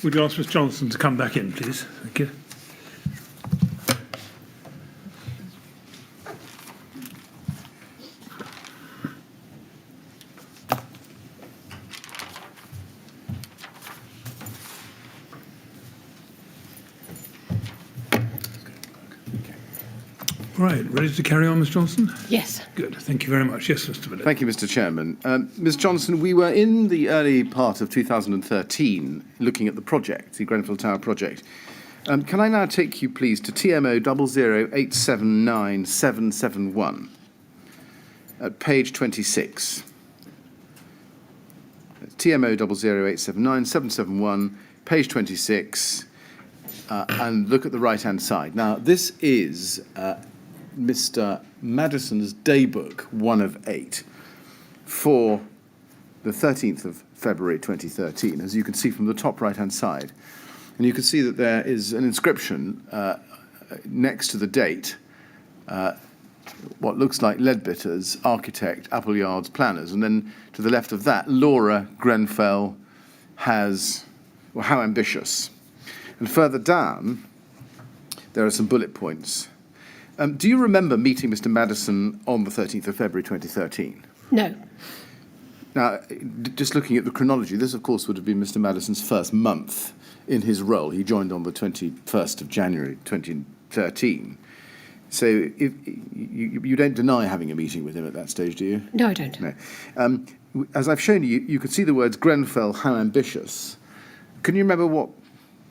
Would you ask Ms Johnson to come back in, please? Thank you. Right, ready to carry on, Ms Johnson? Yes. Good, thank you very much. Yes, Mr Bennett. Thank you, Mr Chairman. Ms Johnson, we were in the early part of 2013 looking at the project, the Grenfell Tower project. Can I now take you, please, to TMO 008797771 at page 26. TMO 008797771, page 26, and look at the right-hand side. Now, this is Mr Madison's daybook, 1 of 8, for the 13th of February 2013, as you can see from the top right-hand side. And you can see that there is an inscription next to the date, what looks like Ledbetter's architect, Appleyard's planners, and then to the left of that, Laura Grenfell has, well, how ambitious. And further down, there are some bullet points. Do you remember meeting Mr Madison on the 13th of February 2013? No. Now, just looking at the chronology, this, of course, would have been Mr Madison's first month in his role. He joined on the 21st of January 2013. So if, you don't deny having a meeting with him at that stage, do you? No, I don't. No. As I've shown you, you can see the words Grenfell, how ambitious. Can you remember what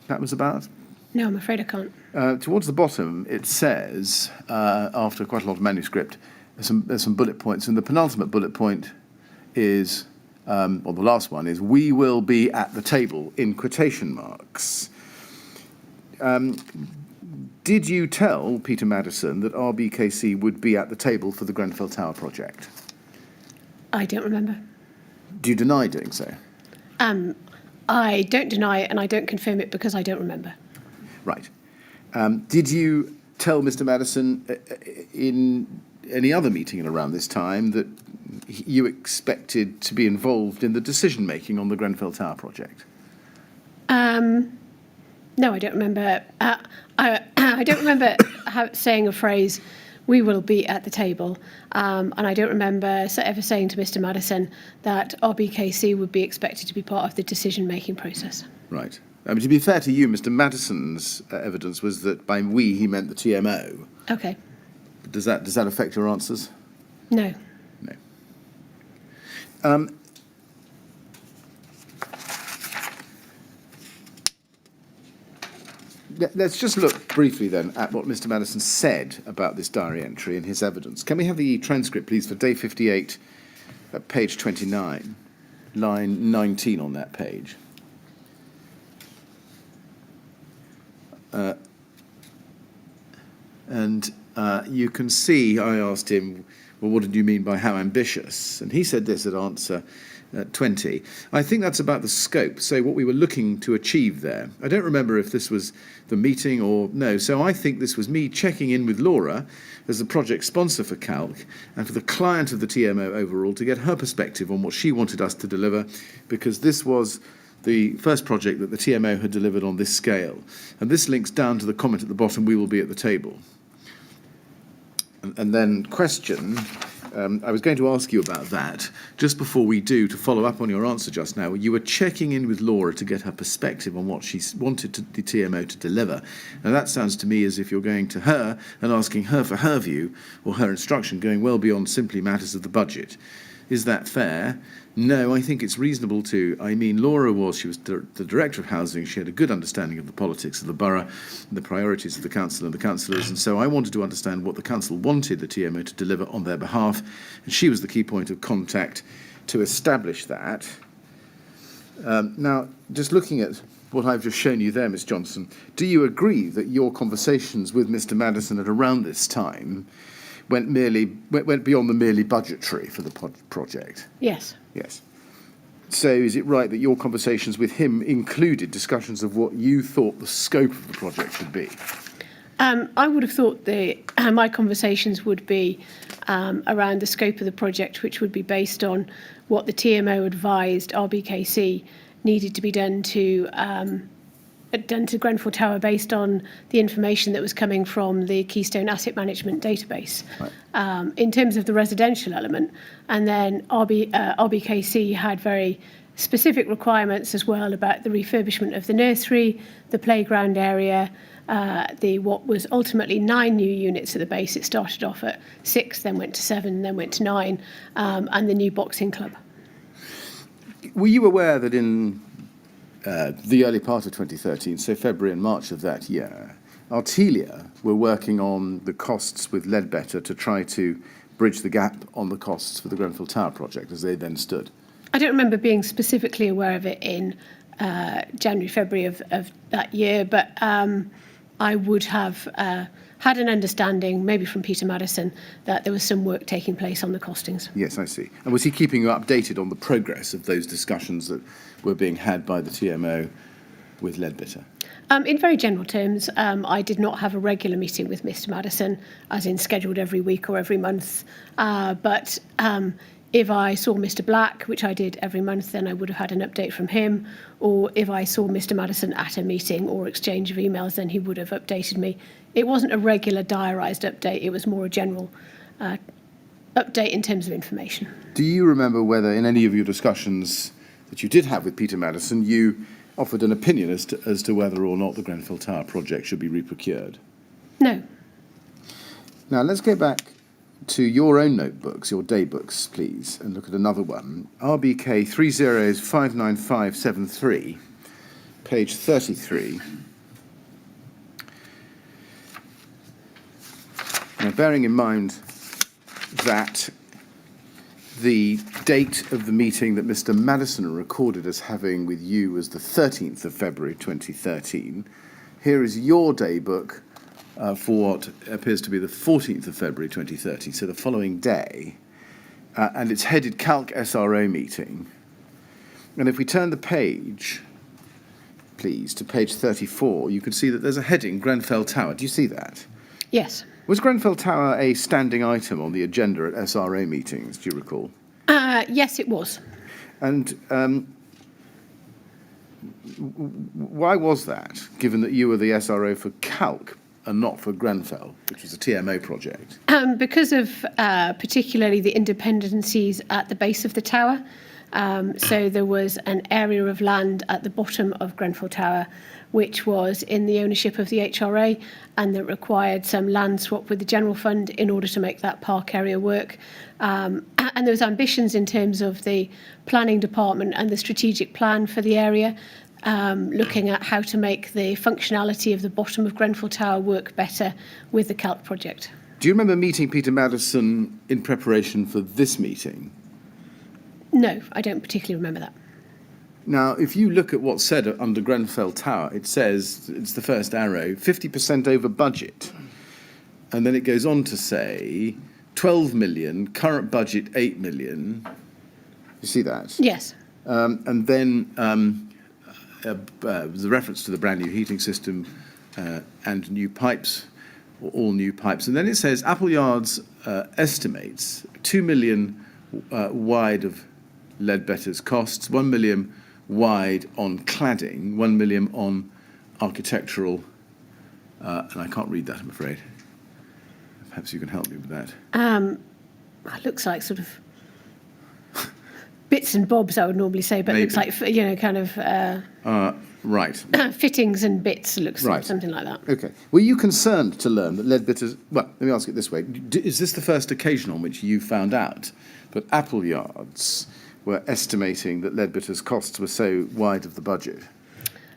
that was about? No, I'm afraid I can't. Towards the bottom, it says, after quite a lot of manuscript, there's some bullet points, and the penultimate bullet point is, or the last one is, we will be at the table, in quotation marks. Did you tell Peter Madison that Rbkc would be at the table for the Grenfell Tower project? I don't remember. Do you deny doing so? I don't deny it, and I don't confirm it because I don't remember. Right. Did you tell Mr Madison in any other meeting at around this time that you expected to be involved in the decision-making on the Grenfell Tower project? No, I don't remember. I don't remember saying a phrase, we will be at the table, and I don't remember ever saying to Mr Madison that Rbkc would be expected to be part of the decision-making process. Right. To be fair to you, Mr Madison's evidence was that by we he meant the TMO. Okay. Does that affect your answers? No. No. Let's just look briefly then at what Mr Madison said about this diary entry and his evidence. Can we have the transcript, please, for day 58 at page 29, line 19 on that page? You can see, I asked him, well, what did you mean by how ambitious? And he said this at answer 20. I think that's about the scope, so what we were looking to achieve there. I don't remember if this was the meeting or no, so I think this was me checking in with Laura as the project sponsor for Calc and for the client of the TMO overall to get her perspective on what she wanted us to deliver, because this was the first project that the TMO had delivered on this scale. And this links down to the comment at the bottom, we will be at the table. And then question, I was going to ask you about that. Just before we do, to follow up on your answer just now, you were checking in with Laura to get her perspective on what she wanted the TMO to deliver. Now that sounds to me as if you're going to her and asking her for her view or her instruction, going well beyond simply matters of the budget. Is that fair? No, I think it's reasonable to. I mean, Laura she was the Director of Housing. She had a good understanding of the politics of the borough, the priorities of the council and the councillors, and so I wanted to understand what the council wanted the TMO to deliver on their behalf, and she was the key point of contact to establish that. Now, just looking at what I've just shown you there, Ms Johnson, do you agree that your conversations with Mr Madison at around this time went beyond the merely budgetary for the project? Yes. Yes. So is it right that your conversations with him included discussions of what you thought the scope of the project should be? I would have thought my conversations would be around the scope of the project, which would be based on what the TMO advised Rbkc needed to be done to done to Grenfell Tower based on the information that was coming from the Keystone Asset Management database. In terms of the residential element, and then Rbkc had very specific requirements as well about the refurbishment of the nursery, the playground area, what was ultimately 9 new units at the base. It started off at 6, then went to 7, then went to 9, and the new boxing club. Were you aware that in the early part of 2013, so February and March of that year, Artelia were working on the costs with Ledbetter to try to bridge the gap on the costs for the Grenfell Tower project as they then stood? I don't remember being specifically aware of it in January, February of that year, but I would have had an understanding, maybe from Peter Madison, that there was some work taking place on the costings. Yes, I see. And was he keeping you updated on the progress of those discussions that were being had by the TMO with Ledbetter? In very general terms, I did not have a regular meeting with Mr Madison, as in scheduled every week or every month, but if I saw Mr Black, which I did every month, then I would have had an update from him, or if I saw Mr Madison at a meeting or exchange of emails, then he would have updated me. It wasn't a regular diarised update, it was more a general update in terms of information. Do you remember whether in any of your discussions that you did have with Peter Madison, you offered an opinion as to whether or not the Grenfell Tower project should be reprocured? No. Now, let's go back to your own notebooks, your day books, please, and look at another one. RBK 3059573, page 33. Now, bearing in mind that the date of the meeting that Mr Madison recorded as having with you was the 13th of February 2013, here is your day book for what appears to be the 14th of February 2013, so the following day, and it's headed Calc SRO meeting. And if we turn the page, please, to page 34, you can see that there's a heading, Grenfell Tower. Do you see that? Yes. Was Grenfell Tower a standing item on the agenda at SRO meetings, do you recall? Yes, it was. And why was that, given that you were the SRO for Calc and not for Grenfell, which was a TMO project? Because of particularly the independencies at the base of the tower. So there was an area of land at the bottom of Grenfell Tower which was in the ownership of the HRA and that required some land swap with the general fund in order to make that park area work. And there was ambitions in terms of the planning department and the strategic plan for the area, looking at how to make the functionality of the bottom of Grenfell Tower work better with the Calc project. Do you remember meeting Peter Madison in preparation for this meeting? No, I don't particularly remember that. Now, if you look at what's said under Grenfell Tower, it says, it's the first arrow, 50% over budget. And then it goes on to say 12 million, current budget 8 million. You see that? Yes. And then there's a reference to the brand new heating system and new pipes, or all new pipes. And then it says Appleyard's estimates 2 million wide of Ledbetter's costs, 1 million wide on cladding, 1 million on architectural, and I can't read that, I'm afraid. Perhaps you can help me with that. It looks like sort of bits and bobs, I would normally say, but it looks like, kind of right. fittings and bits, looks like something like that. Okay. Were you concerned to learn that Ledbetter's, well, let me ask it this way. Is this the first occasion on which you found out that Appleyards were estimating that Ledbetter's costs were so wide of the budget?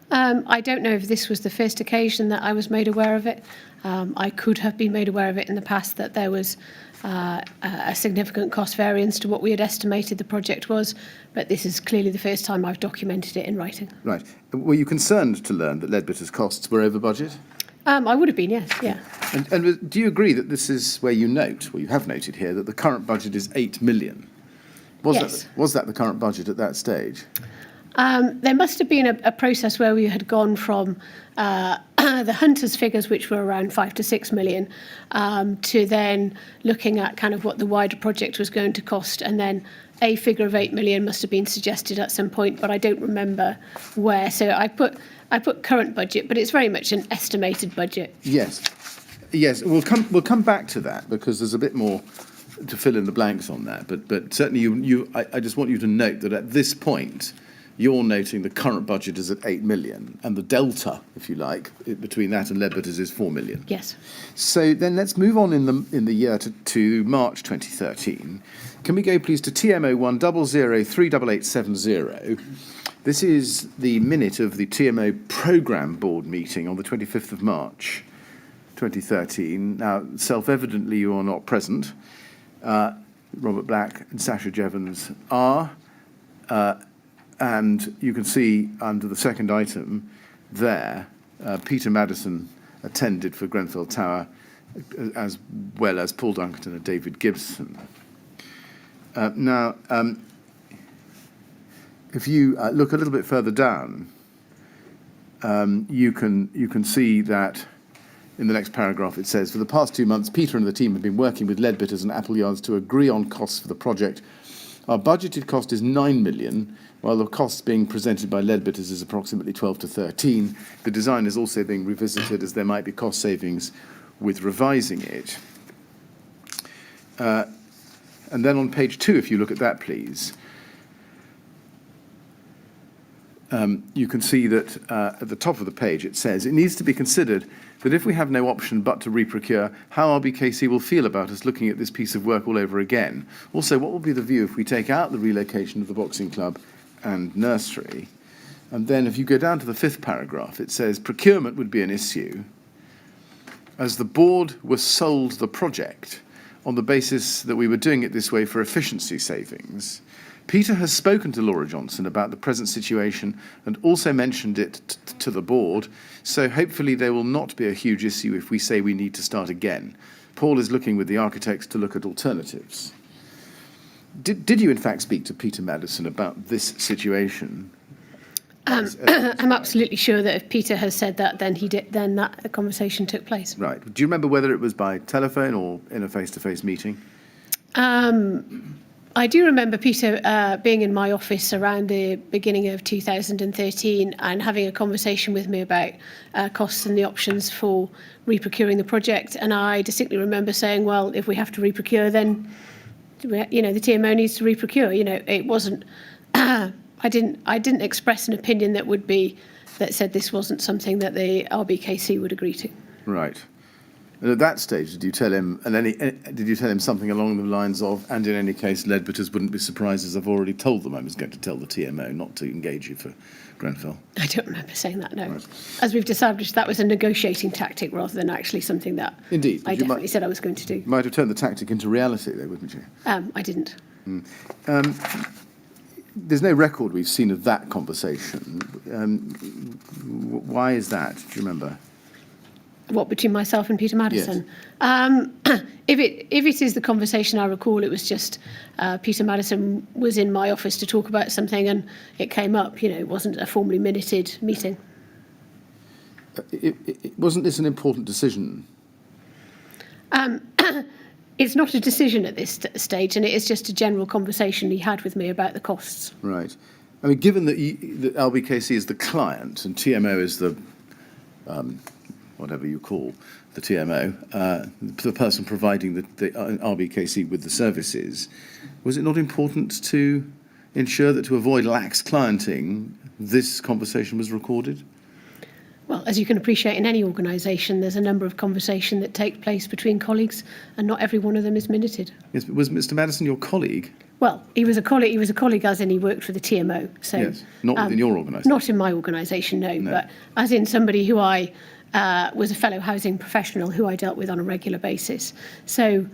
I don't know if this was the first occasion that I was made aware of it. I could have been made aware of it in the past, that there was a significant cost variance to what we had estimated the project was, but this is clearly the first time I've documented it in writing. Right. Were you concerned to learn that Ledbetter's costs were over budget? I would have been, yes, yeah. And do you agree that this is where you note, well, you have noted here, that the current budget is 8 million? Was that the current budget at that stage? There must have been a process where we had gone from the Hunters figures, which were around 5 to 6 million, to then looking at kind of what the wider project was going to cost, and then a figure of 8 million must have been suggested at some point, but I don't remember where. So I put current budget, but it's very much an estimated budget. Yes, we'll come back to that because there's a bit more to fill in the blanks on that. But certainly, I just want you to note that at this point, you're noting the current budget is at 8 million, and the delta, if you like, between that and Ledbetter's is 4 million. Yes. So then let's move on in the year to March 2013. Can we go please to TMO 100388870? This is the minute of the TMO Programme Board meeting on the 25th of March 2013. Now, self-evidently, you are not present. Robert Black and Sasha Jevons are. And you can see under the second item there, Peter Madison attended for Grenfell Tower, as well as Paul Dunkerton and David Gibson. Now, if you look a little bit further down, you can see that in the next paragraph it says, for the past 2 months, Peter and the team have been working with Ledbetters and Appleyards to agree on costs for the project. Our budgeted cost is 9 million, while the costs being presented by Ledbetters is approximately 12 to 13. The design is also being revisited as there might be cost savings with revising it. And then on page 2, if you look at that, please, you can see that at the top of the page it says, it needs to be considered that if we have no option but to reprocure, how Rbkc will feel about us looking at this piece of work all over again. Also, what will be the view if we take out the relocation of the boxing club and nursery? And then if you go down to the 5th paragraph, it says procurement would be an issue as the board was sold the project on the basis that we were doing it this way for efficiency savings. Peter has spoken to Laura Johnson about the present situation and also mentioned it to the board, so hopefully there will not be a huge issue if we say we need to start again. Paul is looking with the architects to look at alternatives. Did you in fact speak to Peter Madison about this situation? I'm absolutely sure that if Peter has said that, then he did. Then that conversation took place. Right. Do you remember whether it was by telephone or in a face-to-face meeting? I do remember Peter being in my office around the beginning of 2013 and having a conversation with me about costs and the options for reprocuring the project. And I distinctly remember saying, well, if we have to reprocure, then the TMO needs to reprocure. It wasn't. I didn't express an opinion that said this wasn't something that the Rbkc would agree to. Right. And at that stage, did you tell him something along the lines of, and in any case, Ledbetters wouldn't be surprised as I've already told them I was going to tell the TMO not to engage you for Grenfell? I don't remember saying that, no. Right. As we've established, that was a negotiating tactic rather than actually something that Indeed, I definitely said I was going to do. You might have turned the tactic into reality, though, wouldn't you? I didn't. There's no record we've seen of that conversation. Why is that? Do you remember? What, between myself and Peter Madison? Yes. If it is the conversation I recall, it was just Peter Madison was in my office to talk about something and it came up. It wasn't a formally minuted meeting. Wasn't this an important decision? It's not a decision at this stage, and it is just a general conversation he had with me about the costs. Right. I mean, given that Rbkc is the client and TMO is the whatever you call the TMO, the person providing the Rbkc with the services, was it not important to ensure that to avoid lax clienting, this conversation was recorded? Well, as you can appreciate, in any organisation, there's a number of conversations that take place between colleagues, and not every one of them is minuted. Yes, but was Mr. Madison your colleague? Well, he was a colleague. He was a colleague, as in he worked for the TMO. So, yes, not within your organisation. Not in my organisation, no. But as in somebody who I was a fellow housing professional who I dealt with on a regular basis. So,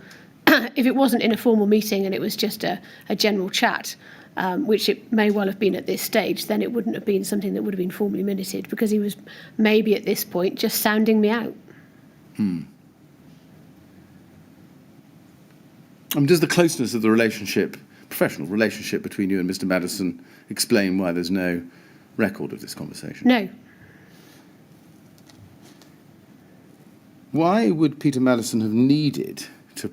if it wasn't in a formal meeting and it was just a general chat, which it may well have been at this stage, then it wouldn't have been something that would have been formally minuted, because he was maybe at this point just sounding me out. Does the closeness of the relationship professional relationship between you and Mr. Madison explain why there's no record of this conversation? No. Why would Peter Madison have needed to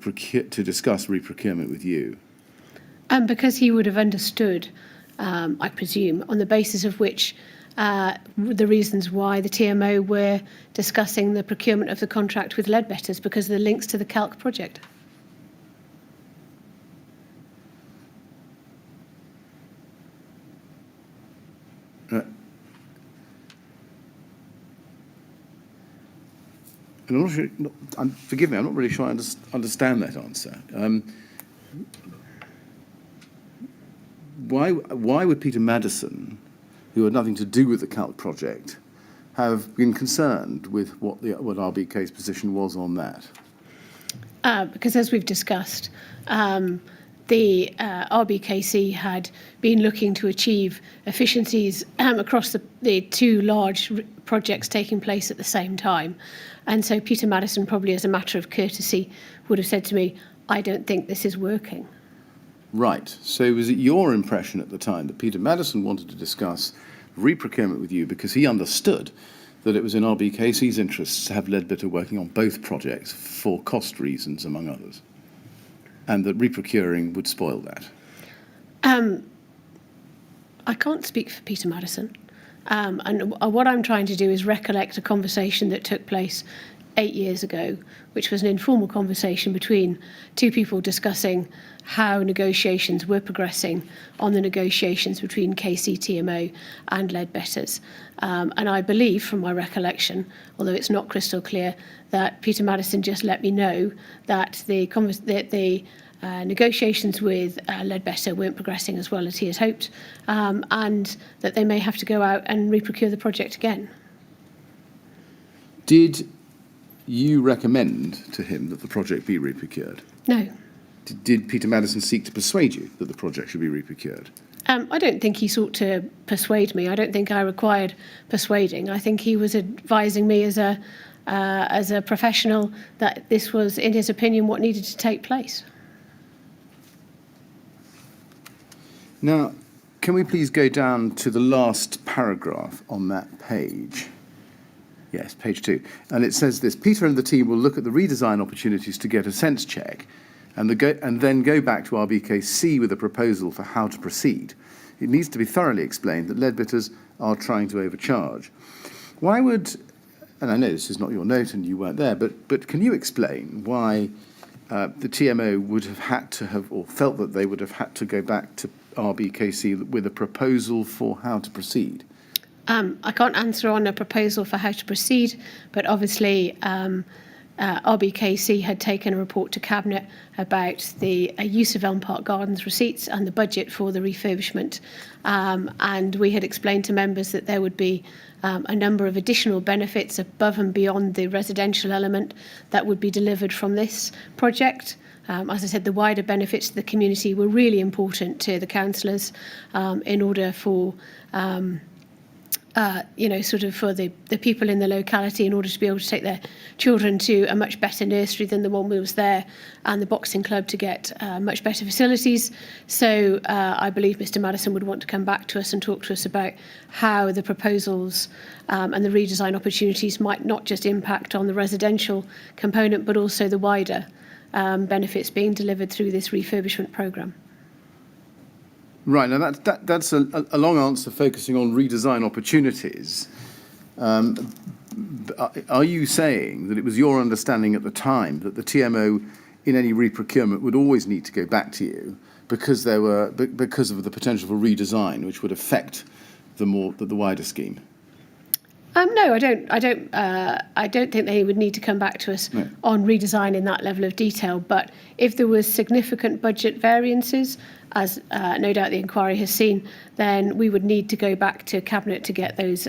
discuss reprocurement with you? Because he would have understood, I presume, on the basis of which the reasons why the TMO were discussing the procurement of the contract with Ledbetter's, because of the links to the Calc project. And I'm not sure, forgive me, I'm not really sure I understand that answer. Why would Peter Madison, who had nothing to do with the Calc project, have been concerned with what Rbkc's position was on that? Because as we've discussed, the Rbkc had been looking to achieve efficiencies across the two large projects taking place at the same time. And so Peter Madison, probably as a matter of courtesy, would have said to me, I don't think this is working. Right. So was it your impression at the time that Peter Madison wanted to discuss reprocurement with you because he understood that it was in Rbkc's interests to have Ledbetter working on both projects for cost reasons, among others, and that reprocuring would spoil that? I can't speak for Peter Madison. And what I'm trying to do is recollect a conversation that took place 8 years ago, which was an informal conversation between two people discussing how negotiations were progressing on the negotiations between KCTMO and Ledbetter's. And I believe, from my recollection, although it's not crystal clear, that Peter Madison just let me know that the negotiations with Ledbetter weren't progressing as well as he had hoped, and that they may have to go out and reprocure the project again. Did you recommend to him that the project be reprocured? No. Did Peter Madison seek to persuade you that the project should be reprocured? I don't think he sought to persuade me. I don't think I required persuading. I think he was advising me as a professional that this was, in his opinion, what needed to take place. Now, can we please go down to the last paragraph on that page? Yes, page 2. And it says this: Peter and the team will look at the redesign opportunities to get a sense check and then go back to Rbkc with a proposal for how to proceed. It needs to be thoroughly explained that Ledbetters are trying to overcharge. Why would, and I know this is not your note and you weren't there, but can you explain why the TMO would have had to have, or felt that they would have had to go back to Rbkc with a proposal for how to proceed? I can't answer on a proposal for how to proceed, but obviously Rbkc had taken a report to Cabinet about the use of Elm Park Gardens receipts and the budget for the refurbishment. And we had explained to members that there would be a number of additional benefits above and beyond the residential element that would be delivered from this project. As I said, the wider benefits to the community were really important to the councillors in order for for the people in the locality, in order to be able to take their children to a much better nursery than the one that was there, and the boxing club to get much better facilities. So I believe Mr Madison would want to come back to us and talk to us about how the proposals and the redesign opportunities might not just impact on the residential component, but also the wider benefits being delivered through this refurbishment programme. Right, now that's a long answer focusing on redesign opportunities. Are you saying that it was your understanding at the time that the TMO in any reprocurement would always need to go back to you because of the potential for redesign, which would affect the wider scheme? No, I don't think they would need to come back to us on redesign in that level of detail. But if there was significant budget variances, as no doubt the inquiry has seen, then we would need to go back to Cabinet to get those.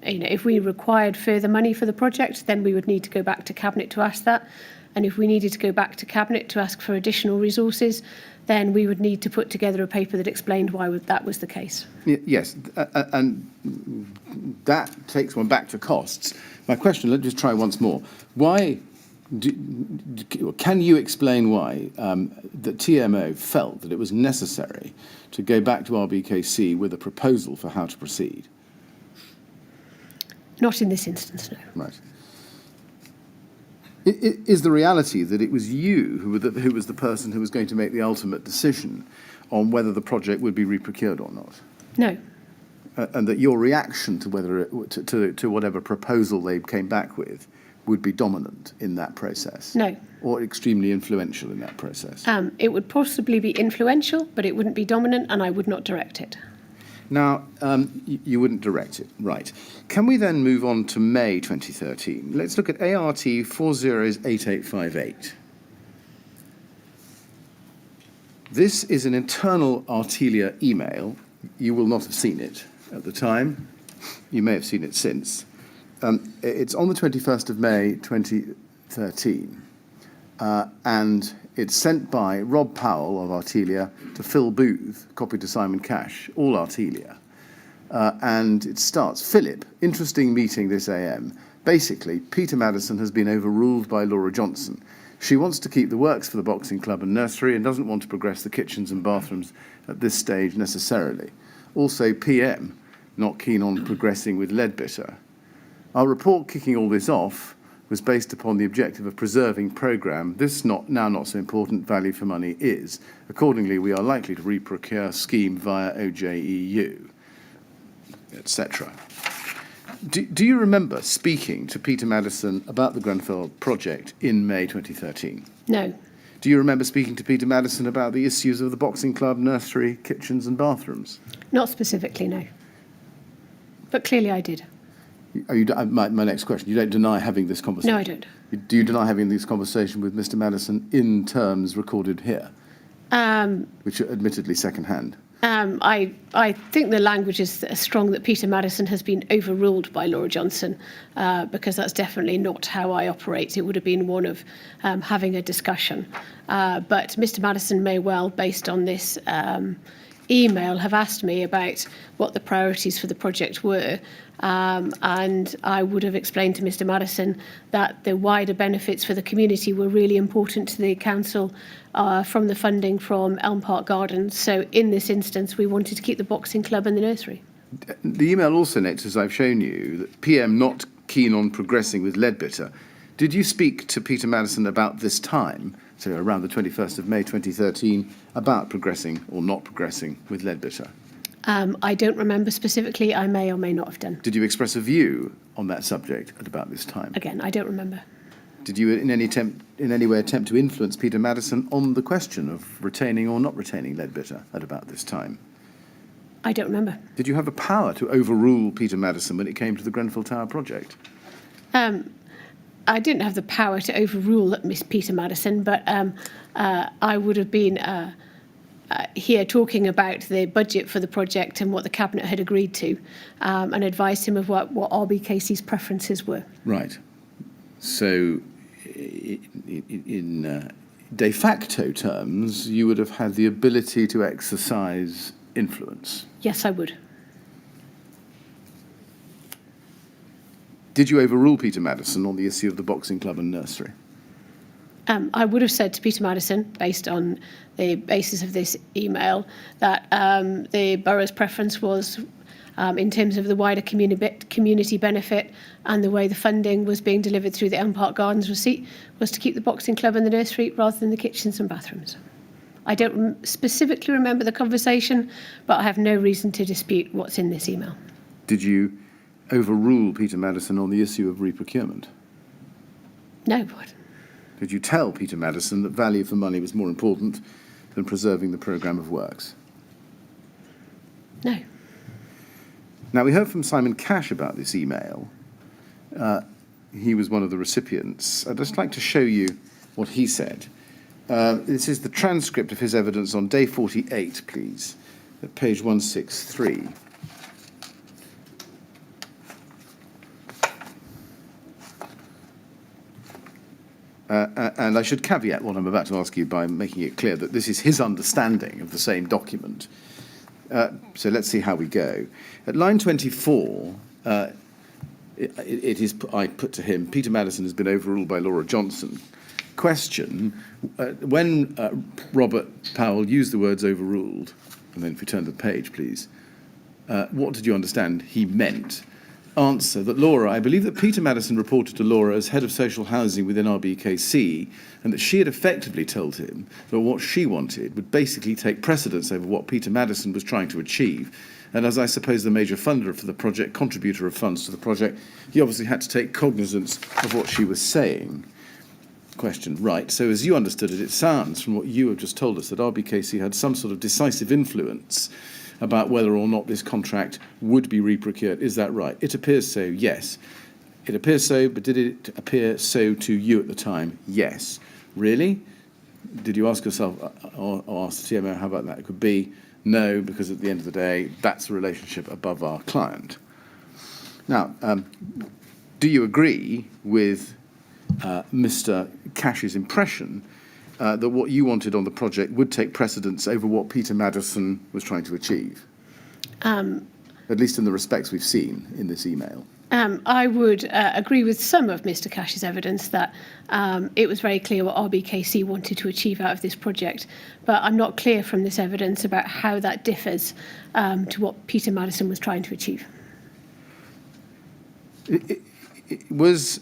If we required further money for the project, then we would need to go back to Cabinet to ask that. And if we needed to go back to Cabinet to ask for additional resources, then we would need to put together a paper that explained why that was the case. Yes, and that takes one back to costs. My question, let's just try once more. Why Can you explain why the TMO felt that it was necessary to go back to Rbkc with a proposal for how to proceed? Not in this instance, no. Right. Is the reality that it was you who was the person who was going to make the ultimate decision on whether the project would be reprocured or not? No. And that your reaction to whether to whatever proposal they came back with would be dominant in that process? No. Or extremely influential in that process? It would possibly be influential, but it wouldn't be dominant, and I would not direct it. Now, you wouldn't direct it, right. Can we then move on to May 2013? Let's look at ART 408858. This is an internal Artelia email. You will not have seen it at the time. You may have seen it since. It's on the 21st of May 2013, and it's sent by Rob Powell of Artelia to Phil Booth, copied to Simon Cash, all Artelia. And it starts, Philip, interesting meeting this AM. Basically, Peter Madison has been overruled by Laura Johnson. She wants to keep the works for the boxing club and nursery and doesn't want to progress the kitchens and bathrooms at this stage necessarily. Also, PM, not keen on progressing with Ledbetter. Our report kicking all this off was based upon the objective of preserving programme. This now not so important value for money is. Accordingly, we are likely to reprocure scheme via OJEU, etc. Do you remember speaking to Peter Madison about the Grenfell project in May 2013? No. Do you remember speaking to Peter Madison about the issues of the boxing club, nursery, kitchens and bathrooms? Not specifically, no. But clearly I did. My next question, you don't deny having this conversation? No, I don't. Do you deny having this conversation with Mr. Madison in terms recorded here, which are admittedly second-hand? I think the language is strong that Peter Madison has been overruled by Laura Johnson, because that's definitely not how I operate. It would have been one of having a discussion. But Mr. Madison may well, based on this email, have asked me about what the priorities for the project were. And I would have explained to Mr. Madison that the wider benefits for the community were really important to the council from the funding from Elm Park Gardens. So in this instance, we wanted to keep the boxing club and the nursery. The email also notes, as I've shown you, that PM not keen on progressing with Ledbetter. Did you speak to Peter Madison about this time, so around the 21st of May 2013, about progressing or not progressing with Ledbetter? I don't remember specifically. I may or may not have done. Did you express a view on that subject at about this time? Again, I don't remember. Did you in any way attempt to influence Peter Madison on the question of retaining or not retaining Ledbetter at about this time? I don't remember. Did you have a power to overrule Peter Madison when it came to the Grenfell Tower project? I didn't have the power to overrule Miss Peter Madison, but I would have been here talking about the budget for the project and what the Cabinet had agreed to, and advised him of what Rbkc's preferences were. Right. So, in de facto terms, you would have had the ability to exercise influence. Yes, I would. Did you overrule Peter Madison on the issue of the boxing club and nursery? I would have said to Peter Madison, based on the basis of this email, that the borough's preference was, in terms of the wider community benefit and the way the funding was being delivered through the Elm Park Gardens receipt, was to keep the boxing club and the nursery rather than the kitchens and bathrooms. I don't specifically remember the conversation, but I have no reason to dispute what's in this email. Did you overrule Peter Madison on the issue of reprocurement? No, but Did you tell Peter Madison that value for money was more important than preserving the programme of works? no. Now, we heard from Simon Cash about this email. He was one of the recipients. I'd just like to show you what he said. This is the transcript of his evidence on day 48, please, at page 163. And I should caveat what I'm about to ask you by making it clear that this is his understanding of the same document. So let's see how we go. At line 24, I put to him, Peter Madison has been overruled by Laura Johnson. Question, when Robert Powell used the words overruled, and then if we turn to the page, please, what did you understand he meant? Answer, that Laura, I believe that Peter Madison reported to Laura as head of social housing within Rbkc, and that she had effectively told him that what she wanted would basically take precedence over what Peter Madison was trying to achieve. And as I suppose the major funder for the project, contributor of funds to the project, he obviously had to take cognizance of what she was saying. Question, right. So as you understood it, it sounds from what you have just told us that Rbkc had some sort of decisive influence about whether or not this contract would be reprocured. Is that right? It appears so, yes. It appears so, but did it appear so to you at the time? Yes. Really? Did you ask yourself or ask the TMO how about that? It could be no, because at the end of the day, that's the relationship above our client. Now, do you agree with Mr. Cash's impression that what you wanted on the project would take precedence over what Peter Madison was trying to achieve? At least in the respects we've seen in this email. I would agree with some of Mr. Cash's evidence that it was very clear what Rbkc wanted to achieve out of this project, but I'm not clear from this evidence about how that differs to what Peter Madison was trying to achieve. Was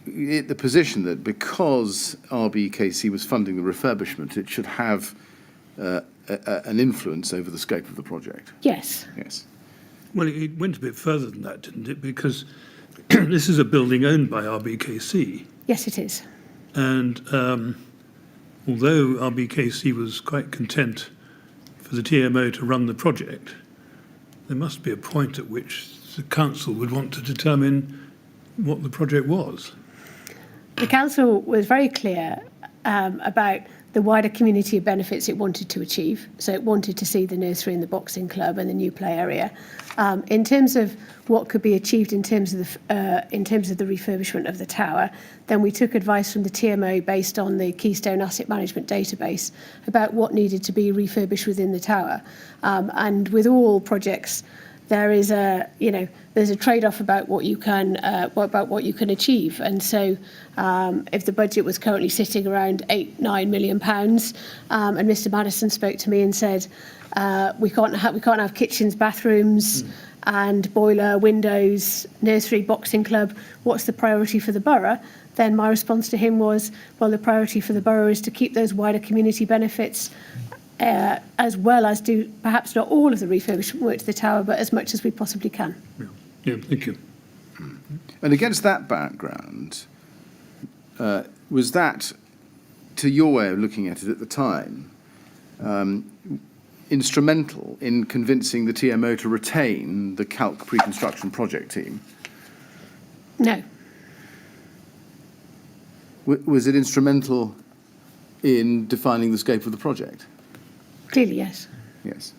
it the position that because Rbkc was funding the refurbishment, it should have an influence over the scope of the project? Yes. Yes. Well, it went a bit further than that, didn't it? Because this is a building owned by Rbkc. Yes, it is. And although Rbkc was quite content for the TMO to run the project, there must be a point at which the council would want to determine what the project was. The council was very clear about the wider community of benefits it wanted to achieve. So it wanted to see the nursery and the boxing club and the new play area. In terms of what could be achieved in terms of the refurbishment of the tower, then we took advice from the TMO based on the Keystone Asset Management database about what needed to be refurbished within the tower. And with all projects, there is there's a trade-off about what you can achieve, and so if the budget was currently sitting around £8-9 million, and Mr. Madison spoke to me and said we can't have kitchens, bathrooms, and boiler, windows, nursery, boxing club. What's the priority for the borough? Then my response to him was, well, the priority for the borough is to keep those wider community benefits. As well as do perhaps not all of the refurbishment work to the tower, but as much as we possibly can. Yeah, thank you. And against that background, was that, to your way of looking at it at the time, instrumental in convincing the TMO to retain the Calc pre-construction project team? No. Was it instrumental in defining the scope of the project? Clearly, yes. Yes.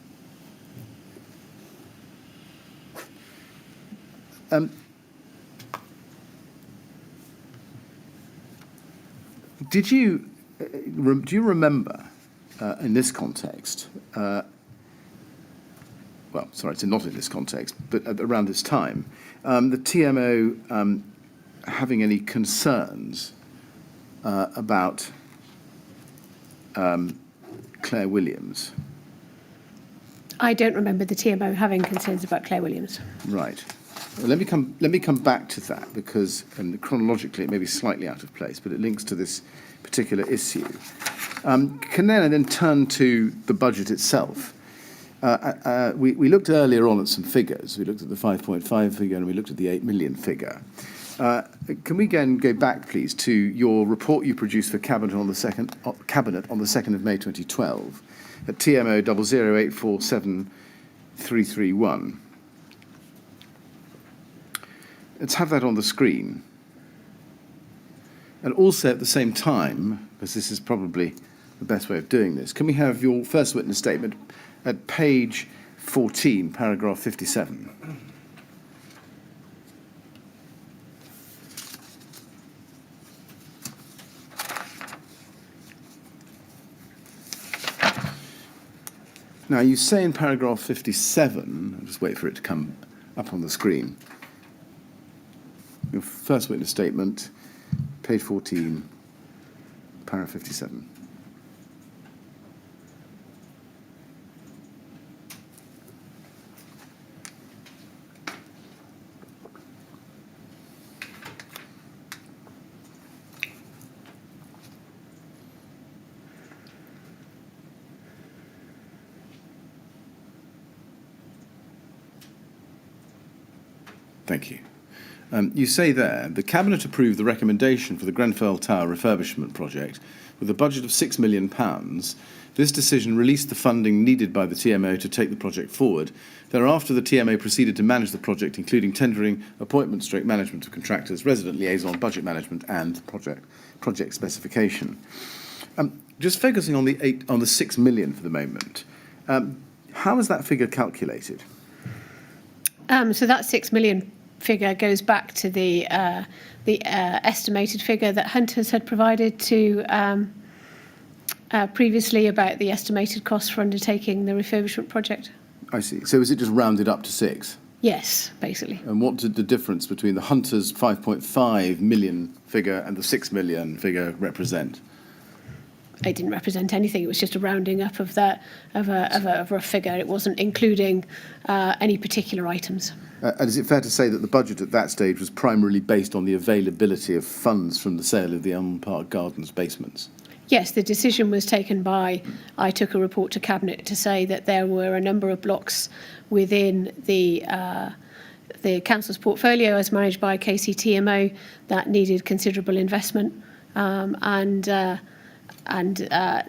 Do you remember, in this context, well, sorry, it's not in this context, but around this time, the TMO having any concerns about Claire Williams? I don't remember the TMO having concerns about Claire Williams. Right. Well, let me come back to that because chronologically it may be slightly out of place, but it links to this particular issue. Can I then turn to the budget itself? We looked earlier on at some figures. We looked at the 5.5 figure and we looked at the 8 million figure. Can we again go back, please, to your report you produced for Cabinet on the 2nd of May 2012 at TMO 00847 Let's have that on the screen. And also at the same time, because this is probably the best way of doing this, can we have your first witness statement at page 14, paragraph 57? Now, you say in paragraph 57, I'll just wait for it to come up on the screen, Your first witness statement, page 14, paragraph 57. Thank you. You say there, the Cabinet approved the recommendation for the Grenfell Tower refurbishment project with a budget of £6 million. This decision released the funding needed by the TMO to take the project forward. Thereafter, the TMO proceeded to manage the project, including tendering, appointment, management of contractors, resident liaison, budget management, and project specification. Just focusing on the £6 million for the moment, how is that figure calculated? So that £6 million figure goes back to the estimated figure that Hunters had provided to previously about the estimated cost for undertaking the refurbishment project. I see. So is it just rounded up to 6? Yes, basically. And what did the difference between the Hunters' 5.5 million figure and the 6 million figure represent? It didn't represent anything. It was just a rounding up of a figure. It wasn't including any particular items. And is it fair to say that the budget at that stage was primarily based on the availability of funds from the sale of the Elm Park Gardens basements? Yes, the decision was taken by, I took a report to Cabinet to say that there were a number of blocks within the Council's portfolio as managed by KCTMO that needed considerable investment, and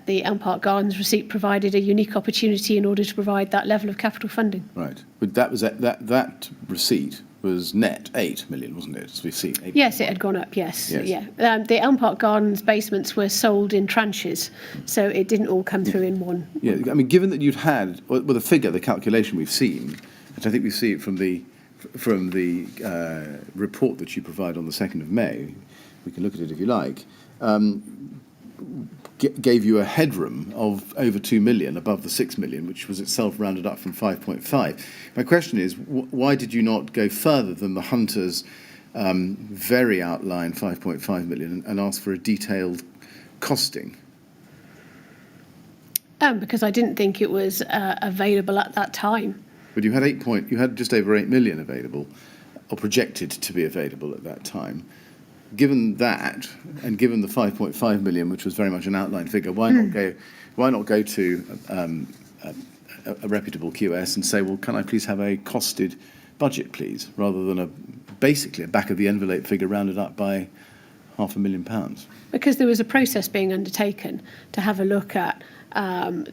the Elm Park Gardens receipt provided a unique opportunity in order to provide that level of capital funding. Right, but that receipt was net 8 million, wasn't it? As we've seen. Yes, it had gone up. Yes. Yes. Yeah. The Elm Park Gardens basements were sold in tranches, so it didn't all come through in one. Yeah, I mean, given that you'd had the figure, the calculation we've seen, which I think we see it from the report that you provide on the 2nd of May, we can look at it if you like. Gave you a headroom of over 2 million above the 6 million, which was itself rounded up from 5.5. My question is, why did you not go further than the Hunters' very outlined 5.5 million and ask for a detailed costing? Because I didn't think it was available at that time. But you had just over 8 million available, or projected to be available at that time. Given that, and given the 5.5 million, which was very much an outline figure, why not go to a reputable QS and say, well, can I please have a costed budget, please, rather than basically a back of the envelope figure rounded up by £500,000? Because there was a process being undertaken to have a look at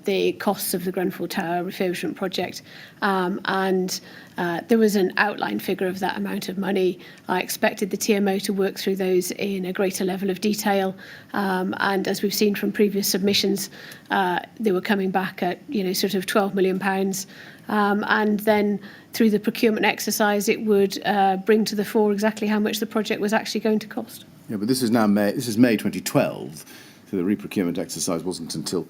the costs of the Grenfell Tower refurbishment project, and there was an outline figure of that amount of money. I expected the TMO to work through those in a greater level of detail, and as we've seen from previous submissions, they were coming back at sort of £12 million, and then through the procurement exercise it would bring to the fore exactly how much the project was actually going to cost. Yeah, but this is now May 2012. So the reprocurement exercise wasn't until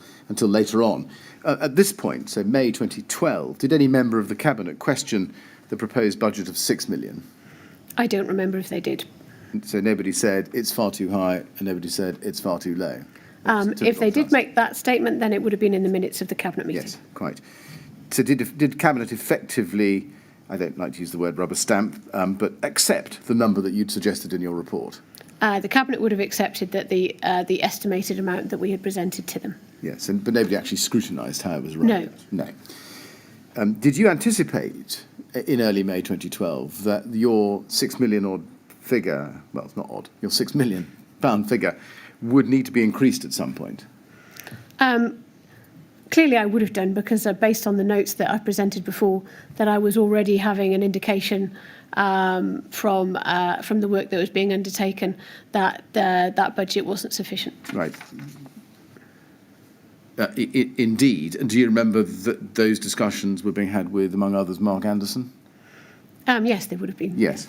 later on. At this point, so May 2012, did any member of the Cabinet question the proposed budget of 6 million? I don't remember if they did. So nobody said it's far too high, and nobody said it's far too low. If they did make that statement, then it would have been in the minutes of the Cabinet meeting. Yes, quite. So did Cabinet effectively, I don't like to use the word rubber stamp, but accept the number that you'd suggested in your report? The Cabinet would have accepted that the estimated amount that we had presented to them. Yes, but nobody actually scrutinised how it was run. No. Did you anticipate in early May 2012 that your £6 million odd figure, well, it's not odd, your £6 million figure would need to be increased at some point? Clearly I would have done, because based on the notes that I presented before, that I was already having an indication from the work that was being undertaken that that budget wasn't sufficient. Right. Indeed. And do you remember that those discussions were being had with, among others, Mark Anderson? Yes, they would have been. Yes.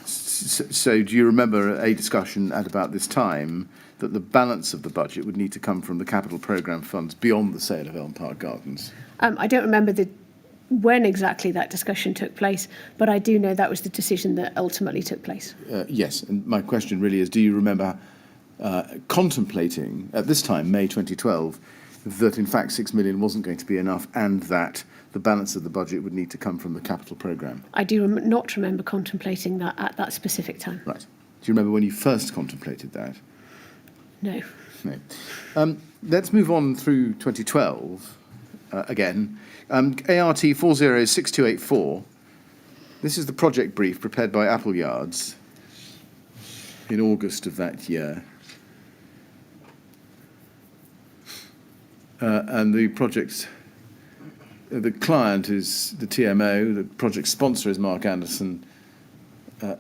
So do you remember a discussion at about this time that the balance of the budget would need to come from the capital programme funds beyond the sale of Elm Park Gardens? I don't remember the when exactly that discussion took place, but I do know that was the decision that ultimately took place. Yes, and my question really is, do you remember contemplating at this time, May 2012, that in fact 6 million wasn't going to be enough and that the balance of the budget would need to come from the capital programme? I do not remember contemplating that at that specific time. Right. Do you remember when you first contemplated that? No. No. Let's move on through 2012 again. ART 406284. This is the project brief prepared by Appleyards in August of that year. And the project, the client is the TMO, the project sponsor is Mark Anderson,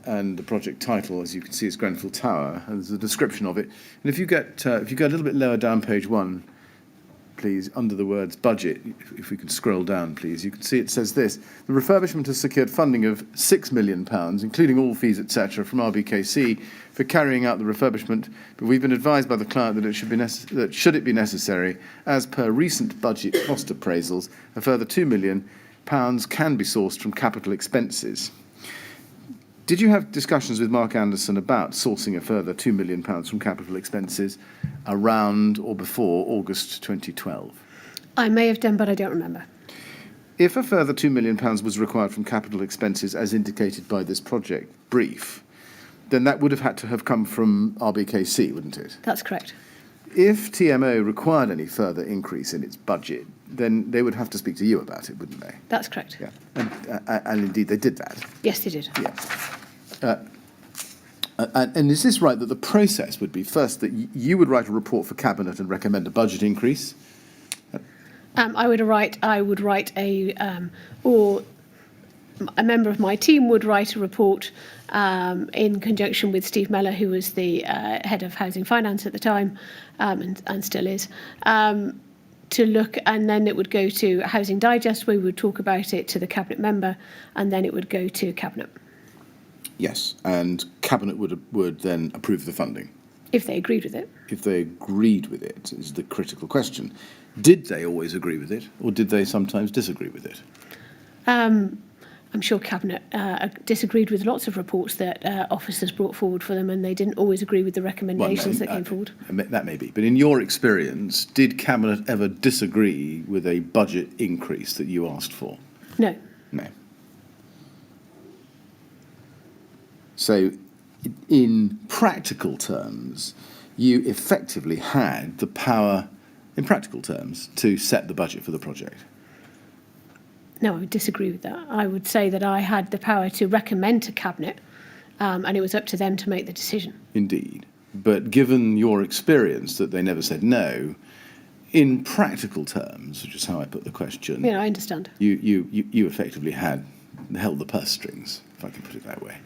and the project title, as you can see, is Grenfell Tower. And there's a description of it. And if you go a little bit lower down page 1, please, under the words budget, if we can scroll down, please, you can see it says this: the refurbishment has secured funding of £6 million, including all fees, etc., from Rbkc for carrying out the refurbishment. But we've been advised by the client that should it be necessary, as per recent budget cost appraisals, a further £2 million can be sourced from capital expenses. Did you have discussions with Mark Anderson about sourcing a further £2 million from capital expenses around or before August 2012? I may have done, but I don't remember. If a further £2 million was required from capital expenses, as indicated by this project brief, then that would have had to have come from Rbkc, wouldn't it? That's correct. If TMO required any further increase in its budget, then they would have to speak to you about it, wouldn't they? That's correct. Yeah, and indeed they did that. Yes, they did. Yeah. And is this right that the process would be first that you would write a report for Cabinet and recommend a budget increase? I would write or a member of my team would write a report in conjunction with Steve Mellor, who was the head of housing finance at the time, and still is, to look, and then it would go to Housing Digest, where we would talk about it to the Cabinet member, and then it would go to Cabinet. Yes, and Cabinet would then approve the funding. If they agreed with it. If they agreed with it is the critical question. Did they always agree with it, or did they sometimes disagree with it? I'm sure Cabinet disagreed with lots of reports that officers brought forward for them, and they didn't always agree with the recommendations that came forward. That may be. But in your experience, did Cabinet ever disagree with a budget increase that you asked for? No. No. So, in practical terms, you effectively had the power, in practical terms, to set the budget for the project. No, I would disagree with that. I would say that I had the power to recommend to Cabinet, and it was up to them to make the decision. Indeed. But given your experience that they never said no, in practical terms, which is how I put the question... Yeah, I understand. You effectively held the purse strings, if I can put it that way.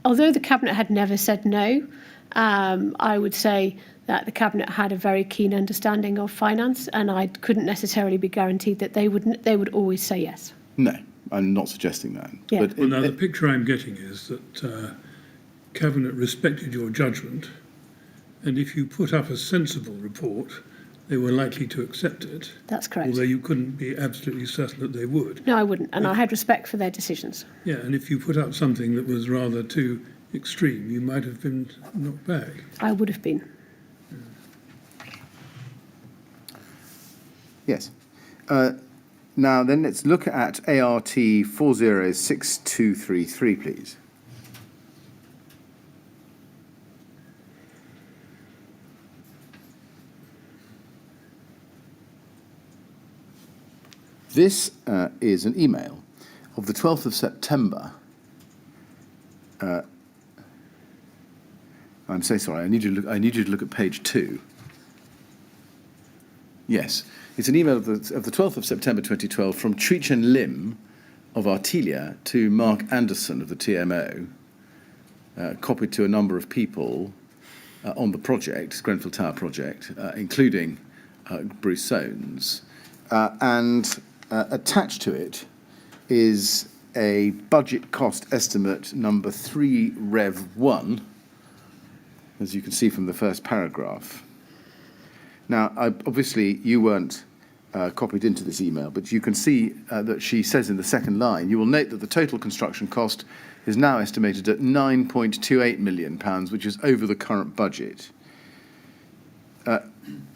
Although the Cabinet had never said no, I would say that the Cabinet had a very keen understanding of finance, and I couldn't necessarily be guaranteed that they would always say yes. No, I'm not suggesting that. Yeah. But well, now the picture I'm getting is that Cabinet respected your judgment, and if you put up a sensible report, they were likely to accept it. That's correct. Although you couldn't be absolutely certain that they would. No, I wouldn't, and I had respect for their decisions. Yeah, and if you put up something that was rather too extreme, you might have been knocked back. I would have been. Yes. Now then, let's look at ART 406233, please. This is an email of the 12th of September. I'm so sorry. I need you to look at page 2. Yes, it's an email of the 12th of September 2012 from Treachen Lim of Artelia to Mark Anderson of the TMO, copied to a number of people on the project, Grenfell Tower project, including Bruce Soanes, and attached to it is a budget cost estimate number 3 Rev 1, as you can see from the first paragraph. Now, obviously, you weren't copied into this email, but you can see that she says in the second line, you will note that the total construction cost is now estimated at £9.28 million, which is over the current budget.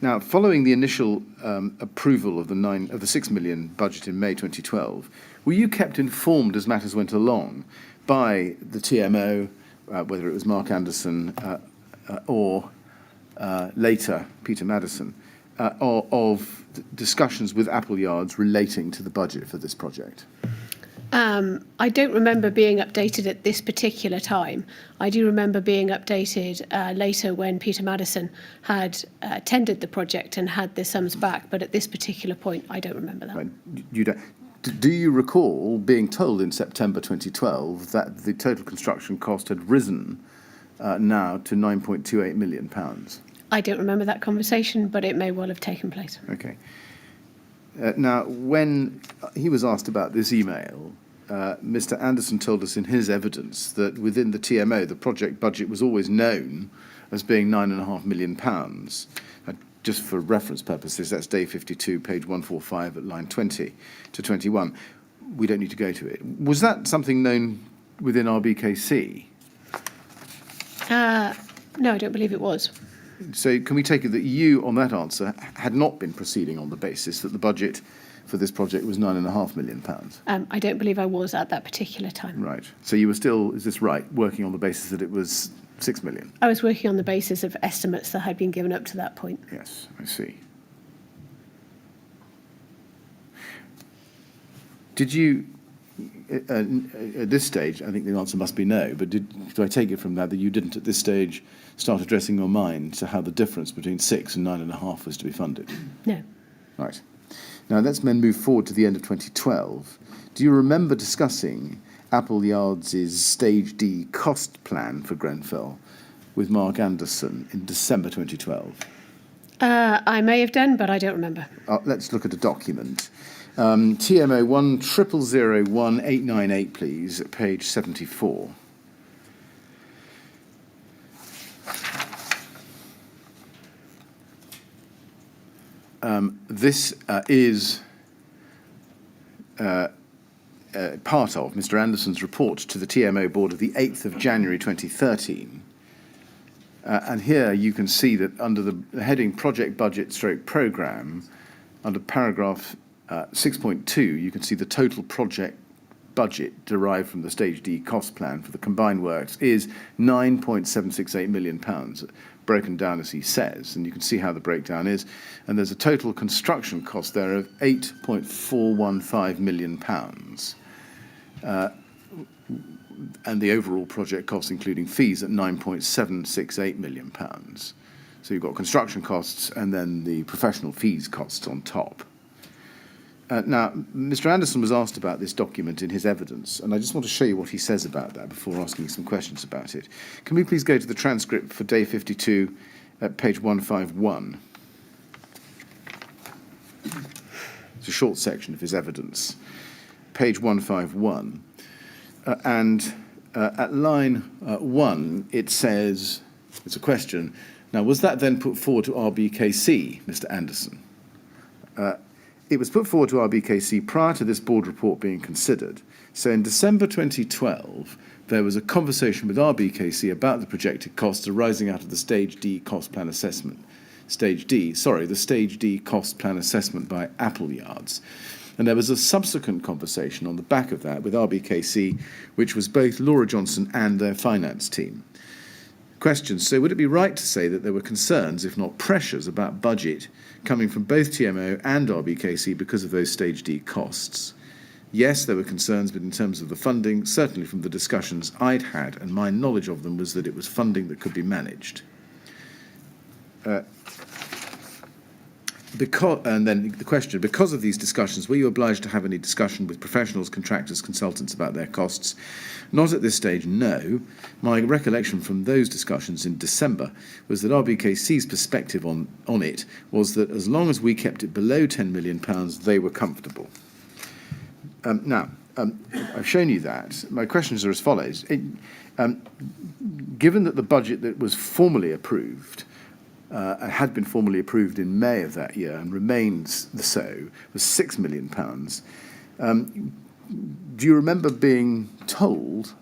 Now, following the initial approval of the £6 million budget in May 2012, were you kept informed as matters went along by the TMO, whether it was Mark Anderson or later Peter Madison, of discussions with Appleyards relating to the budget for this project? I don't remember being updated at this particular time. I do remember being updated later when Peter Madison had tendered the project and had the sums back, but at this particular point, I don't remember that. Right. You don't. Do you recall being told in September 2012 that the total construction cost had risen now to £9.28 million? I don't remember that conversation, but it may well have taken place. Okay. Now, when he was asked about this email, Mr. Anderson told us in his evidence that within the TMO, the project budget was always known as being £9.5 million. Just for reference purposes, that's day 52, page 145 at line 20 to 21. We don't need to go to it. Was that something known within Rbkc? No, I don't believe it was. So can we take it that you, on that answer, had not been proceeding on the basis that the budget for this project was £9.5 million? I don't believe I was at that particular time. Right. So you were still, is this right, working on the basis that it was £6 million? I was working on the basis of estimates that had been given up to that point. Yes, I see. Did you, at this stage, I think the answer must be no, but do I take it from that you didn't at this stage start addressing your mind to how the difference between 6 and 9.5 was to be funded? No. Right. Now let's then move forward to the end of 2012. Do you remember discussing Appleyards' Stage D cost plan for Grenfell with Mark Anderson in December 2012? I may have done, but I don't remember. Let's look at a document. TMO 100018898, please, at page 74. This is part of Mr. Anderson's report to the TMO board of the 8th of January 2013. And here you can see that under the heading Project Budget Stroke Programme, under paragraph 6.2, you can see the total project budget derived from the Stage D cost plan for the combined works is £9.768 million, broken down as he says, and you can see how the breakdown is. And there's a total construction cost there of £8.415 million. And the overall project cost, including fees, at £9.768 million. So you've got construction costs and then the professional fees costs on top. Now, Mr. Anderson was asked about this document in his evidence, and I just want to show you what he says about that before asking some questions about it. Can we please go to the transcript for day 52 at page 151? It's a short section of his evidence. Page 151. And at line 1, it says, it's a question, now was that then put forward to Rbkc, Mr. Anderson? It was put forward to Rbkc prior to this board report being considered. So in December 2012, there was a conversation with Rbkc about the projected costs arising out of the Stage D cost plan assessment. The Stage D cost plan assessment by Appleyards. And there was a subsequent conversation on the back of that with Rbkc, which was both Laura Johnson and their finance team. Questions. So would it be right to say that there were concerns, if not pressures, about budget coming from both TMO and Rbkc because of those Stage D costs? Yes, there were concerns, but in terms of the funding, certainly from the discussions I'd had, and my knowledge of them was that it was funding that could be managed. And then the question, because of these discussions, were you obliged to have any discussion with professionals, contractors, consultants about their costs? Not at this stage, no. My recollection from those discussions in December was that Rbkc's perspective on it was that as long as we kept it below £10 million, they were comfortable. I've shown you that. My questions are as follows. Given that the budget that was formally approved had been formally approved in May of that year and remains so, was £6 million. Do you remember being told,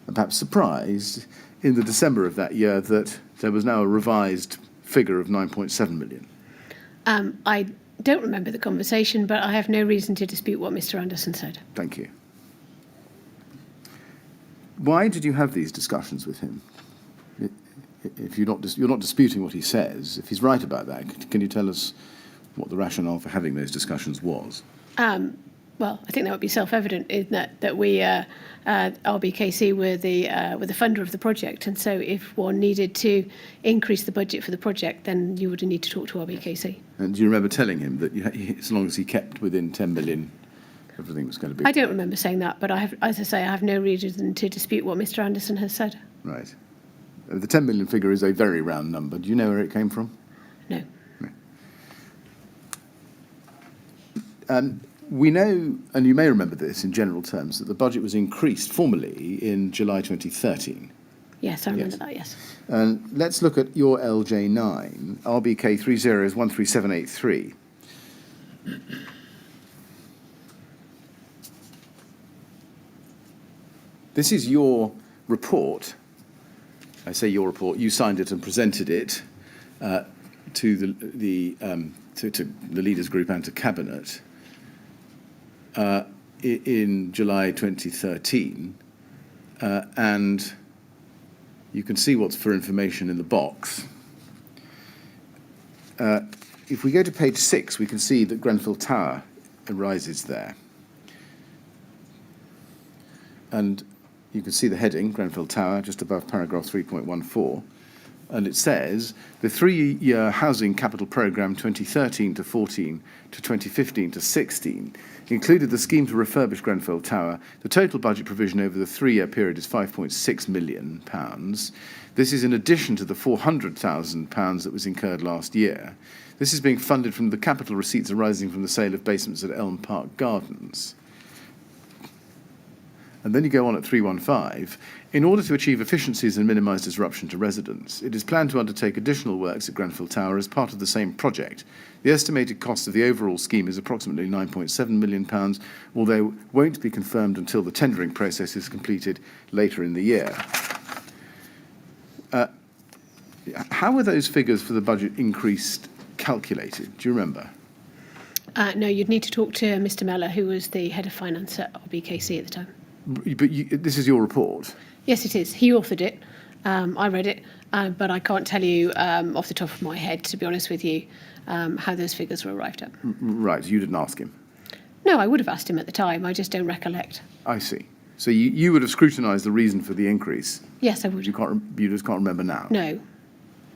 and perhaps surprised, in the December of that year that there was now a revised figure of 9.7 million? I don't remember the conversation, but I have no reason to dispute what Mr. Anderson said. Thank you. Why did you have these discussions with him? If you're not disputing what he says, if he's right about that, can you tell us what the rationale for having those discussions was? Well, I think that would be self-evident, isn't it? That we, Rbkc, were the funder of the project, and so if one needed to increase the budget for the project, then you would need to talk to Rbkc. And do you remember telling him that as long as he kept within 10 million, everything was going to be? I don't remember saying that, but I have, as I say, I have no reason to dispute what Mr. Anderson has said. Right. The 10 million figure is a very round number. Do you know where it came from? No. We know, and you may remember this in general terms, that the budget was increased formally in July 2013. Yes, I remember that, yes. And let's look at your LJ9, RBK 3013783. This is your report. I say your report. You signed it and presented it to the leaders group and to cabinet in July 2013, and you can see what's for information in the box. If we go to page 6, we can see that Grenfell Tower arises there, and you can see the heading, Grenfell Tower, just above paragraph 3.14, and it says, the 3-year housing capital programme 2013 to 14 to 2015 to 16 included the scheme to refurbish Grenfell Tower. The total budget provision over the 3-year period is £5.6 million. This is in addition to the £400,000 that was incurred last year. This is being funded from the capital receipts arising from the sale of basements at Elm Park Gardens. And then you go on at 315. In order to achieve efficiencies and minimise disruption to residents, it is planned to undertake additional works at Grenfell Tower as part of the same project. The estimated cost of the overall scheme is approximately £9.7 million, although won't be confirmed until the tendering process is completed later in the year. How were those figures for the budget increased calculated? Do you remember? No, you'd need to talk to Mr. Mellor, who was the head of finance at Rbkc at the time. But this is your report? Yes, it is. He authored it. I read it, but I can't tell you off the top of my head, to be honest with you, how those figures were arrived at. Right, you didn't ask him? No, I would have asked him at the time. I just don't recollect. I see. So you would have scrutinised the reason for the increase? Yes, I would. You just can't remember now? No.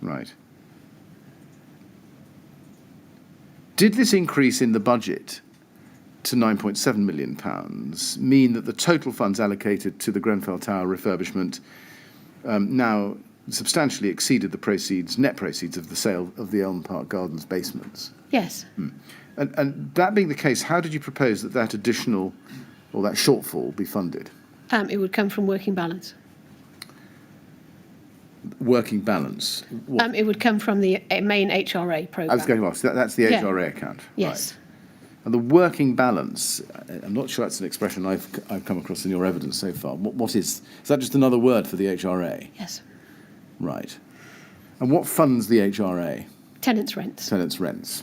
Right. Did this increase in the budget to £9.7 million mean that the total funds allocated to the Grenfell Tower refurbishment now substantially exceeded the net proceeds of the sale of the Elm Park Gardens basements? Yes. And that being the case, how did you propose that additional or that shortfall be funded? It would come from working balance. Working balance? It would come from the main HRA programme. I was going to ask, that's the HRA account? Yes. Right. And the working balance, I'm not sure that's an expression I've come across in your evidence so far. What is that just another word for the HRA? Yes. Right. And what funds the HRA? Tenants' rents. Tenants' rents.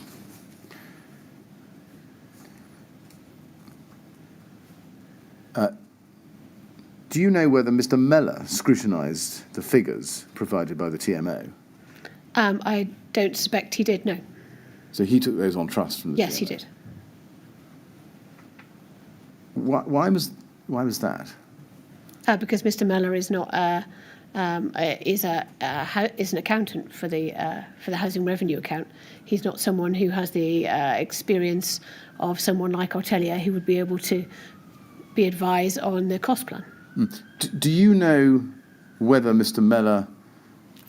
Do you know whether Mr. Mellor scrutinised the figures provided by the TMO? I don't suspect he did, no. So he took those on trust from the TMO? Yes, he did. Why was that? Because Mr. Mellor is not is an accountant for the housing revenue account. He's not someone who has the experience of someone like Artelia who would be able to be advised on the cost plan. Do you know whether Mr. Mellor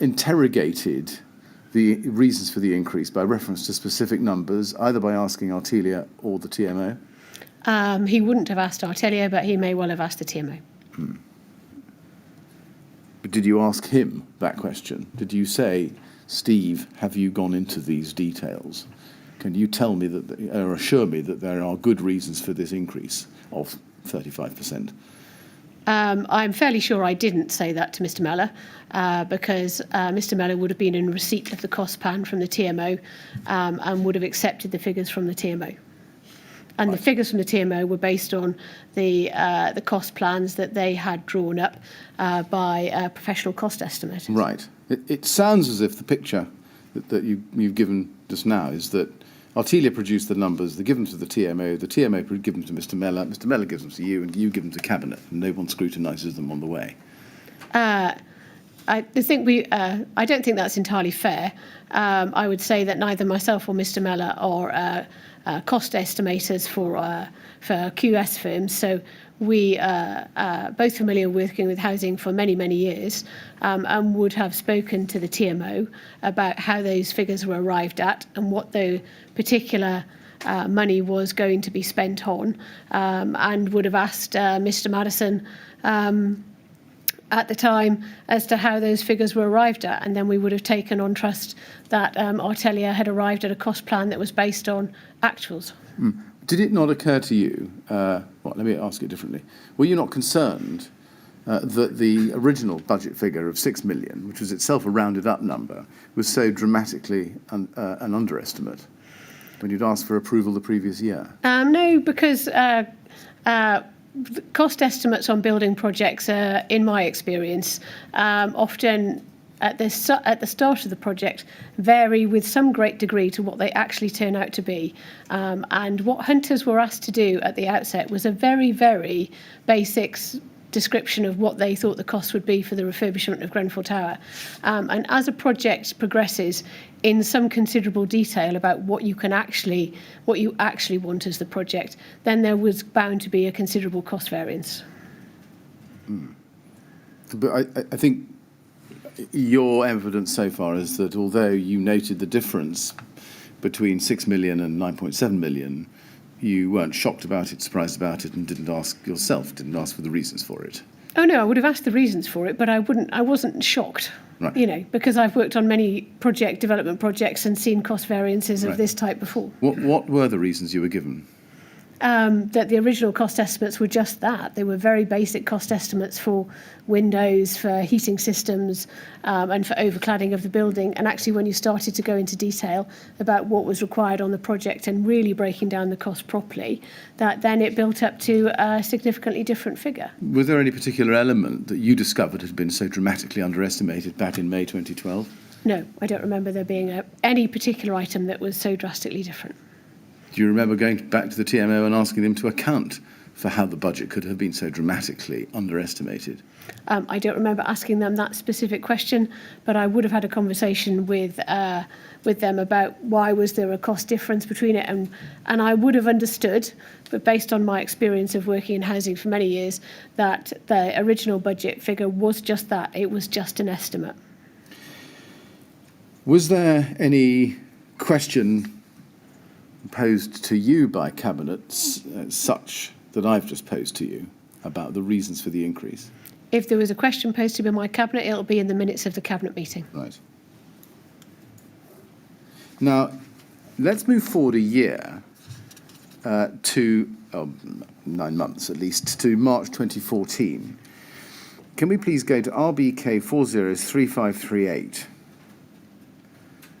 interrogated the reasons for the increase by reference to specific numbers, either by asking Artelia or the TMO? He wouldn't have asked Artelia, but he may well have asked the TMO. But did you ask him that question? Did you say Steve, have you gone into these details? Can you tell me that, or assure me that there are good reasons for this increase of 35%? I'm fairly sure I didn't say that to Mr. Mellor, because Mr. Mellor would have been in receipt of the cost plan from the TMO and would have accepted the figures from the TMO. And the figures from the TMO were based on the cost plans that they had drawn up by a professional cost estimate. Right. It sounds as if the picture that you've given just now is that Artelia produced the numbers, they give them to the TMO give them to Mr. Mellor gives them to you, and you give them to Cabinet, and no one scrutinises them on the way. I don't think that's entirely fair. I would say that neither myself or Mr. Mellor are cost estimators for QS firms, so we are both familiar working with housing for many, many years, and would have spoken to the TMO about how those figures were arrived at and what the particular money was going to be spent on, and would have asked Mr. Madison at the time as to how those figures were arrived at, and then we would have taken on trust that Artelia had arrived at a cost plan that was based on actuals. Did it not occur to you, let me ask it differently, were you not concerned that the original budget figure of 6 million, which was itself a rounded up number, was so dramatically an underestimate when you'd asked for approval the previous year? No, because cost estimates on building projects, in my experience, often at the start of the project vary with some great degree to what they actually turn out to be. And what Hunters were asked to do at the outset was a very, very basic description of what they thought the cost would be for the refurbishment of Grenfell Tower. And as a project progresses in some considerable detail about what you actually want as the project, then there was bound to be a considerable cost variance. But I think your evidence so far is that although you noted the difference between 6 million and 9.7 million, you weren't shocked about it, surprised about it, and didn't ask for the reasons for it. Oh no, I would have asked the reasons for it, but I wasn't shocked. Right. Because I've worked on many development projects and seen cost variances of this type before. What were the reasons you were given? That the original cost estimates were just that. They were very basic cost estimates for windows, for heating systems, and for overcladding of the building. And actually, when you started to go into detail about what was required on the project and really breaking down the cost properly, that then it built up to a significantly different figure. Was there any particular element that you discovered had been so dramatically underestimated back in May 2012? No, I don't remember there being any particular item that was so drastically different. Do you remember going back to the TMO and asking them to account for how the budget could have been so dramatically underestimated? I don't remember asking them that specific question, but I would have had a conversation with them about why was there a cost difference between it, and I would have understood, but based on my experience of working in housing for many years, that the original budget figure was just that. It was just an estimate. Was there any question posed to you by Cabinet, such that I've just posed to you, about the reasons for the increase? If there was a question posed to me by Cabinet, it'll be in the minutes of the Cabinet meeting. Right. Now, let's move forward a year to 9 months at least, to March 2014. Can we please go to Rbkc 403538?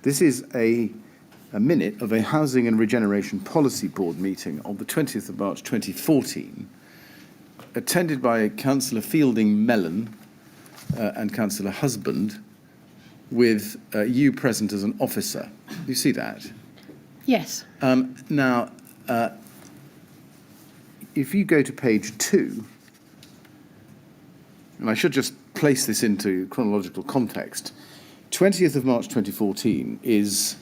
This is a minute of a Housing and Regeneration Policy Board meeting on the 20th of March 2014, attended by Councillor Fielding Mellon and Councillor Husband, with you present as an officer. Do you see that? Yes. Now, if you go to page 2, and I should just place this into chronological context, 20th of March 2014 is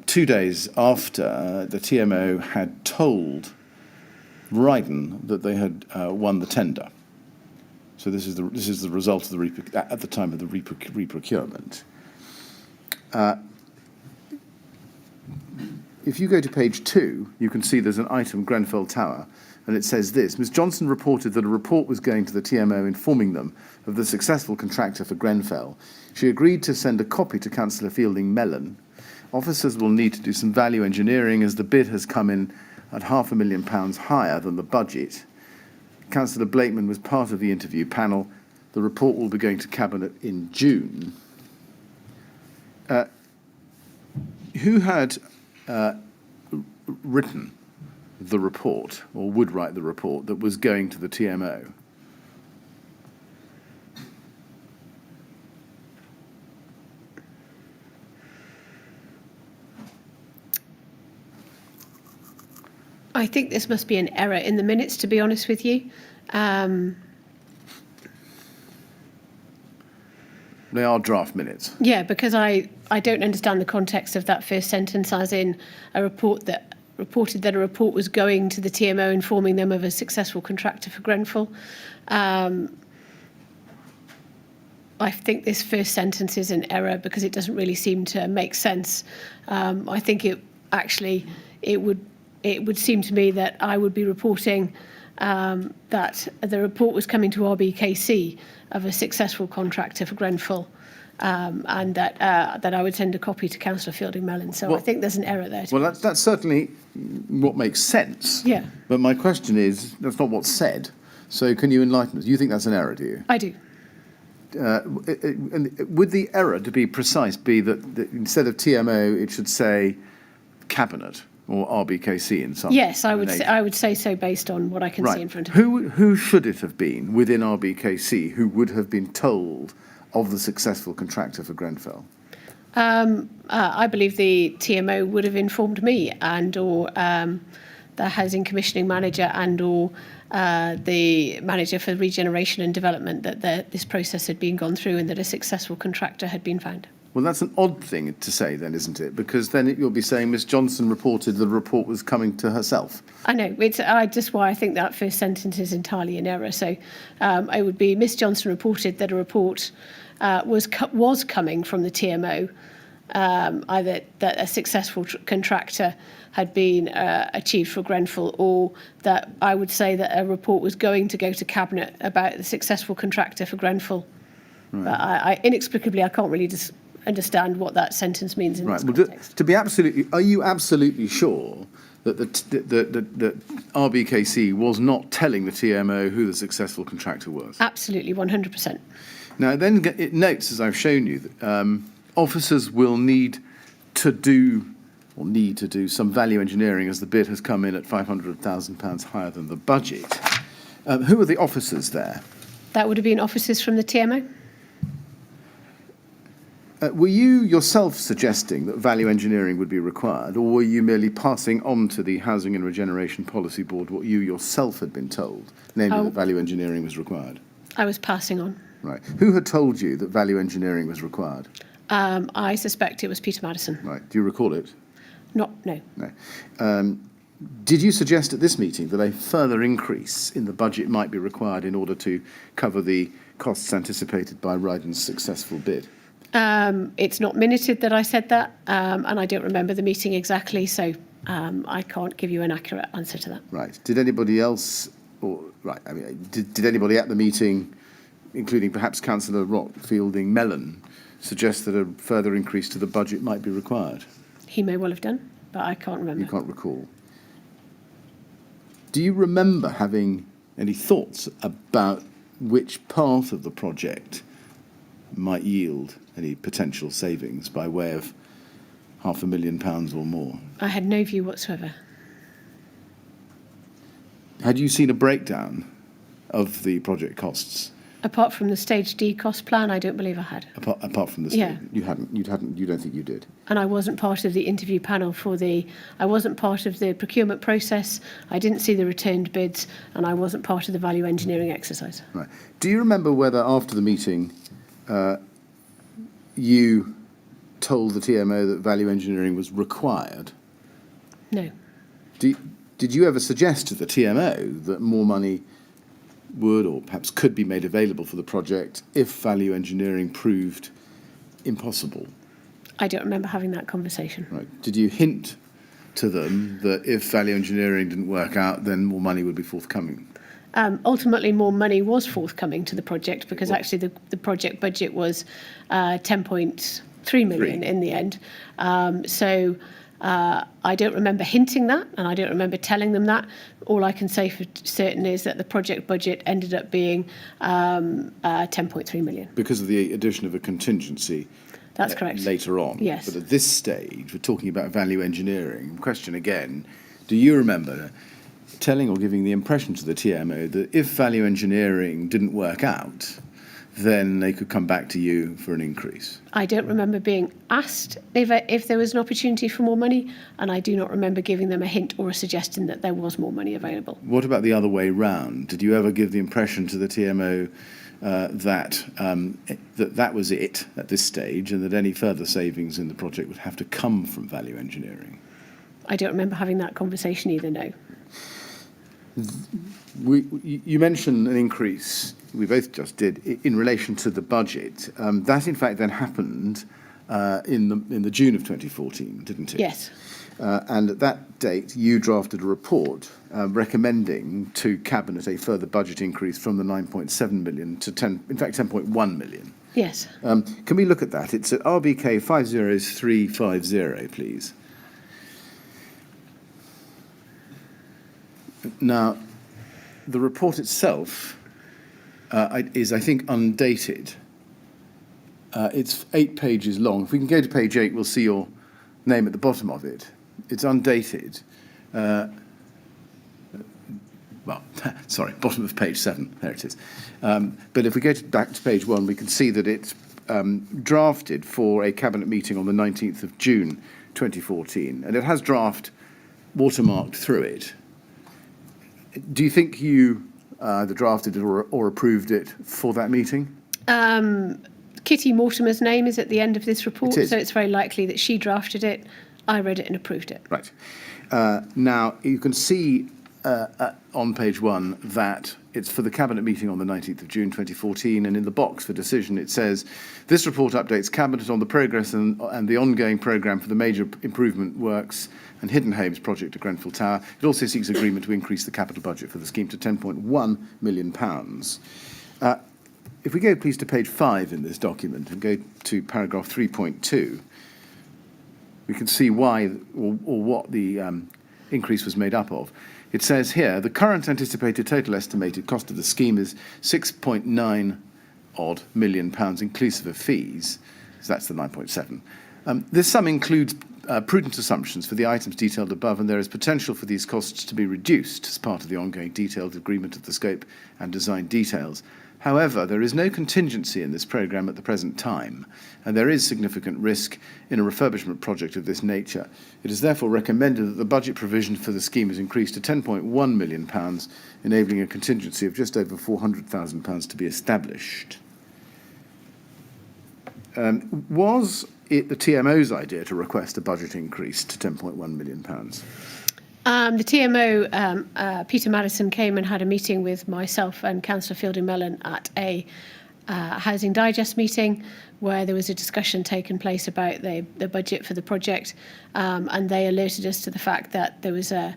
2 days after the TMO had told Ryden that they had won the tender. So this is the result of at the time of the reprocurement. If you go to page 2, you can see there's an item, Grenfell Tower, and it says this: Ms Johnson reported that a report was going to the TMO informing them of the successful contractor for Grenfell. She agreed to send a copy to Councillor Fielding Mellon. Officers will need to do some value engineering as the bid has come in at £500,000 higher than the budget. Councillor Blakeman was part of the interview panel. The report will be going to Cabinet in June. Who had written the report, or would write the report, that was going to the TMO? I think this must be an error in the minutes, to be honest with you. They are draft minutes. Yeah, because I don't understand the context of that first sentence, as in a report that reported that a report was going to the TMO informing them of a successful contractor for Grenfell. I think this first sentence is an error because it doesn't really seem to make sense. I think it would seem to me that I would be reporting that the report was coming to Rbkc of a successful contractor for Grenfell, and that I would send a copy to Councillor Fielding Mellon. So Well, I think there's an error there. Well, that's certainly what makes sense. Yeah. But my question is, that's not what's said. So can you enlighten us? You think that's an error, do you? I do. And would the error, to be precise, be that instead of TMO, it should say Cabinet or Rbkc in some? Yes, I would say so based on what I can see in front of me. Who should it have been within Rbkc who would have been told of the successful contractor for Grenfell? I believe the TMO would have informed me and or the housing commissioning manager and or the manager for regeneration and development that this process had been gone through and that a successful contractor had been found. Well, that's an odd thing to say then, isn't it? Because then you'll be saying Miss Johnson reported the report was coming to herself. I know. It's just why I think that first sentence is entirely in error. So it would be Miss Johnson reported that a report was coming from the TMO, either that a successful contractor had been achieved for Grenfell, or that I would say that a report was going to go to Cabinet about the successful contractor for Grenfell. Right. But I inexplicably, I can't really understand what that sentence means in this context. Are you absolutely sure that that Rbkc was not telling the TMO who the successful contractor was? Absolutely, 100%. Now, then it notes, as I've shown you, that officers will need to do some value engineering as the bid has come in at £500,000 higher than the budget. Who are the officers there? That would have been officers from the TMO. Were you yourself suggesting that value engineering would be required, or were you merely passing on to the Housing and Regeneration Policy Board what you yourself had been told, namely that value engineering was required? I was passing on. Right. Who had told you that value engineering was required? I suspect it was Peter Madison. Right. Do you recall it? No. No. Did you suggest at this meeting that a further increase in the budget might be required in order to cover the costs anticipated by Ryden's successful bid? It's not minuted that I said that, and I don't remember the meeting exactly, so I can't give you an accurate answer to that. Right. Did anybody else, did anybody at the meeting, including perhaps Councillor Fielding Mellon, suggest that a further increase to the budget might be required? He may well have done, but I can't remember. You can't recall. Do you remember having any thoughts about which part of the project might yield any potential savings by way of £500,000 or more? I had no view whatsoever. Had you seen a breakdown of the project costs? Apart from the Stage D cost plan, I don't believe I had. Apart from the yeah. You don't think you did? And I wasn't part of the interview panel I wasn't part of the procurement process, I didn't see the returned bids, and I wasn't part of the value engineering exercise. Right. Do you remember whether after the meeting you told the TMO that value engineering was required? No. Did you ever suggest to the TMO that more money would or perhaps could be made available for the project if value engineering proved impossible? I don't remember having that conversation. Right. Did you hint to them that if value engineering didn't work out, then more money would be forthcoming? Ultimately, more money was forthcoming to the project because actually the project budget was 10.3 million in the end. So I don't remember hinting that, and I don't remember telling them that. All I can say for certain is that the project budget ended up being 10.3 million. Because of the addition of a contingency. That's correct. Later on. Yes. But at this stage, we're talking about value engineering. Question again, do you remember telling or giving the impression to the TMO that if value engineering didn't work out, then they could come back to you for an increase? I don't remember being asked if there was an opportunity for more money, and I do not remember giving them a hint or a suggestion that there was more money available. What about the other way round? Did you ever give the impression to the TMO that was it at this stage, and that any further savings in the project would have to come from value engineering? I don't remember having that conversation either, no. You mentioned an increase, we both just did, in relation to the budget. That, in fact, then happened in the June of 2014, didn't it? Yes. And at that date, you drafted a report recommending to Cabinet a further budget increase from the 9.7 million to 10.1 million. Yes. Can we look at that? It's at Rbkc 50350, please. Now, the report itself is, I think, undated. It's 8 pages long. If we can go to page 8, we'll see your name at the bottom of it. It's undated. Bottom of page 7. There it is. But if we go back to page 1, we can see that it's drafted for a Cabinet meeting on the 19th of June 2014, and it has draft watermarked through it. Do you think you either drafted it or approved it for that meeting? Kitty Mortimer's name is at the end of this report, so it's very likely that she drafted it. I read it and approved it. Right. Now, you can see on page 1 that it's for the Cabinet meeting on the 19th of June 2014, and in the box for decision it says, this report updates Cabinet on the progress and the ongoing programme for the major improvement works and Hidden Homes project at Grenfell Tower. It also seeks agreement to increase the capital budget for the scheme to £10.1 million. If we go, please, to page 5 in this document and go to paragraph 3.2, we can see why or what the increase was made up of. It says here, the current anticipated total estimated cost of the scheme is £6.9 million, inclusive of fees. So that's the 9.7. This sum includes prudent assumptions for the items detailed above, and there is potential for these costs to be reduced as part of the ongoing detailed agreement of the scope and design details. However, there is no contingency in this programme at the present time, and there is significant risk in a refurbishment project of this nature. It is therefore recommended that the budget provision for the scheme is increased to £10.1 million, enabling a contingency of just over £400,000 to be established. Was it the TMO's idea to request a budget increase to £10.1 million? The TMO, Peter Madison, came and had a meeting with myself and Councillor Fielding Mellon at a Housing Digest meeting where there was a discussion taking place about the budget for the project, and they alerted us to the fact that there was a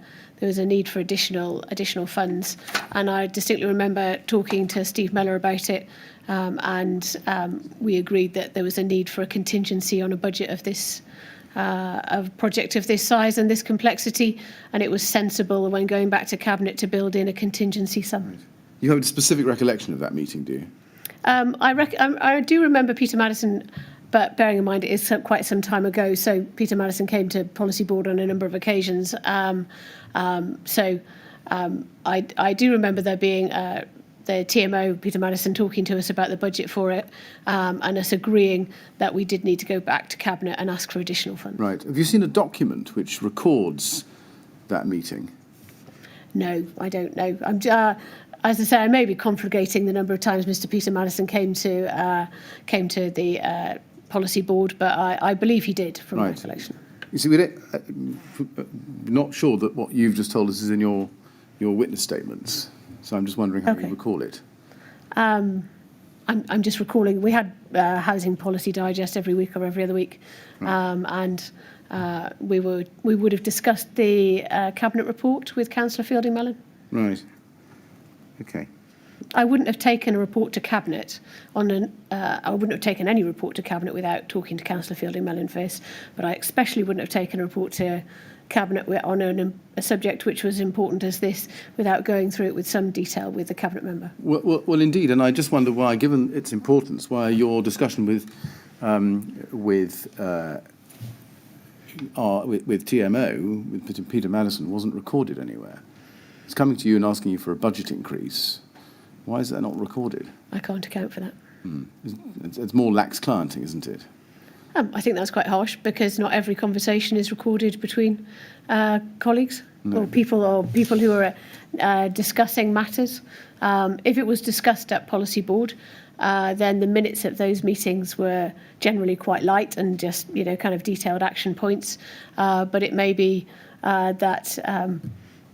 need for additional funds. And I distinctly remember talking to Steve Mellor about it, and we agreed that there was a need for a contingency on a budget of this a project of this size and this complexity, and it was sensible when going back to Cabinet to build in a contingency sum. Right. You have a specific recollection of that meeting, do you? I do remember Peter Madison, but bearing in mind it is quite some time ago, so Peter Madison came to Policy Board on a number of occasions. I do remember there being the TMO, Peter Madison, talking to us about the budget for it, and us agreeing that we did need to go back to Cabinet and ask for additional funds. Right. Have you seen a document which records that meeting? No, I don't know. As I say, I may be conflagrating the number of times Mr. Peter Madison came to the Policy Board, but I believe he did, from my recollection. You see, we're not sure that what you've just told us is in your witness statements. So I'm just wondering how you recall it. I'm just recalling we had housing policy digest every week or every other week, and we would have discussed the cabinet report with Councillor Fielding Mellon. Right. Okay. I wouldn't have taken a report to cabinet I wouldn't have taken any report to cabinet without talking to Councillor Fielding Mellon first. But I especially wouldn't have taken a report to cabinet on a subject which was important as this without going through it with some detail with the cabinet member. Well, indeed, and I just wonder why, given its importance, why your discussion with TMO, with Peter Madison, wasn't recorded anywhere. It's coming to you and asking you for a budget increase. Why is that not recorded? I can't account for that. It's more lax clienting, isn't it? I think that's quite harsh because not every conversation is recorded between colleagues or people who are discussing matters. If it was discussed at policy board, then the minutes of those meetings were generally quite light and just kind of detailed action points. But it may be that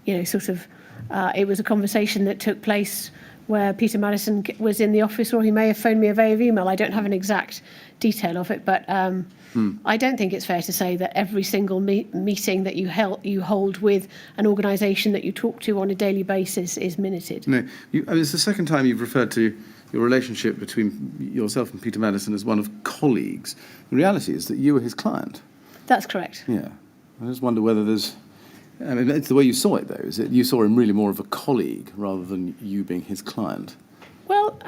it was a conversation that took place where Peter Madison was in the office, or he may have phoned me via email. I don't have an exact detail of it, but I don't think it's fair to say that every single meeting that you hold with an organisation that you talk to on a daily basis is minuted. No, it's the second time you've referred to your relationship between yourself and Peter Madison as one of colleagues. The reality is that you were his client. That's correct. Yeah. I just wonder whether there's... I mean, it's the way you saw it, though, is it? You saw him really more of a colleague rather than you being his client. Well,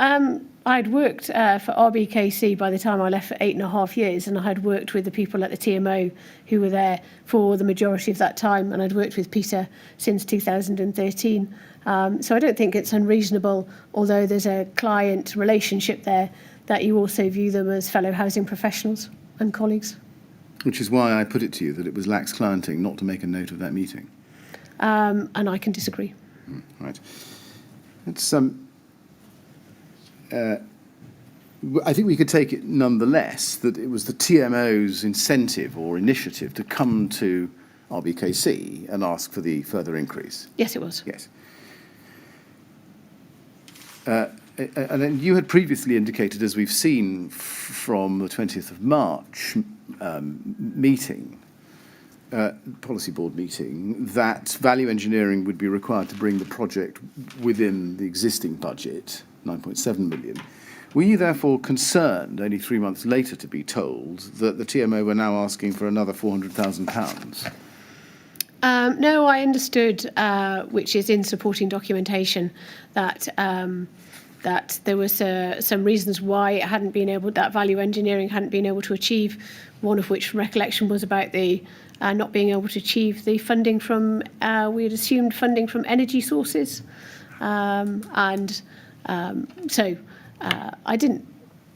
I'd worked for Rbkc by the time I left for 8.5 years, and I had worked with the people at the TMO who were there for the majority of that time, and I'd worked with Peter since 2013. So I don't think it's unreasonable, although there's a client relationship there, that you also view them as fellow housing professionals and colleagues. Which is why I put it to you that it was lax clienting not to make a note of that meeting. And I can disagree. Right. It's I think we could take it nonetheless that it was the TMO's incentive or initiative to come to Rbkc and ask for the further increase. Yes, it was. Yes. And then you had previously indicated, as we've seen from the 20th of March meeting, policy board meeting, that value engineering would be required to bring the project within the existing budget, 9.7 million. Were you therefore concerned, only 3 months later to be told, that the TMO were now asking for another £400,000? No, I understood, which is in supporting documentation, that that there was some reasons why it hadn't been able, that value engineering hadn't been able to achieve. One of which, recollection, was about the not being able to achieve the funding from, we had assumed funding from energy sources, so I didn't.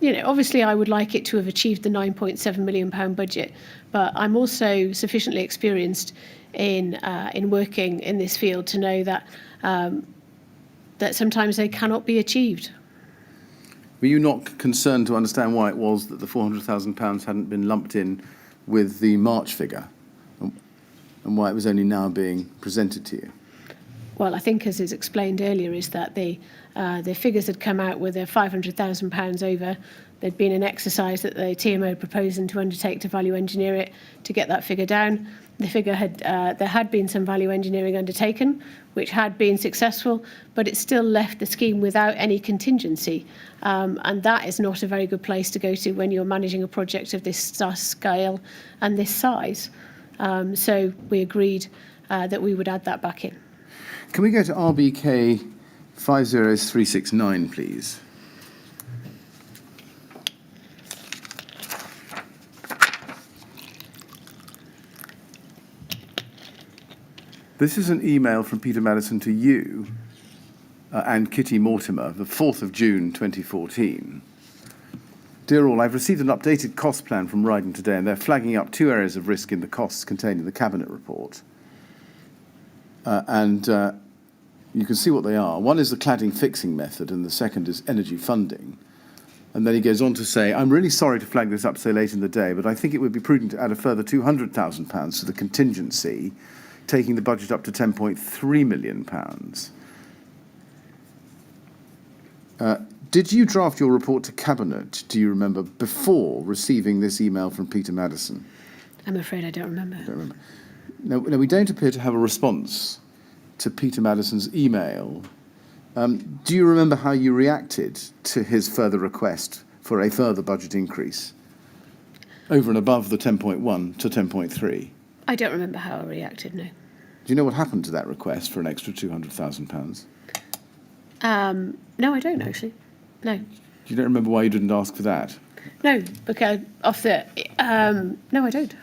Obviously, I would like it to have achieved the £9.7 million budget, but I'm also sufficiently experienced in working in this field to know that that sometimes they cannot be achieved. Were you not concerned to understand why it was that the £400,000 hadn't been lumped in with the March figure, and why it was only now being presented to you? Well, I think, as is explained earlier, is that the figures had come out with £500,000 over. There'd been an exercise that the TMO had proposed to undertake to value engineer it to get that figure down. The figure had there had been some value engineering undertaken, which had been successful, but it still left the scheme without any contingency, and that is not a very good place to go to when you're managing a project of this scale and this size. So we agreed that we would add that back in. Can we go to RBK 50369, please? This is an email from Peter Madison to you and Kitty Mortimer, the 4th of June 2014. Dear all, I've received an updated cost plan from Ryden today, and they're flagging up 2 areas of risk in the costs contained in the Cabinet report. You can see what they are. One is the cladding fixing method, and the second is energy funding. And then he goes on to say, I'm really sorry to flag this up so late in the day, but I think it would be prudent to add a further £200,000 to the contingency, taking the budget up to £10.3 million. Did you draft your report to Cabinet, do you remember, before receiving this email from Peter Madison? I'm afraid I don't remember. Don't remember. Now, we don't appear to have a response to Peter Madison's email. Do you remember how you reacted to his further request for a further budget increase over and above the 10.1 to 10.3? I don't remember how I reacted, no. Do you know what happened to that request for an extra £200,000? No, I don't actually. No. You don't remember why you didn't ask for that? No, because no, I don't.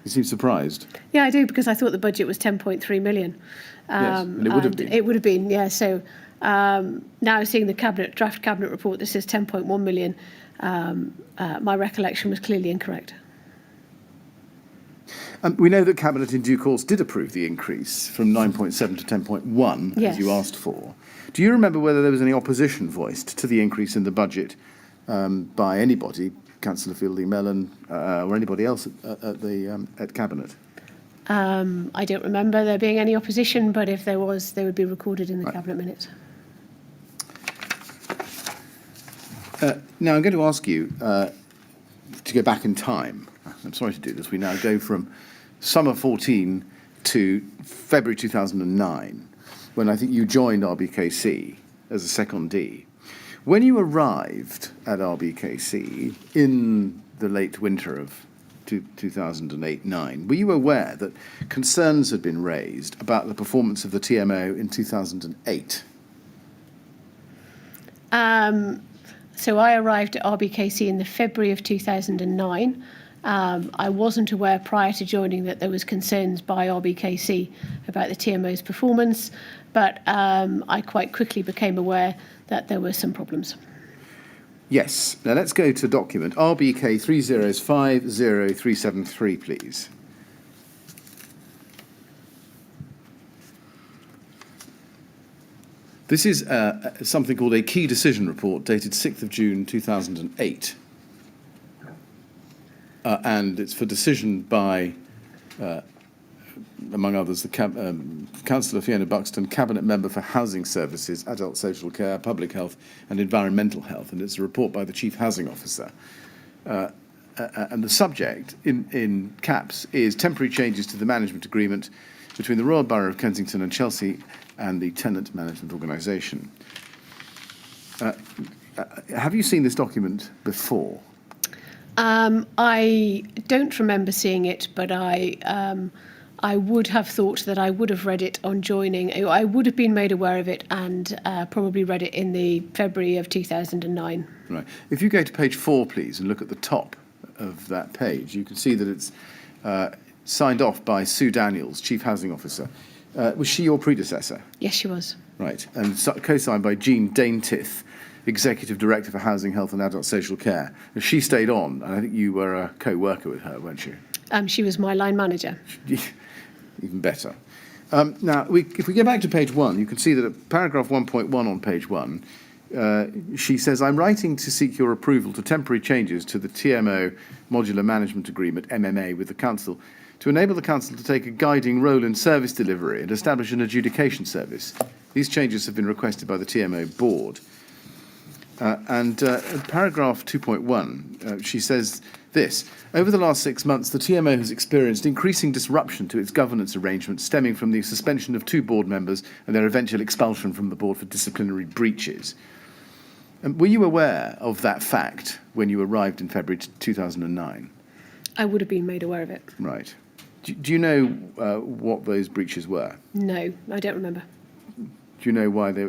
You seem surprised. Yeah, I do, because I thought the budget was 10.3 million. Yes, and it would have been. It would have been, yeah. So now seeing the draft cabinet report that says 10.1 million, my recollection was clearly incorrect. We know that Cabinet in due course did approve the increase from 9.7 to 10.1, Yes. as you asked for. Do you remember whether there was any opposition voiced to the increase in the budget by anybody, Councillor Fielding-Mellon, or anybody else at Cabinet? I don't remember there being any opposition, but if there was, they would be recorded in the cabinet minutes. Now, I'm going to ask you to go back in time. I'm sorry to do this. We now go from summer 14 to February 2009, when I think you joined Rbkc as a secondee. When you arrived at Rbkc in the late winter of 2008-9, were you aware that concerns had been raised about the performance of the TMO in 2008? So I arrived at Rbkc in the February of 2009. I wasn't aware prior to joining that there was concerns by Rbkc about the TMO's performance, but I quite quickly became aware that there were some problems. Yes. Now let's go to document RBK 3050373, please. This is something called a key decision report dated 6th of June 2008. And it's for decision by, among others, the Councillor Fiona Buxton, Cabinet Member for Housing Services, Adult Social Care, Public Health and Environmental Health. And it's a report by the Chief Housing Officer. And the subject, in caps, is temporary changes to the management agreement between the Royal Borough of Kensington and Chelsea and the tenant management organisation. Have you seen this document before? I don't remember seeing it, but I would have thought that I would have read it on joining. I would have been made aware of it and probably read it in the February of 2009. Right. If you go to page 4, please, and look at the top of that page, you can see that it's signed off by Sue Daniels, Chief Housing Officer. Was she your predecessor? Yes, she was. Right. And co-signed by Jean Daintith, Executive Director for Housing, Health and Adult Social Care. She stayed on, and I think you were a co-worker with her, weren't you? She was my line manager. Even better. Now, if we go back to page 1, you can see that at paragraph 1.1 on page 1, she says, I'm writing to seek your approval to temporary changes to the TMO Modular Management Agreement, MMA, with the Council, to enable the Council to take a guiding role in service delivery and establish an adjudication service. These changes have been requested by the TMO Board. In paragraph 2.1, she says this: over the last 6 months, the TMO has experienced increasing disruption to its governance arrangements stemming from the suspension of 2 board members and their eventual expulsion from the board for disciplinary breaches. Were you aware of that fact when you arrived in February 2009? I would have been made aware of it. Right. Do you know what those breaches were? No, I don't remember. Do you know why they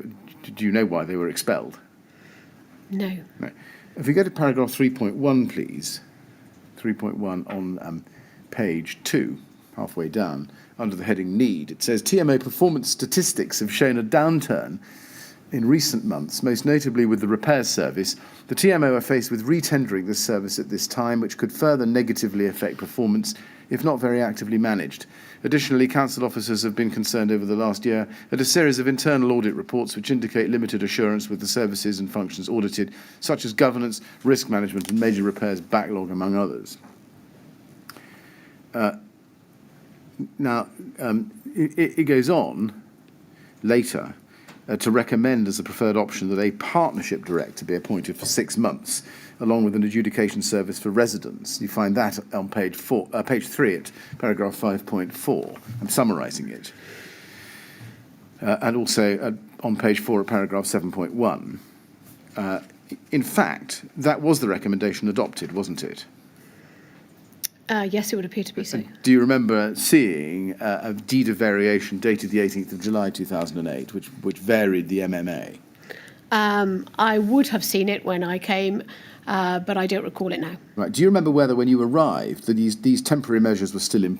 were expelled? No. Right. If we go to paragraph 3.1, please. 3.1 on page 2, halfway down, under the heading Need. It says, TMO performance statistics have shown a downturn in recent months, most notably with the repairs service. The TMO are faced with retendering this service at this time, which could further negatively affect performance if not very actively managed. Additionally, council officers have been concerned over the last year at a series of internal audit reports which indicate limited assurance with the services and functions audited, such as governance, risk management and major repairs backlog, among others. It goes on later to recommend as a preferred option that a partnership director be appointed for 6 months, along with an adjudication service for residents. You find that on page 3 at paragraph 5.4. I'm summarising it. And also on page 4 at paragraph 7.1. In fact, that was the recommendation adopted, wasn't it? Yes, it would appear to be so. Do you remember seeing a deed of variation dated the 18th of July 2008, which varied the MMA? I would have seen it when I came, but I don't recall it now. Right. Do you remember whether, when you arrived, that these temporary measures were still in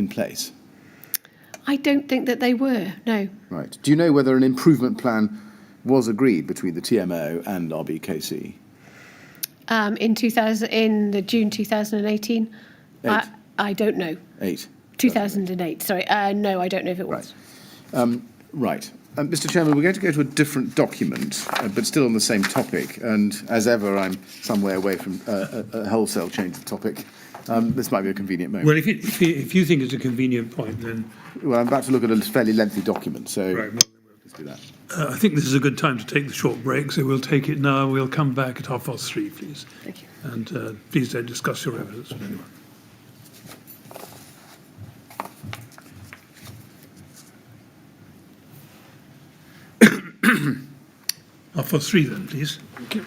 place? I don't think that they were, no. Right. Do you know whether an improvement plan was agreed between the TMO and Rbkc? In the June 2018? I don't know. 2008, sorry. No, I don't know if it was. Right. Mr. Chairman, we're going to go to a different document, but still on the same topic. And as ever, I'm some way away from a wholesale change of topic. This might be a convenient moment. Well, if you think it's a convenient point, then... Well, I'm about to look at a fairly lengthy document, so Right, well, let's do that. I think this is a good time to take the short break, so we'll take it now. We'll come back at 3:30, please. Thank you. And please don't discuss your evidence with anyone. 3:30 then, please. Thank you.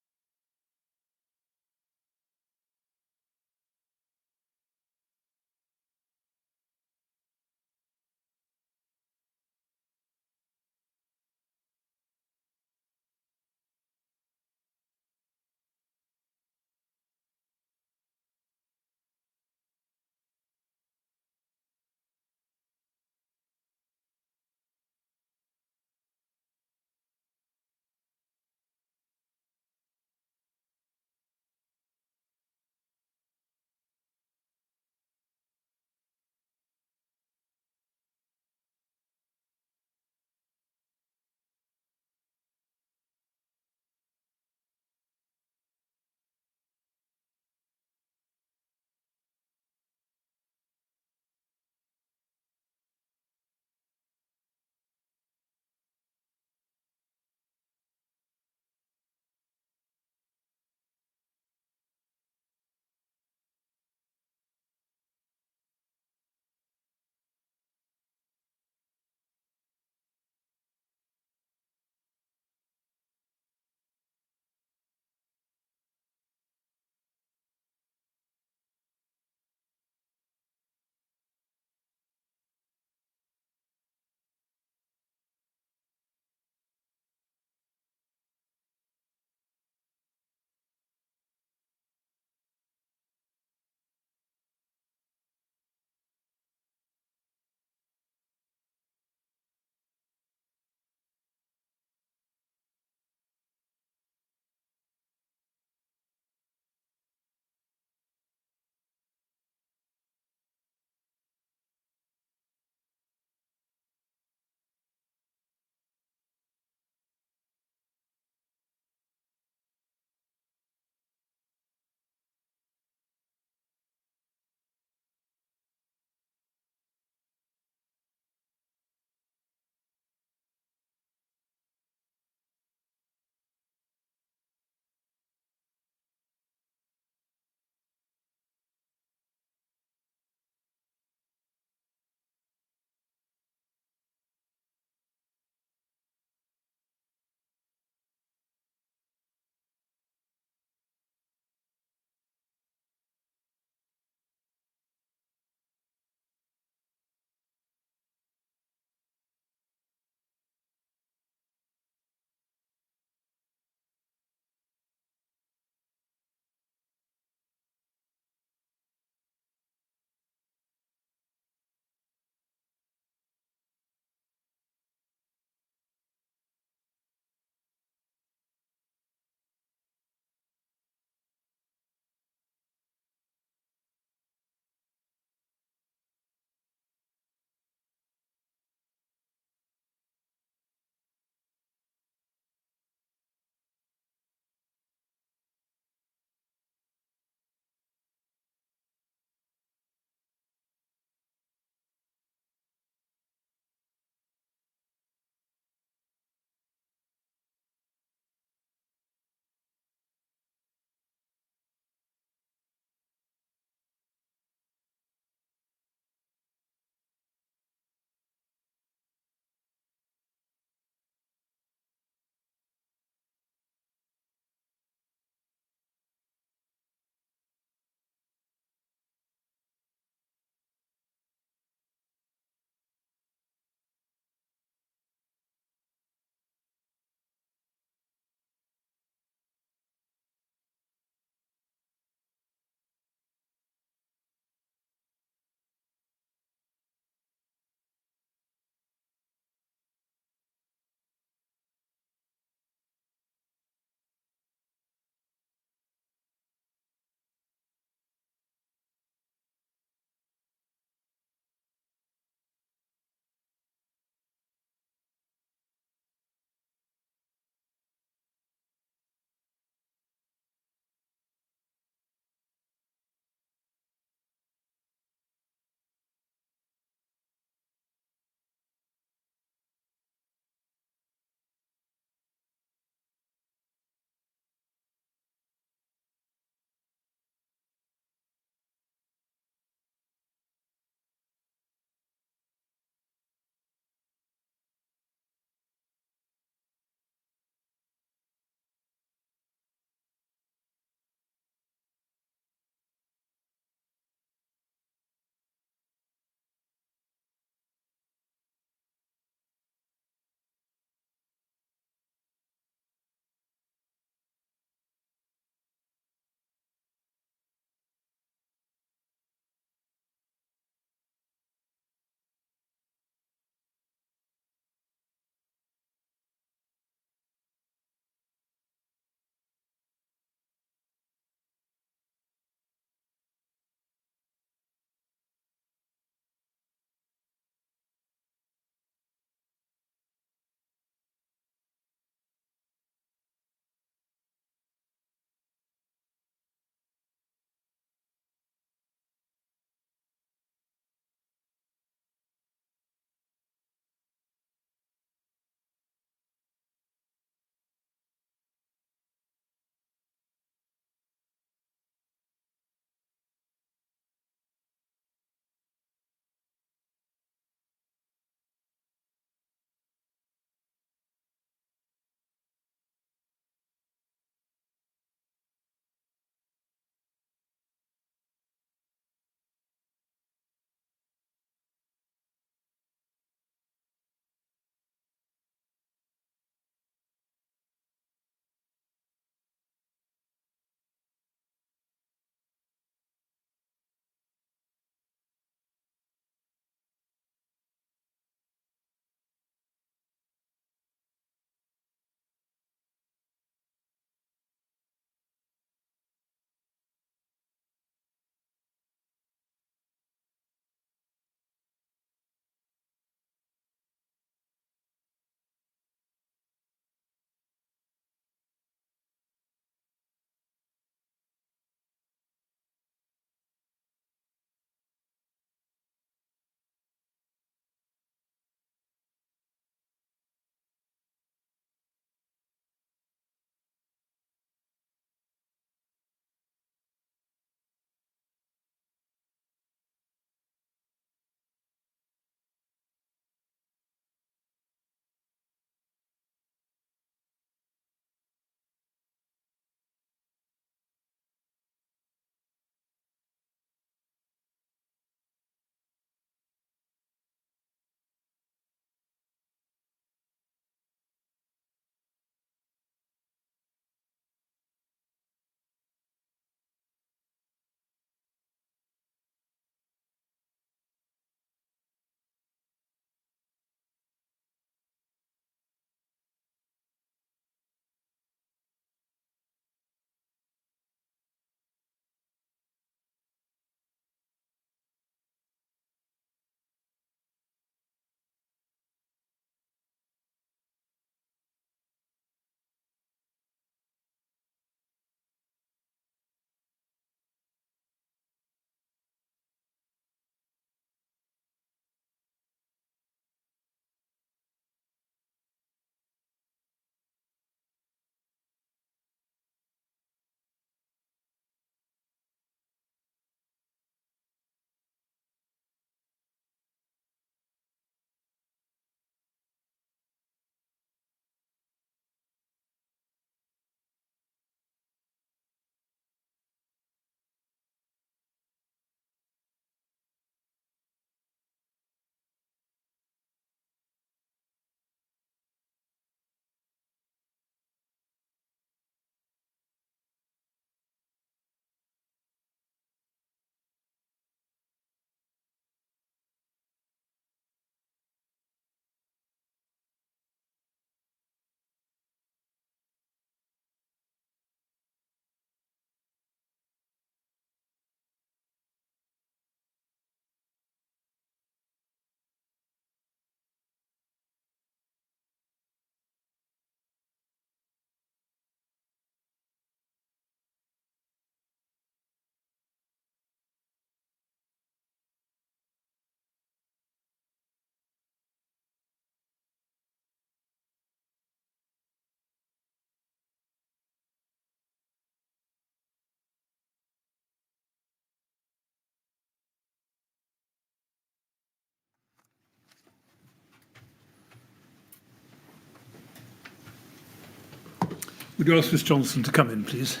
Would you ask Miss Johnson to come in, please?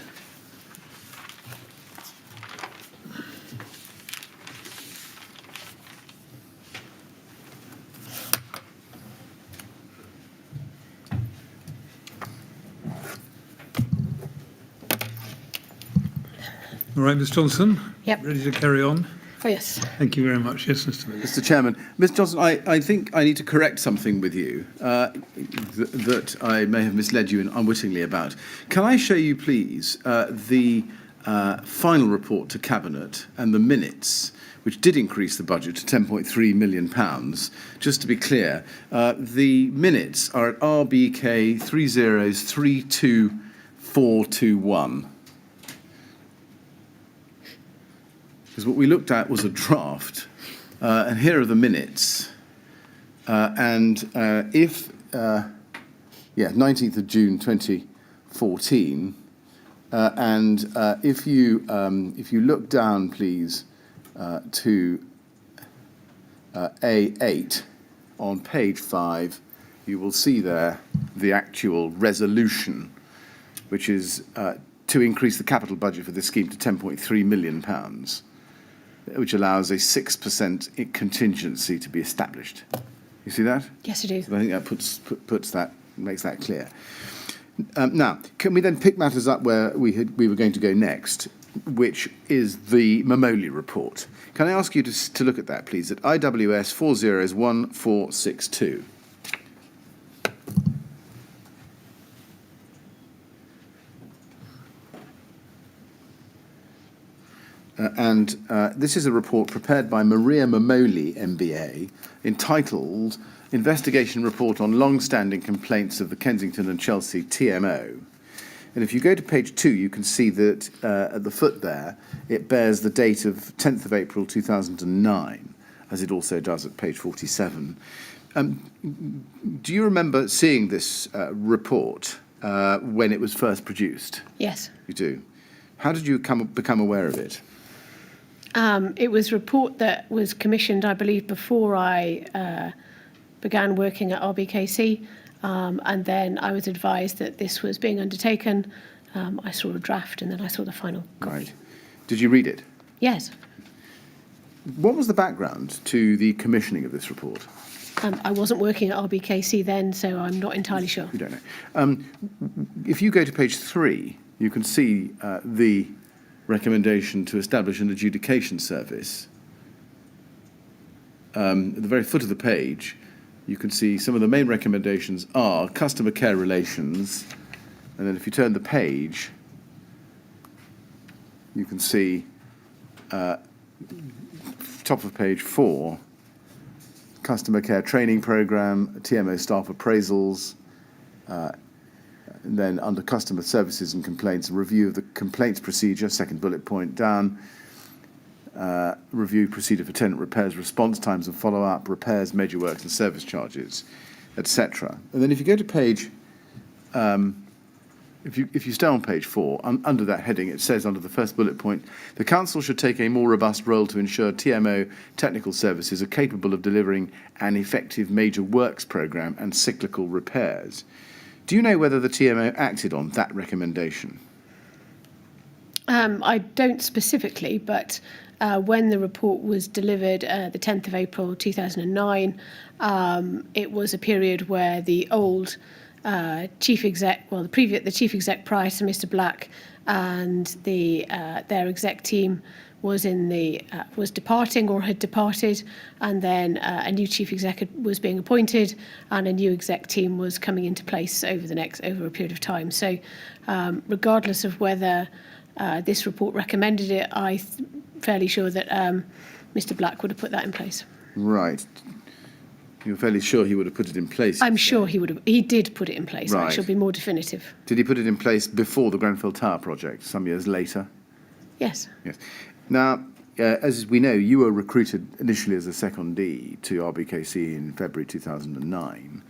All right, Miss Johnson? Yep. Ready to carry on? Oh, yes. Thank you very much. Yes, Mr. Miller. Mr. Chairman, Ms. Johnson, I think I need to correct something with you that I may have misled you unwittingly about. Can I show you, please, the final report to Cabinet and the minutes, which did increase the budget to £10.3 million. Just to be clear, the minutes are at Rbkc 3032421. Because what we looked at was a draft, and here are the minutes. 19th of June 2014, and if you look down, please, to A8 on page 5, you will see there the actual resolution, which is to increase the capital budget for this scheme to £10.3 million. Which allows a 6% contingency to be established. You see that? Yes, I do. So I think that makes that clear. Now, can we then pick matters up where we were going to go next, which is the Mamoli report? Can I ask you to look at that, please, at IWS 401462? This is a report prepared by Maria Mamoli, MBA, entitled Investigation Report on Long-Standing Complaints of the Kensington and Chelsea TMO. And if you go to page 2, you can see that at the foot there, it bears the date of 10th of April 2009, as it also does at page 47. Do you remember seeing this report when it was first produced? Yes. You do. How did you become aware of it? It was a report that was commissioned, I believe, before I began working at Rbkc, and then I was advised that this was being undertaken. I saw a draft and then I saw the final copy. Right. Did you read it? Yes. What was the background to the commissioning of this report? I wasn't working at Rbkc then, so I'm not entirely sure. You don't know. If you go to page 3, you can see the recommendation to establish an adjudication service. At the very foot of the page, you can see some of the main recommendations are customer care relations, and then if you turn the page, you can see top of page 4, customer care training program, TMO staff appraisals, and then under customer services and complaints, a review of the complaints procedure, second bullet point down, review procedure for tenant repairs, response times and follow-up, repairs, major works and service charges, etc. And then if you go to page, if you stay on page 4, under that heading, it says under the first bullet point, the Council should take a more robust role to ensure TMO technical services are capable of delivering an effective major works programme and cyclical repairs. Do you know whether the TMO acted on that recommendation? I don't specifically, but when the report was delivered the 10th of April 2009, it was a period where the old chief exec, well, the chief exec prior to Mr. Black and their exec team was was departing or had departed, and then a new chief exec was being appointed, and a new exec team was coming into place over a period of time. So, regardless of whether this report recommended it, I'm fairly sure that Mr. Black would have put that in place. Right. You're fairly sure he would have put it in place? I'm sure he would have. He did put it in place. Right. I shall be more definitive. Did he put it in place before the Grenfell Tower project, some years later? Yes. Yes. Now, as we know, you were recruited initially as a secondee to Rbkc in February 2009.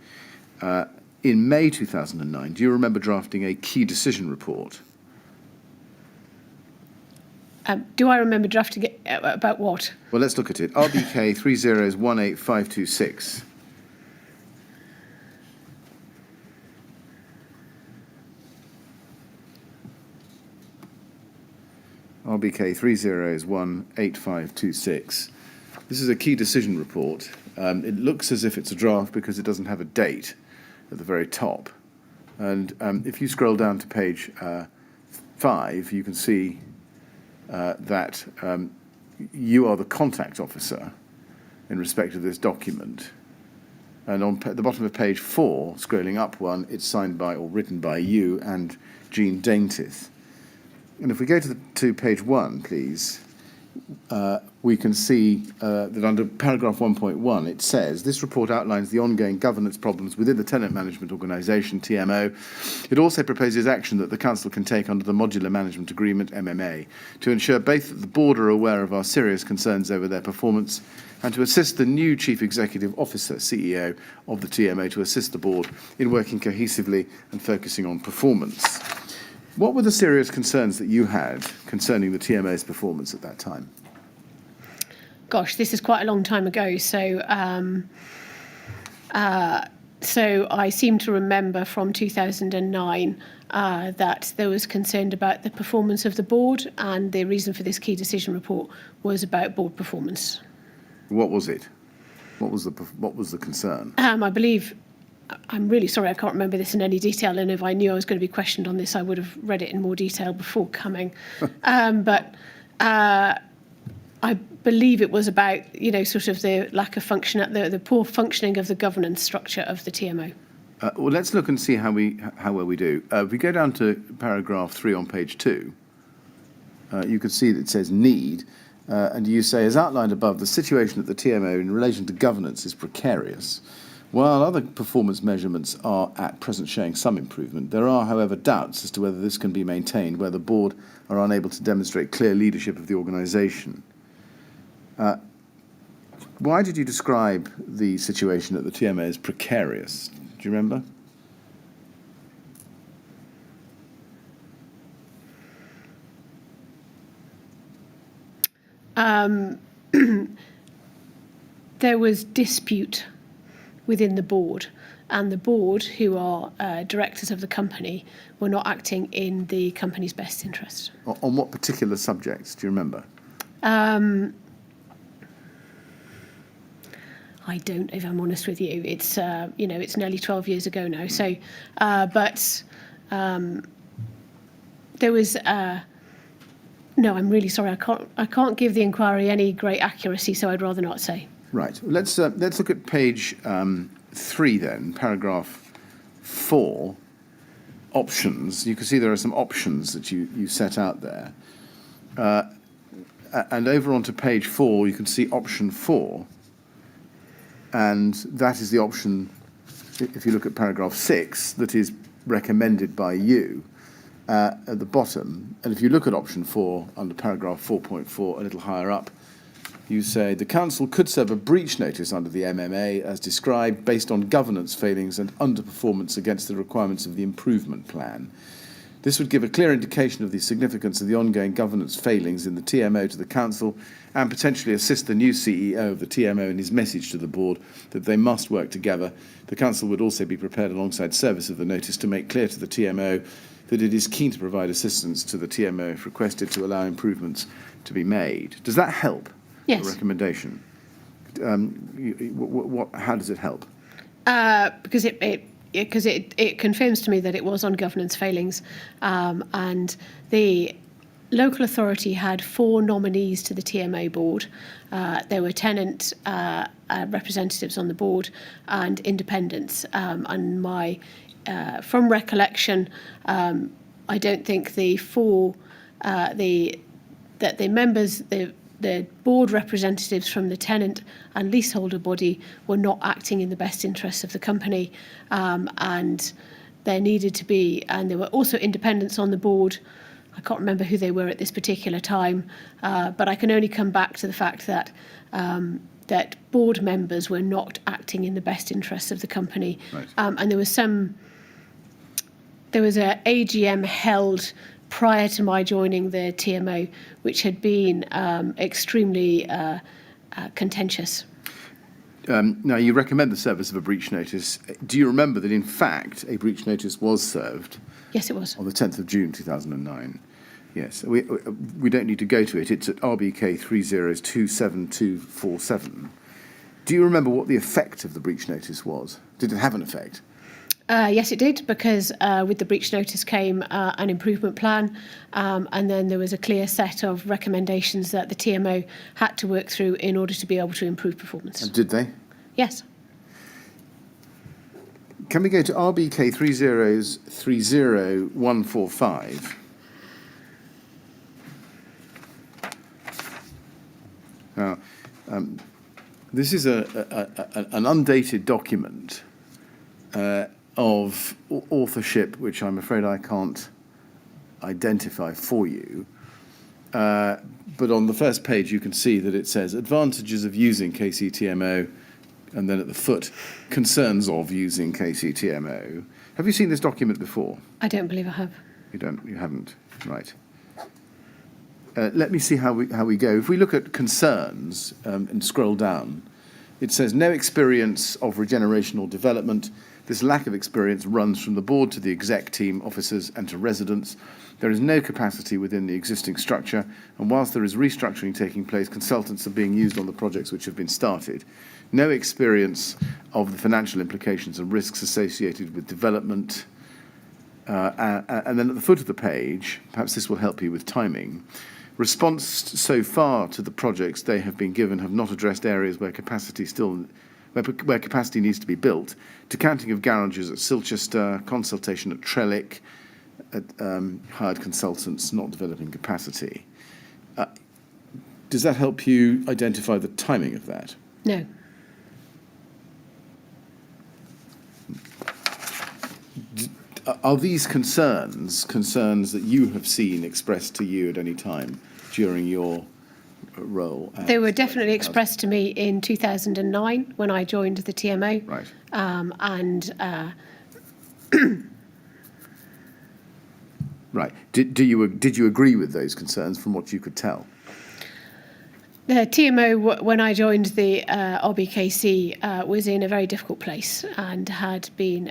In May 2009, do you remember drafting a key decision report? Do I remember drafting it about what? Well, let's look at it. Rbkc 3018526. RBK 3018526. This is a key decision report. It looks as if it's a draft because it doesn't have a date at the very top. And if you scroll down to page 5, you can see that you are the contact officer in respect of this document. And on the bottom of page 4, scrolling up one, it's signed by or written by you and Jean Daintith. And if we go to page 1, please, we can see that under paragraph 1.1, it says, this report outlines the ongoing governance problems within the tenant management organisation, TMO. It also proposes action that the council can take under the Modular Management Agreement, MMA, to ensure both that the board are aware of our serious concerns over their performance and to assist the new Chief Executive Officer, CEO, of the TMO to assist the board in working cohesively and focusing on performance. What were the serious concerns that you had concerning the TMO's performance at that time? Gosh, this is quite a long time ago. So I seem to remember from 2009 that there was concern about the performance of the board, and the reason for this key decision report was about board performance. What was it? What was the concern? I believe, I'm really sorry, I can't remember this in any detail, and if I knew I was going to be questioned on this, I would have read it in more detail before coming. But I believe it was about, sort of the lack of function, the poor functioning of the governance structure of the TMO. Well, let's look and see how well we do. If we go down to paragraph 3 on page 2, you can see that it says need, and you say, as outlined above, the situation at the TMO in relation to governance is precarious. While other performance measurements are at present showing some improvement, there are, however, doubts as to whether this can be maintained where the board are unable to demonstrate clear leadership of the organisation. Why did you describe the situation at the TMO as precarious? Do you remember? There was dispute within the board, and the board, who are directors of the company, were not acting in the company's best interest. On what particular subjects? Do you remember? I don't, if I'm honest with you. It's it's nearly 12 years ago now. So, but there was. No, I'm really sorry. I can't give the inquiry any great accuracy, so I'd rather not say. Right. Let's look at page 3 then, paragraph 4, options. You can see there are some options that you set out there. And over onto page 4, you can see option 4. And that is the option, if you look at paragraph 6, that is recommended by you at the bottom. And if you look at option 4 under paragraph 4.4, a little higher up, you say the council could serve a breach notice under the MMA as described based on governance failings and underperformance against the requirements of the improvement plan. This would give a clear indication of the significance of the ongoing governance failings in the TMO to the council and potentially assist the new CEO of the TMO in his message to the board that they must work together. The council would also be prepared alongside service of the notice to make clear to the TMO that it is keen to provide assistance to the TMO if requested to allow improvements to be made. Does that help? Yes. The recommendation. How does it help? Because it confirms to me that it was on governance failings, and the local authority had 4 nominees to the TMO board. There were tenant representatives on the board and independents. And from recollection, I don't think the members, the board representatives from the tenant and leaseholder body were not acting in the best interests of the company, and there needed to be, and there were also independents on the board. I can't remember who they were at this particular time, but I can only come back to the fact that that board members were not acting in the best interests of the company. Right. And there was an AGM held prior to my joining the TMO, which had been extremely contentious. Now, you recommend the service of a breach notice. Do you remember that, in fact, a breach notice was served? Yes, it was. On the 10th of June 2009. Yes, we don't need to go to it. It's at RBK 3027247. Do you remember what the effect of the breach notice was? Did it have an effect? Yes, it did, because with the breach notice came an improvement plan, and then there was a clear set of recommendations that the TMO had to work through in order to be able to improve performance. And did they? Yes. Can we go to RBK 3030145? Now, this is an undated document of authorship, which I'm afraid I can't identify for you. But on the first page, you can see that it says advantages of using KCTMO, and then at the foot, concerns of using KCTMO. Have you seen this document before? I don't believe I have. You haven't, right. Let me see how we go. If we look at concerns and scroll down, it says no experience of regeneration or development. This lack of experience runs from the board to the exec team, officers and to residents. There is no capacity within the existing structure, and whilst there is restructuring taking place, consultants are being used on the projects which have been started. No experience of the financial implications and risks associated with development. And then at the foot of the page, perhaps this will help you with timing, response so far to the projects they have been given have not addressed areas where capacity needs to be built. Decanting of garages at Silchester, consultation at Trellick, hired consultants not developing capacity. Does that help you identify the timing of that? No. Are these concerns that you have seen expressed to you at any time during your role? They were definitely expressed to me in 2009 when I joined the TMO. Right. Right. Did you agree with those concerns from what you could tell? The TMO, when I joined the Rbkc, was in a very difficult place and had been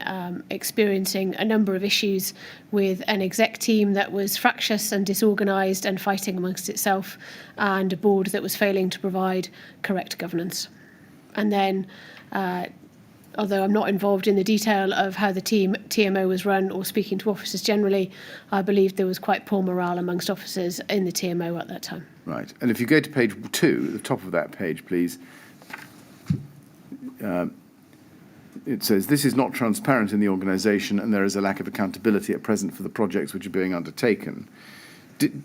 experiencing a number of issues with an exec team that was fractious and disorganised and fighting amongst itself, and a board that was failing to provide correct governance. And then, although I'm not involved in the detail of how the TMO was run or speaking to officers generally, I believe there was quite poor morale amongst officers in the TMO at that time. Right. And if you go to page 2, at the top of that page, please, it says, this is not transparent in the organisation and there is a lack of accountability at present for the projects which are being undertaken.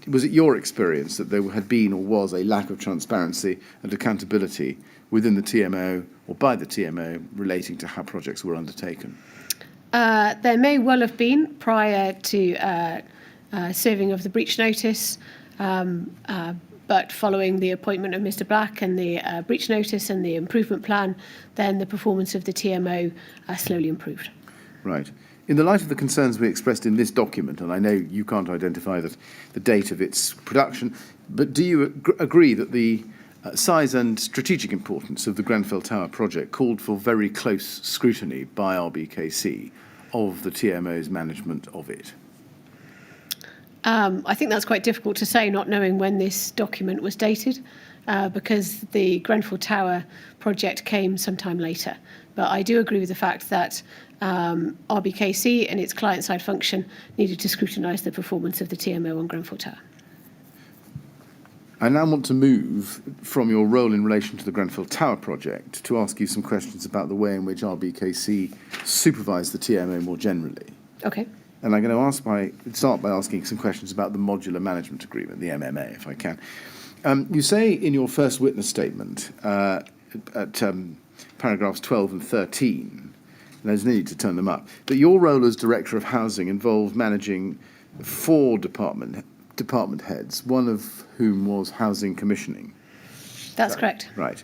Was it your experience that there had been or was a lack of transparency and accountability within the TMO or by the TMO relating to how projects were undertaken? There may well have been prior to serving of the breach notice, but following the appointment of Mr. Black and the breach notice and the improvement plan, then the performance of the TMO slowly improved. Right. In the light of the concerns we expressed in this document, and I know you can't identify the date of its production, but do you agree that the size and strategic importance of the Grenfell Tower project called for very close scrutiny by Rbkc of the TMO's management of it? I think that's quite difficult to say, not knowing when this document was dated, because the Grenfell Tower project came sometime later. But I do agree with the fact that Rbkc and its client-side function needed to scrutinise the performance of the TMO on Grenfell Tower. I now want to move from your role in relation to the Grenfell Tower project to ask you some questions about the way in which Rbkc supervised the TMO more generally. Okay. And I'm going to start by asking some questions about the Modular Management Agreement, the MMA, if I can. You say in your first witness statement at paragraphs 12 and 13, and there's no need to turn them up, that your role as Director of Housing involved managing 4 department heads, one of whom was Housing Commissioning. That's correct. Right.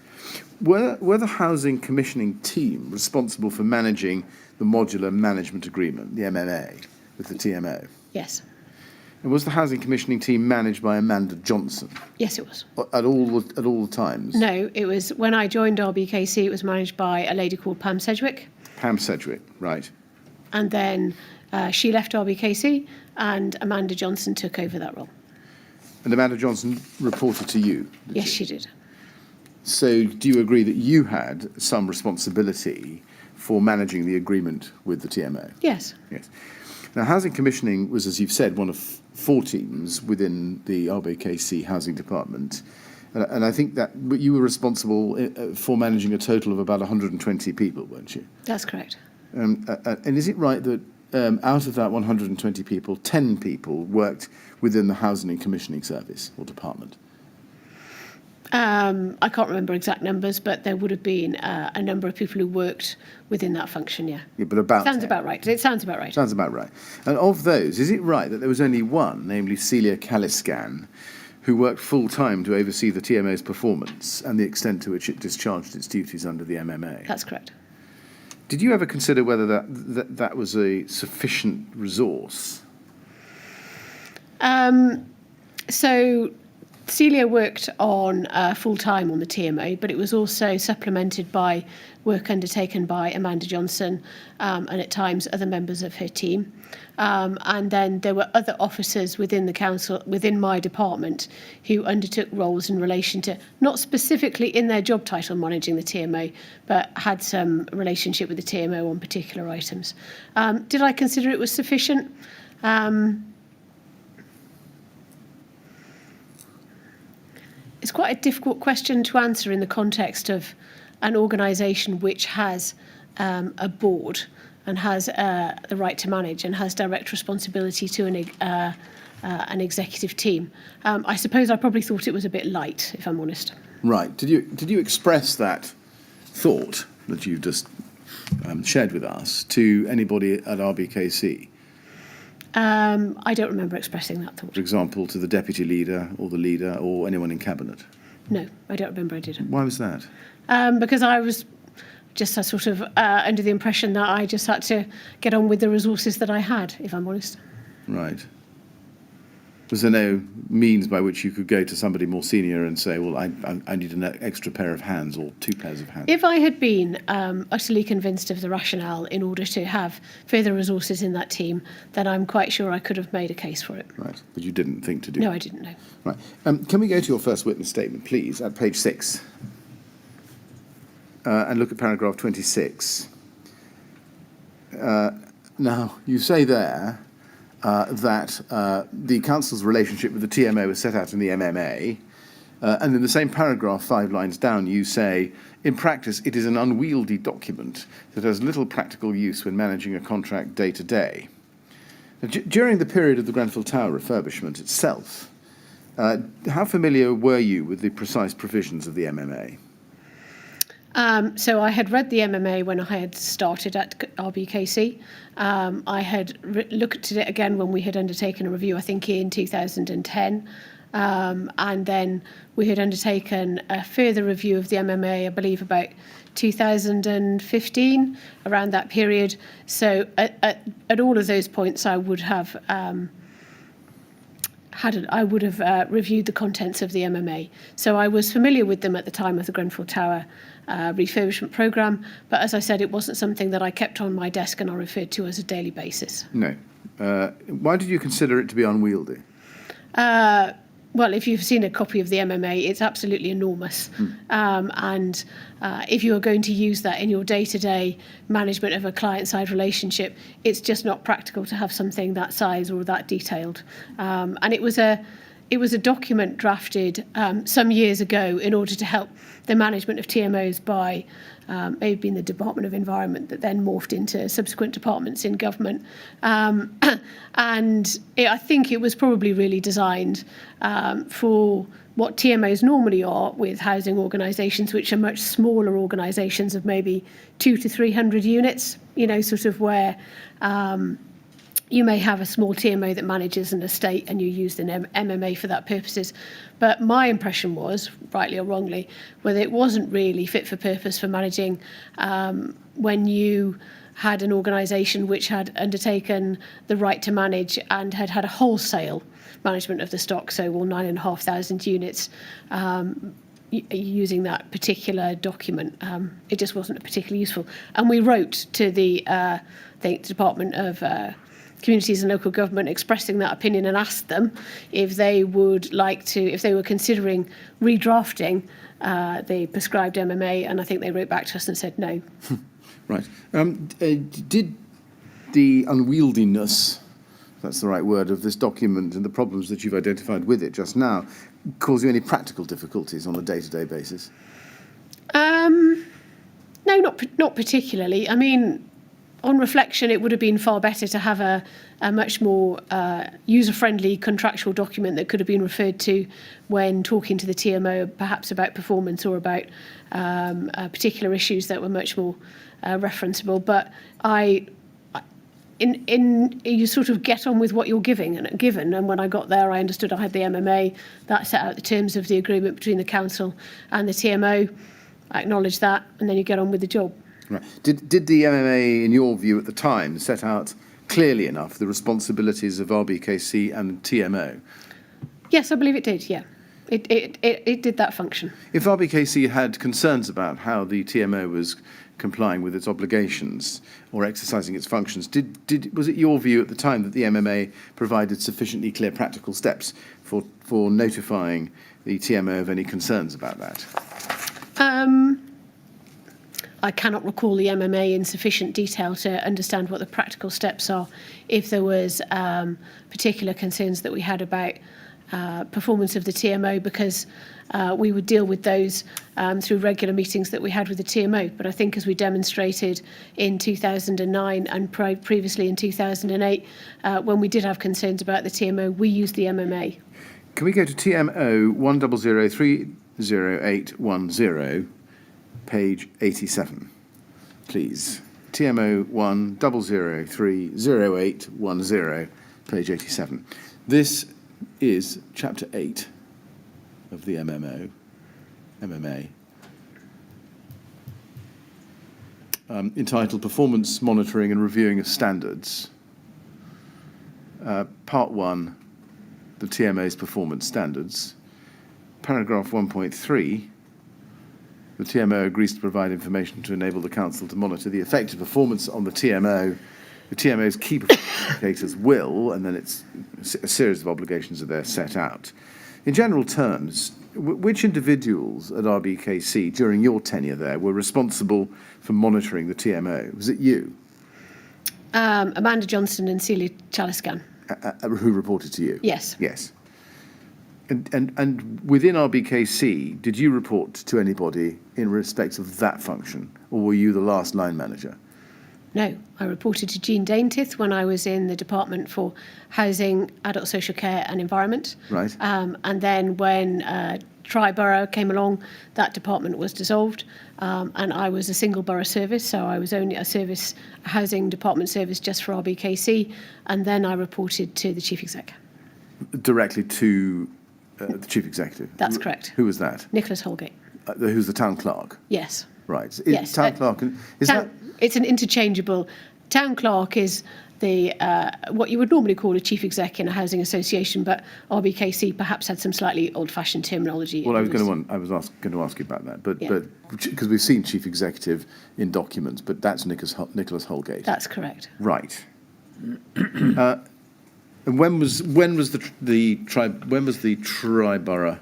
Were the Housing Commissioning team responsible for managing the Modular Management Agreement, the MMA, with the TMO? Yes. And was the Housing Commissioning team managed by Amanda Johnson? Yes, it was. At all times? No, it was when I joined Rbkc, it was managed by a lady called Pam Sedgwick. Pam Sedgwick, right. And then she left Rbkc and Amanda Johnson took over that role. And Amanda Johnson reported to you? Yes, she did. So do you agree that you had some responsibility for managing the agreement with the TMO? Yes. Yes. Now, housing commissioning was, as you've said, one of 4 teams within the Rbkc housing department. And I think that you were responsible for managing a total of about 120 people, weren't you? That's correct. And is it right that out of that 120 people, 10 people worked within the housing and commissioning service or department? I can't remember exact numbers, but there would have been a number of people who worked within that function, yeah. Yeah, but about Sounds 10. about right. It sounds about right. Sounds about right. And of those, is it right that there was only one, namely Celia Caliscan, who worked full-time to oversee the TMO's performance and the extent to which it discharged its duties under the MMA? That's correct. Did you ever consider whether that was a sufficient resource? So Celia worked on full-time on the TMO, but it was also supplemented by work undertaken by Amanda Johnson and at times other members of her team. And then there were other officers within the council, within my department, who undertook roles in relation to, not specifically in their job title managing the TMO, but had some relationship with the TMO on particular items. Did I consider it was sufficient? It's quite a difficult question to answer in the context of an organisation which has a board and has the right to manage and has direct responsibility to an executive team. I suppose I probably thought it was a bit light, if I'm honest. Right. Did you express that thought that you just shared with us to anybody at Rbkc? I don't remember expressing that thought. For example, to the deputy leader or the leader or anyone in cabinet? No, I don't remember I did. Why was that? Because I was just sort of under the impression that I just had to get on with the resources that I had, if I'm honest. Right. Was there no means by which you could go to somebody more senior and say, well, I need an extra pair of hands or 2 pairs of hands? If I had been utterly convinced of the rationale in order to have further resources in that team, then I'm quite sure I could have made a case for it. Right, but you didn't think to do No, that? I didn't know. Right. Can we go to your first witness statement, please, at page 6? And look at paragraph 26. Now, you say there that the council's relationship with the TMO was set out in the MMA, and in the same paragraph, 5 lines down, you say, in practice, it is an unwieldy document that has little practical use when managing a contract day to day. During the period of the Grenfell Tower refurbishment itself, how familiar were you with the precise provisions of the MMA? So I had read the MMA when I had started at Rbkc. I had looked at it again when we had undertaken a review, I think in 2010. And then we had undertaken a further review of the MMA, I believe about 2015, around that period. So at all of those points, I would have reviewed the contents of the MMA. So I was familiar with them at the time of the Grenfell Tower refurbishment programme, but as I said, it wasn't something that I kept on my desk and I referred to as a daily basis. No. Why did you consider it to be unwieldy? Well, if you've seen a copy of the MMA, it's absolutely enormous. And if you are going to use that in your day-to-day management of a client-side relationship, it's just not practical to have something that size or that detailed. And it was a document drafted some years ago in order to help the management of TMOs by maybe being the Department of Environment that then morphed into subsequent departments in government. I think it was probably really designed for what TMOs normally are with housing organisations, which are much smaller organisations of maybe 200 to 300 units, sort of where you may have a small TMO that manages an estate and you use an MMA for that purposes. But my impression was, rightly or wrongly, whether it wasn't really fit for purpose for managing when you had an organisation which had undertaken the right to manage and had had a wholesale management of the stock, so 9,500 units, using that particular document. It just wasn't particularly useful. And we wrote to the Department of communities and local government expressing that opinion and asked them if they would like to, if they were considering redrafting the prescribed MMA, and I think they wrote back to us and said no. Right. Did the unwieldiness, if that's the right word, of this document and the problems that you've identified with it just now cause you any practical difficulties on a day-to-day basis? No, not particularly. I mean, on reflection, it would have been far better to have a much more user-friendly contractual document that could have been referred to when talking to the TMO, perhaps about performance or about particular issues that were much more referenceable. But you sort of get on with what you're given. And when I got there, I understood I had the MMA that set out the terms of the agreement between the council and the TMO. I acknowledge that, and then you get on with the job. Right. Did the MMA, in your view at the time, set out clearly enough the responsibilities of Rbkc and TMO? Yes, I believe it did, yeah. It did that function. If Rbkc had concerns about how the TMO was complying with its obligations or exercising its functions, was it your view at the time that the MMA provided sufficiently clear practical steps for notifying the TMO of any concerns about that? I cannot recall the MMA in sufficient detail to understand what the practical steps are. If there was particular concerns that we had about performance of the TMO, because we would deal with those through regular meetings that we had with the TMO. But I think as we demonstrated in 2009 and previously in 2008, when we did have concerns about the TMO, we used the MMA. Can we go to TMO 100300810, page 87, please? TMO 100300810, page 87. This is Chapter 8 of the MMA, entitled Performance Monitoring and Reviewing of Standards. Part 1, the TMA's performance standards. Paragraph 1.3, the TMO agrees to provide information to enable the council to monitor the effective performance on the TMO. The TMO's key performance indicators will, and then it's a series of obligations are there set out. In general terms, which individuals at Rbkc during your tenure there were responsible for monitoring the TMO? Was it you? Amanda Johnson and Celia Chaliscan. Who reported to you? Yes. Yes. And within Rbkc, did you report to anybody in respect of that function, or were you the last line manager? No, I reported to Jean Daintith when I was in the Department for Housing, Adult Social Care and Environment. Right. And then when Tri-Borough came along, that department was dissolved, and I was a single borough service, so I was only a housing department service just for Rbkc, and then I reported to the Chief Exec. Directly to the Chief Executive? That's correct. Who was that? Nicholas Holgate. Who's the Town Clerk? Yes. Right. Yes. Town Clerk, it's an interchangeable. Town Clerk is the what you would normally call a Chief Exec in a housing association, but Rbkc perhaps had some slightly old-fashioned terminology. Well, I was going to ask you about that, but because we've seen Chief Executive in documents, but that's Nicholas Holgate. That's correct. Right. And when was the Tri-Borough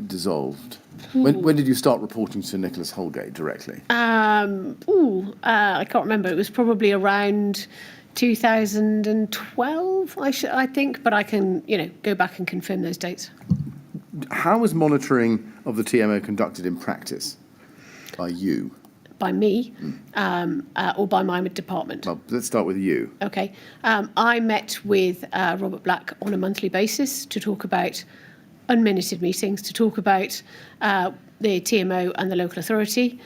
dissolved? When did you start reporting to Nicholas Holgate directly? I can't remember. It was probably around 2012, I think, but I can go back and confirm those dates. How was monitoring of the TMO conducted in practice by you? By me, or by my department? Well, let's start with you. Okay. I met with Robert Black on a monthly basis to talk about unminuted meetings, to talk about the TMO and the local authority,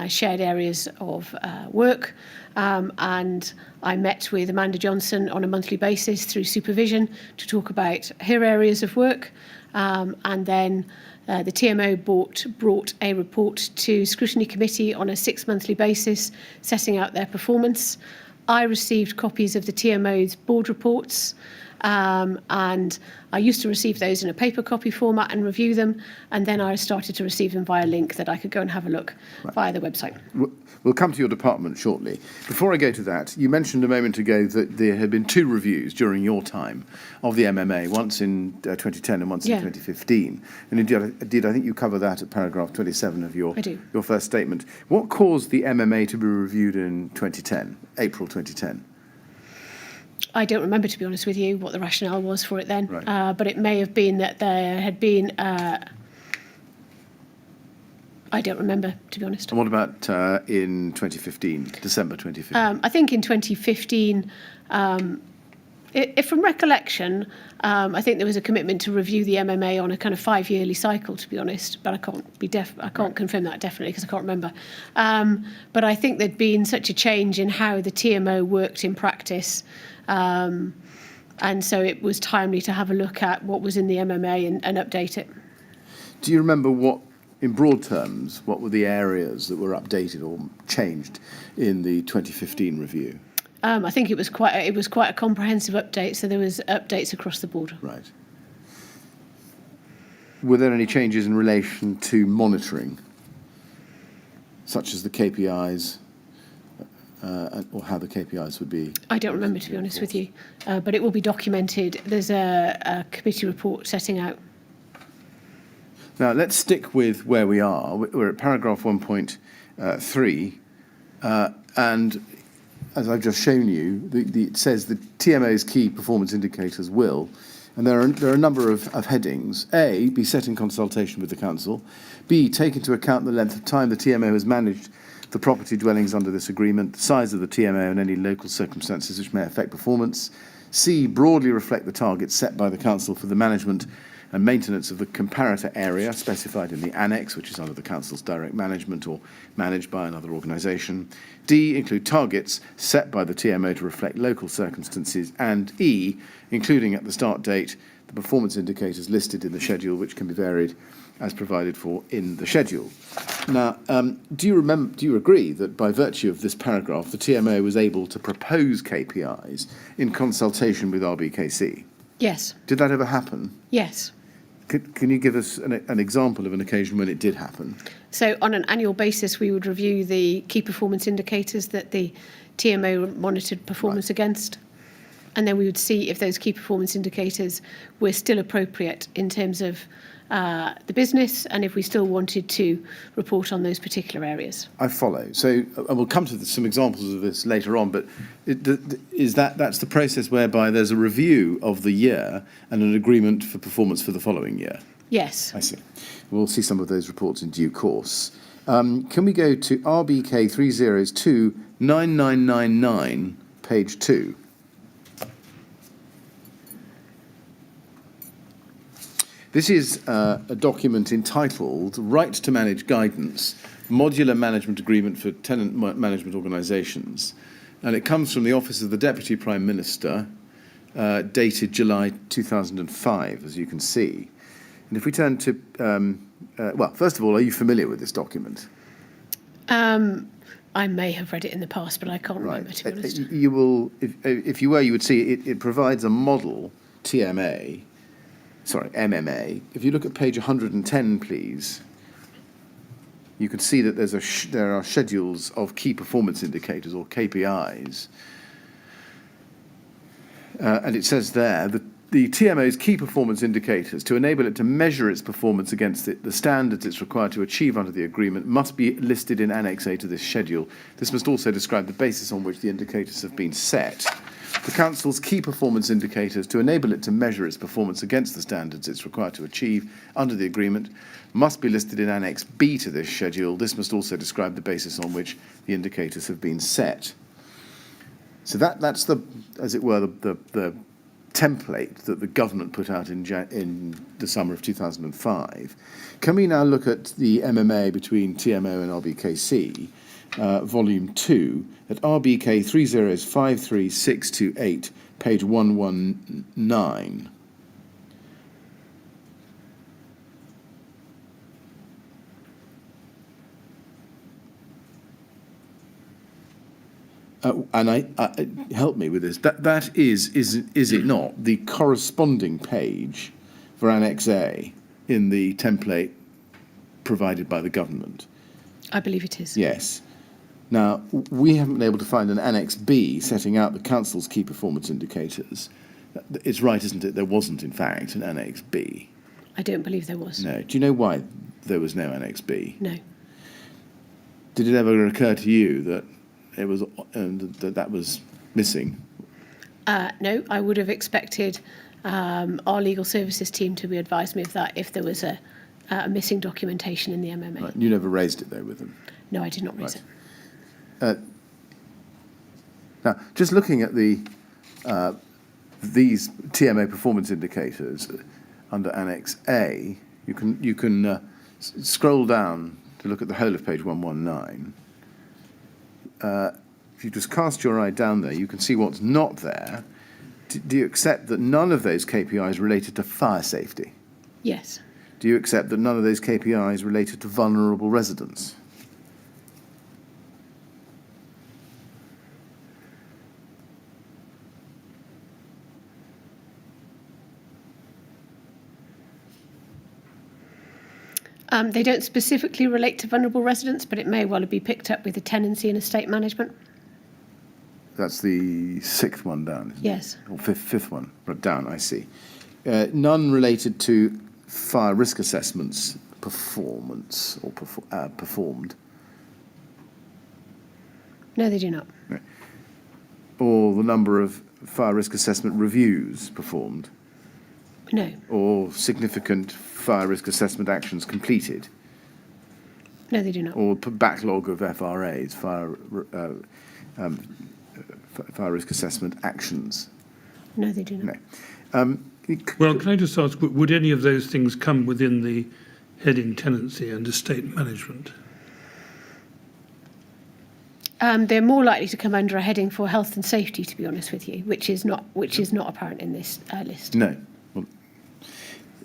shared areas of work, and I met with Amanda Johnson on a monthly basis through supervision to talk about her areas of work, and then the TMO brought a report to Scrutiny Committee on a 6-monthly basis, setting out their performance. I received copies of the TMO's board reports, And I used to receive those in a paper copy format and review them, and then I started to receive them via link that I could go and have a look via the website. We'll come to your department shortly. Before I go to that, you mentioned a moment ago that there had been 2 reviews during your time of the MMA, once in 2010 and once in 2015. And indeed, I think you cover that at paragraph 27 of your first statement. What caused the MMA to be reviewed in 2010, April 2010? I don't remember, to be honest with you, what the rationale was for it then. But it may have been that there had been... I don't remember, to be honest. And what about in 2015, December 2015? I think in 2015, if from recollection, I think there was a commitment to review the MMA on a kind of 5-yearly cycle, to be honest. But I can't confirm that definitely because I can't remember. But I think there'd been such a change in how the TMO worked in practice, and so it was timely to have a look at what was in the MMA and update it. Do you remember what, in broad terms, what were the areas that were updated or changed in the 2015 review? I think it was quite a comprehensive update, so there was updates across the board. Right. Were there any changes in relation to monitoring, such as the KPIs, or how the KPIs would be? I don't remember, to be honest with you, but it will be documented. There's a committee report setting out. Now, let's stick with where we are. We're at paragraph 1.3, and as I've just shown you, it says the TMO's key performance indicators will, and there are a number of headings. A, be set in consultation with the council. B, take into account the length of time the TMO has managed the property dwellings under this agreement, the size of the TMO and any local circumstances which may affect performance. C, broadly reflect the targets set by the council for the management and maintenance of the comparator area specified in the annex, which is under the council's direct management or managed by another organisation. D, include targets set by the TMO to reflect local circumstances. And E, including at the start date the performance indicators listed in the schedule, which can be varied as provided for in the schedule. Now, do you agree that by virtue of this paragraph, the TMO was able to propose KPIs in consultation with Rbkc? Yes. Did that ever happen? Yes. Can you give us an example of an occasion when it did happen? So on an annual basis, we would review the key performance indicators that the TMO monitored performance against, and then we would see if those key performance indicators were still appropriate in terms of the business and if we still wanted to report on those particular areas. I follow. So we'll come to some examples of this later on, but that's the process whereby there's a review of the year and an agreement for performance for the following year? Yes. I see. We'll see some of those reports in due course. Can we go to RBK 302 9999, page 2? This is a document entitled Right to Manage Guidance, Modular Management Agreement for Tenant Management Organisations. And it comes from the Office of the Deputy Prime Minister, dated July 2005, as you can see. And if we turn to, well, first of all, are you familiar with this document? I may have read it in the past, but I can't remember, to be honest. You will, if you were, you would see it provides a model MMA. If you look at page 110, please, you can see that there are schedules of key performance indicators, or KPIs. And it says there that the TMO's key performance indicators, to enable it to measure its performance against the standards it's required to achieve under the agreement, must be listed in Annex A to this schedule. This must also describe the basis on which the indicators have been set. The Council's key performance indicators, to enable it to measure its performance against the standards it's required to achieve under the agreement, must be listed in Annex B to this schedule. This must also describe the basis on which the indicators have been set. So that's the, as it were, the template that the government put out in the summer of 2005. Can we now look at the MMA between TMO and Rbkc? Volume 2, at RBK 3053628, page 119. and I help me with this. That is it not the corresponding page for Annex A in the template provided by the government? I believe it is. Yes. Now, we haven't been able to find an Annex B setting out the council's key performance indicators. It's right, isn't it? There wasn't, in fact, an Annex B. I don't believe there was. No. Do you know why there was no Annex B? No. Did it ever occur to you that it was that was missing? No, I would have expected our legal services team to be advised me of that if there was a missing documentation in the MMA. Right. You never raised it, though, with them? No, I did not raise Right. it. Now, just looking at these TMA performance indicators under Annex A, you can scroll down to look at the whole of page 119. If you just cast your eye down there, you can see what's not there. Do you accept that none of those KPIs related to fire safety? Yes. Do you accept that none of those KPIs related to vulnerable residents? They don't specifically relate to vulnerable residents, but it may well be picked up with the tenancy and estate management. That's the sixth one down, isn't Yes. it? Or fifth one down, I see. None related to fire risk assessments performance or performed. No, they do not. Or the number of fire risk assessment reviews performed. No. Or significant fire risk assessment actions completed. No, they do not. Or backlog of FRAs, fire risk assessment actions. No, they do not. No. Well, can I just ask, would any of those things come within the heading tenancy and estate management? They're more likely to come under a heading for health and safety, to be honest with you, which is not apparent in this list. No.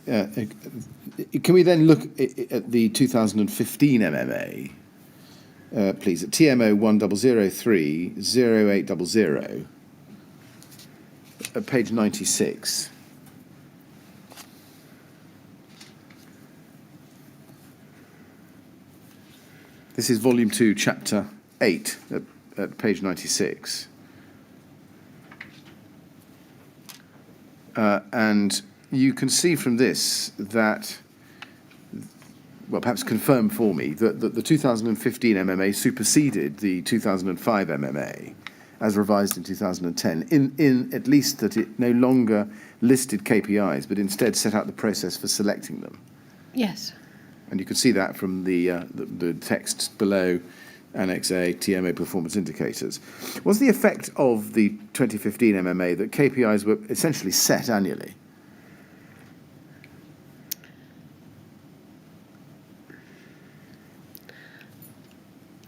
Can we then look at the 2015 MMA, please, at TMO 1003 0800, at page 96. This is volume 2, chapter 8, at page 96. And you can see from this that, well, perhaps confirm for me, that the 2015 MMA superseded the 2005 MMA as revised in 2010, in at least that it no longer listed KPIs, but instead set out the process for selecting them. Yes. And you can see that from the text below Annex A, TMA performance indicators. Was the effect of the 2015 MMA that KPIs were essentially set annually?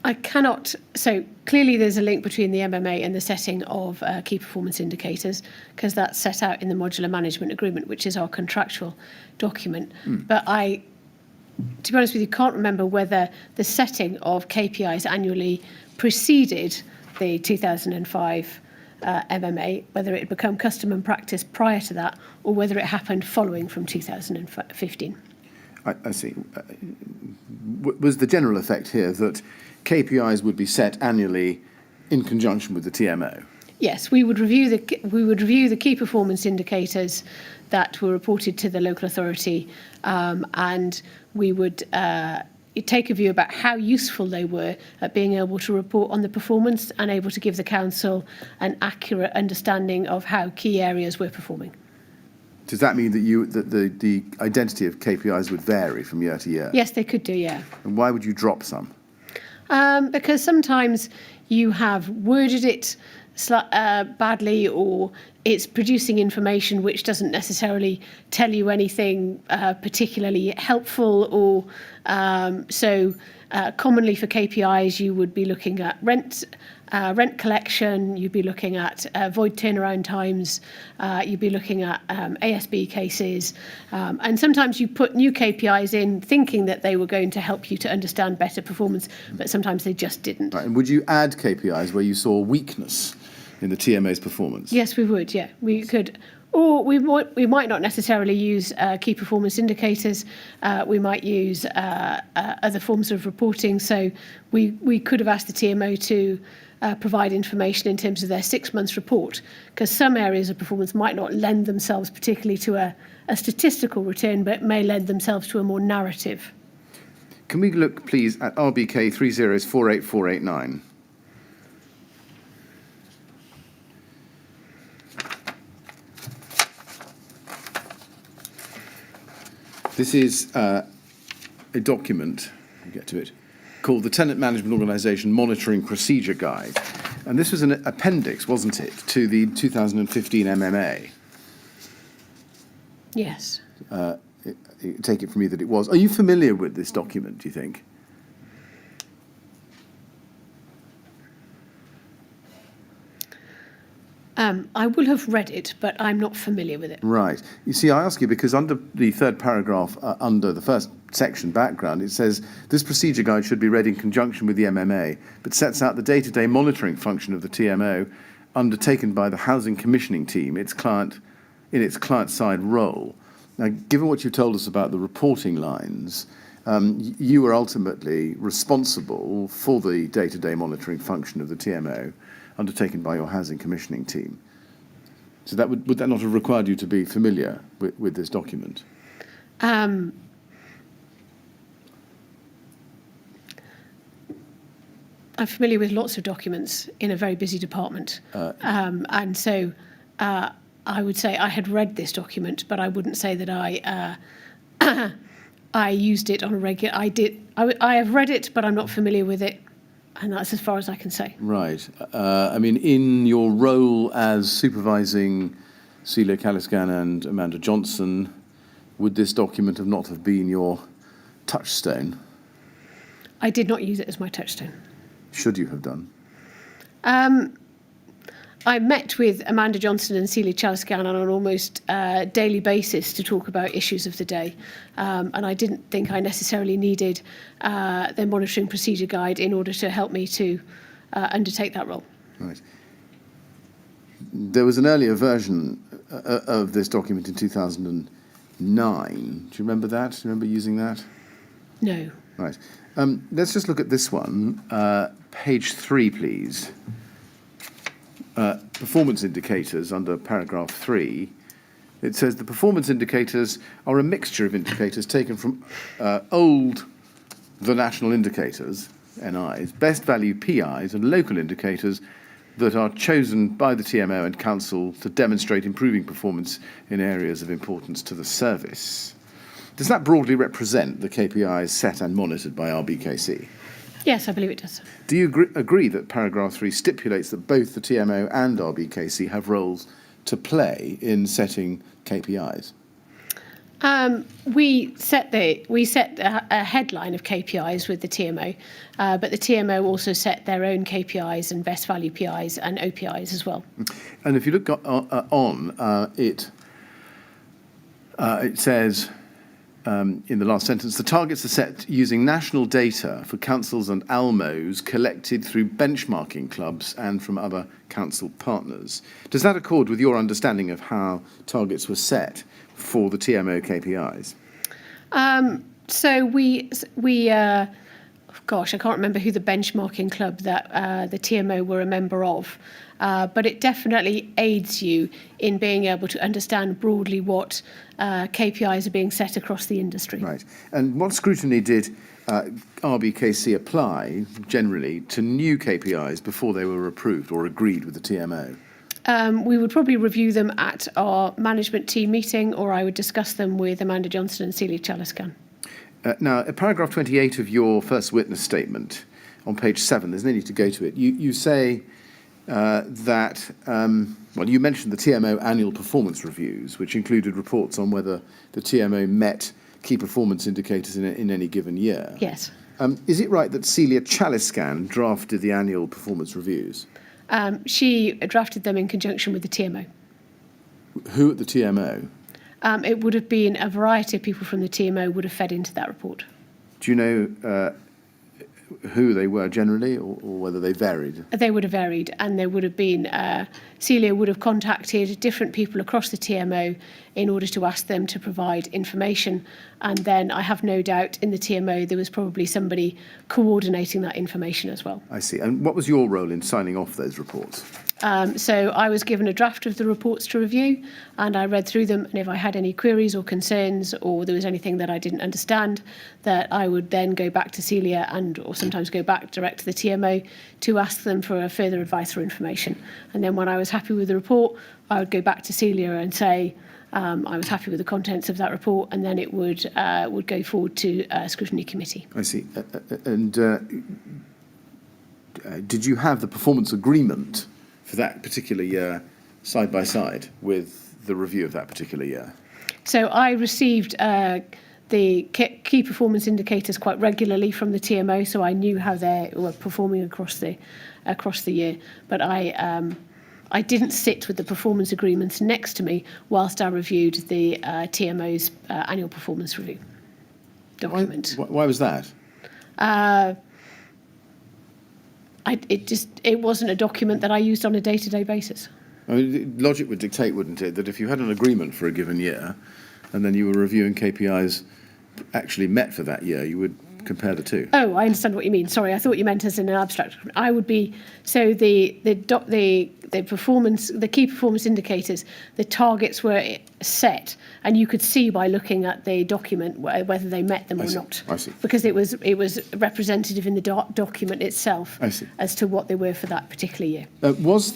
I cannot. So clearly there's a link between the MMA and the setting of key performance indicators, because that's set out in the modular management agreement, which is our contractual document. But to be honest with you, can't remember whether the setting of KPIs annually preceded the 2005 MMA, whether it had become custom and practice prior to that, or whether it happened following from 2015. I see. Was the general effect here that KPIs would be set annually in conjunction with the TMO? Yes, we would review the key performance indicators that were reported to the local authority, and we would take a view about how useful they were at being able to report on the performance and able to give the council an accurate understanding of how key areas were performing. Does that mean that the identity of KPIs would vary from year to year? Yes, they could do, yeah. And why would you drop some? Because sometimes you have worded it badly, or it's producing information which doesn't necessarily tell you anything particularly helpful, or so commonly for KPIs you would be looking at rent rent collection, you'd be looking at void turnaround times, you'd be looking at ASB cases, and sometimes you put new KPIs in thinking that they were going to help you to understand better performance, but sometimes they just didn't. Right, and would you add KPIs where you saw weakness in the TMO's performance? Yes, we would, yeah. We could, or we might not necessarily use key performance indicators. We might use other forms of reporting. So we could have asked the TMO to provide information in terms of their 6 months report, because some areas of performance might not lend themselves particularly to a statistical return, but may lend themselves to a more narrative. Can we look, please, at RBK 3048489? This is a document, I'll get to it, called the Tenant Management Organisation Monitoring Procedure Guide. And this was an appendix, wasn't it, to the 2015 MMA? Yes. Take it from me that it was. Are you familiar with this document, do you think? I will have read it, but I'm not familiar with it. Right. You see, I ask you because under the third paragraph, under the first section, background, it says, this procedure guide should be read in conjunction with the MMA, but sets out the day-to-day monitoring function of the TMO undertaken by the housing commissioning team, in its client-side role. Now, given what you told us about the reporting lines, you were ultimately responsible for the day-to-day monitoring function of the TMO undertaken by your housing commissioning team. So that would that not have required you to be familiar with this document? I'm familiar with lots of documents in a very busy department. And so I would say I had read this document, but I wouldn't say that I used it on a regular. I have read it, but I'm not familiar with it. And that's as far as I can say. Right. I mean, in your role as supervising Celia Caliscan and Amanda Johnson, would this document not have been your touchstone? I did not use it as my touchstone. Should you have done? I met with Amanda Johnson and Celia Caliscan on an almost daily basis to talk about issues of the day. And I didn't think I necessarily needed their monitoring procedure guide in order to help me to undertake that role. Right. There was an earlier version of this document in 2009. Do you remember that? Do you remember using that? No. Right. Let's just look at this one. Page 3, please. Performance indicators under paragraph 3. It says the performance indicators are a mixture of indicators taken from the national indicators, NIs, best value PIs, and local indicators that are chosen by the TMO and council to demonstrate improving performance in areas of importance to the service. Does that broadly represent the KPIs set and monitored by Rbkc? Yes, I believe it does. Do you agree that paragraph 3 stipulates that both the TMO and Rbkc have roles to play in setting KPIs? We set a headline of KPIs with the TMO, but the TMO also set their own KPIs and best value PIs and OPIs as well. And if you look it says, in the last sentence, the targets are set using national data for councils and ALMOs collected through benchmarking clubs and from other council partners. Does that accord with your understanding of how targets were set for the TMO KPIs? So I can't remember who the benchmarking club that the TMO were a member of, but it definitely aids you in being able to understand broadly what KPIs are being set across the industry. Right. And what scrutiny did Rbkc apply, generally, to new KPIs before they were approved or agreed with the TMO? We would probably review them at our management team meeting, or I would discuss them with Amanda Johnson and Celia Caliscan. Now, at paragraph 28 of your first witness statement on page 7, there's no need to go to it, you say that, you mentioned the TMO annual performance reviews, which included reports on whether the TMO met key performance indicators in any given year. Yes. Is it right that Celia Chaliscan drafted the annual performance reviews? She drafted them in conjunction with the TMO. Who at the TMO? It would have been a variety of people from the TMO would have fed into that report. Do you know who they were generally, or whether they varied? They would have varied, and there would have been, Celia would have contacted different people across the TMO in order to ask them to provide information. And then I have no doubt in the TMO there was probably somebody coordinating that information as well. I see. And what was your role in signing off those reports? So I was given a draft of the reports to review, and I read through them, and if I had any queries or concerns or there was anything that I didn't understand, that I would then go back to Celia or sometimes go back direct to the TMO to ask them for further advice or information. And then when I was happy with the report, I would go back to Celia and say I was happy with the contents of that report, and then it would go forward to a scrutiny committee. I see. And did you have the performance agreement for that particular year side by side with the review of that particular year? So I received the key performance indicators quite regularly from the TMO, so I knew how they were performing across the year. But I didn't sit with the performance agreements next to me whilst I reviewed the TMO's annual performance review document. Why was that? It wasn't a document that I used on a day-to-day basis. I mean, logic would dictate, wouldn't it, that if you had an agreement for a given year and then you were reviewing KPIs actually met for that year, you would compare the two. Oh, I understand what you mean. Sorry, I thought you meant as in an abstract. I would be so the performance, the key performance indicators, the targets were set, and you could see by looking at the document whether they met them or not. I see. Because it was representative in the document itself. I see. As to what they were for that particular year. Was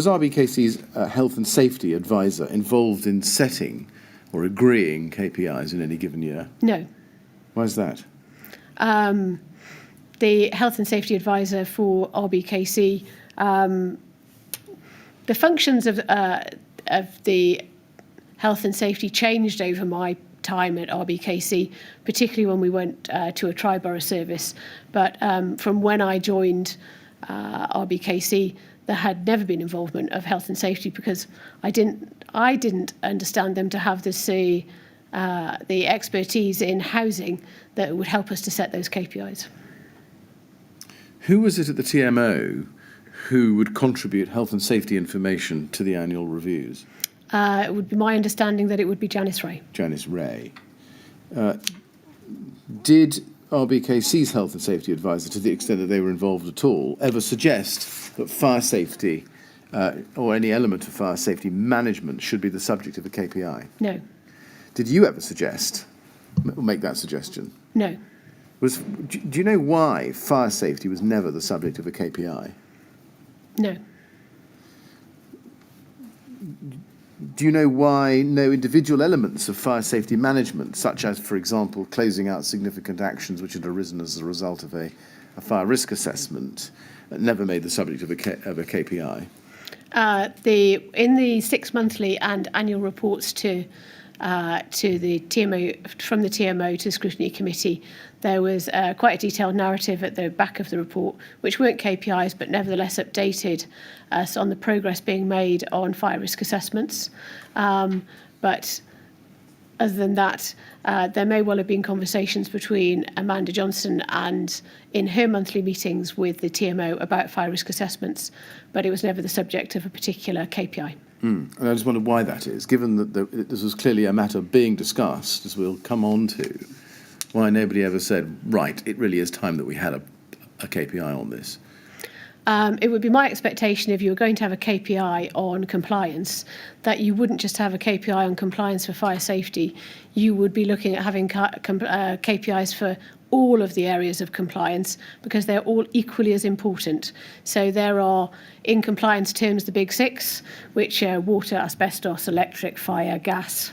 Rbkc's health and safety advisor involved in setting or agreeing KPIs in any given year? No. Why is that? The health and safety advisor for Rbkc, the functions of the health and safety changed over my time at Rbkc, particularly when we went to a tri-borough service. But from when I joined Rbkc, there had never been involvement of health and safety because I didn't understand them to have the expertise in housing that would help us to set those KPIs. Who was it at the TMO who would contribute health and safety information to the annual reviews? It would be my understanding that it would be Janice Ray. Janice Ray. Did Rbkc's health and safety advisor, to the extent that they were involved at all, ever suggest that fire safety or any element of fire safety management should be the subject of a KPI? No. Did you ever suggest, or make that suggestion? No. Do you know why fire safety was never the subject of a KPI? No. Do you know why no individual elements of fire safety management, such as, for example, closing out significant actions which had arisen as a result of a fire risk assessment, never made the subject of a KPI? In the 6 monthly and annual reports to the TMO, from the TMO to the scrutiny committee, there was quite a detailed narrative at the back of the report, which weren't KPIs, but nevertheless updated us on the progress being made on fire risk assessments. But other than that, there may well have been conversations between Amanda Johnson and in her monthly meetings with the TMO about fire risk assessments, but it was never the subject of a particular KPI. And I just wondered why that is, given that this was clearly a matter being discussed, as we'll come on to, why nobody ever said, right, it really is time that we had a KPI on this. It would be my expectation if you were going to have a KPI on compliance, that you wouldn't just have a KPI on compliance for fire safety, you would be looking at having KPIs for all of the areas of compliance because they're all equally as important. So there are, in compliance terms, the big six, which are water, asbestos, electric, fire, gas,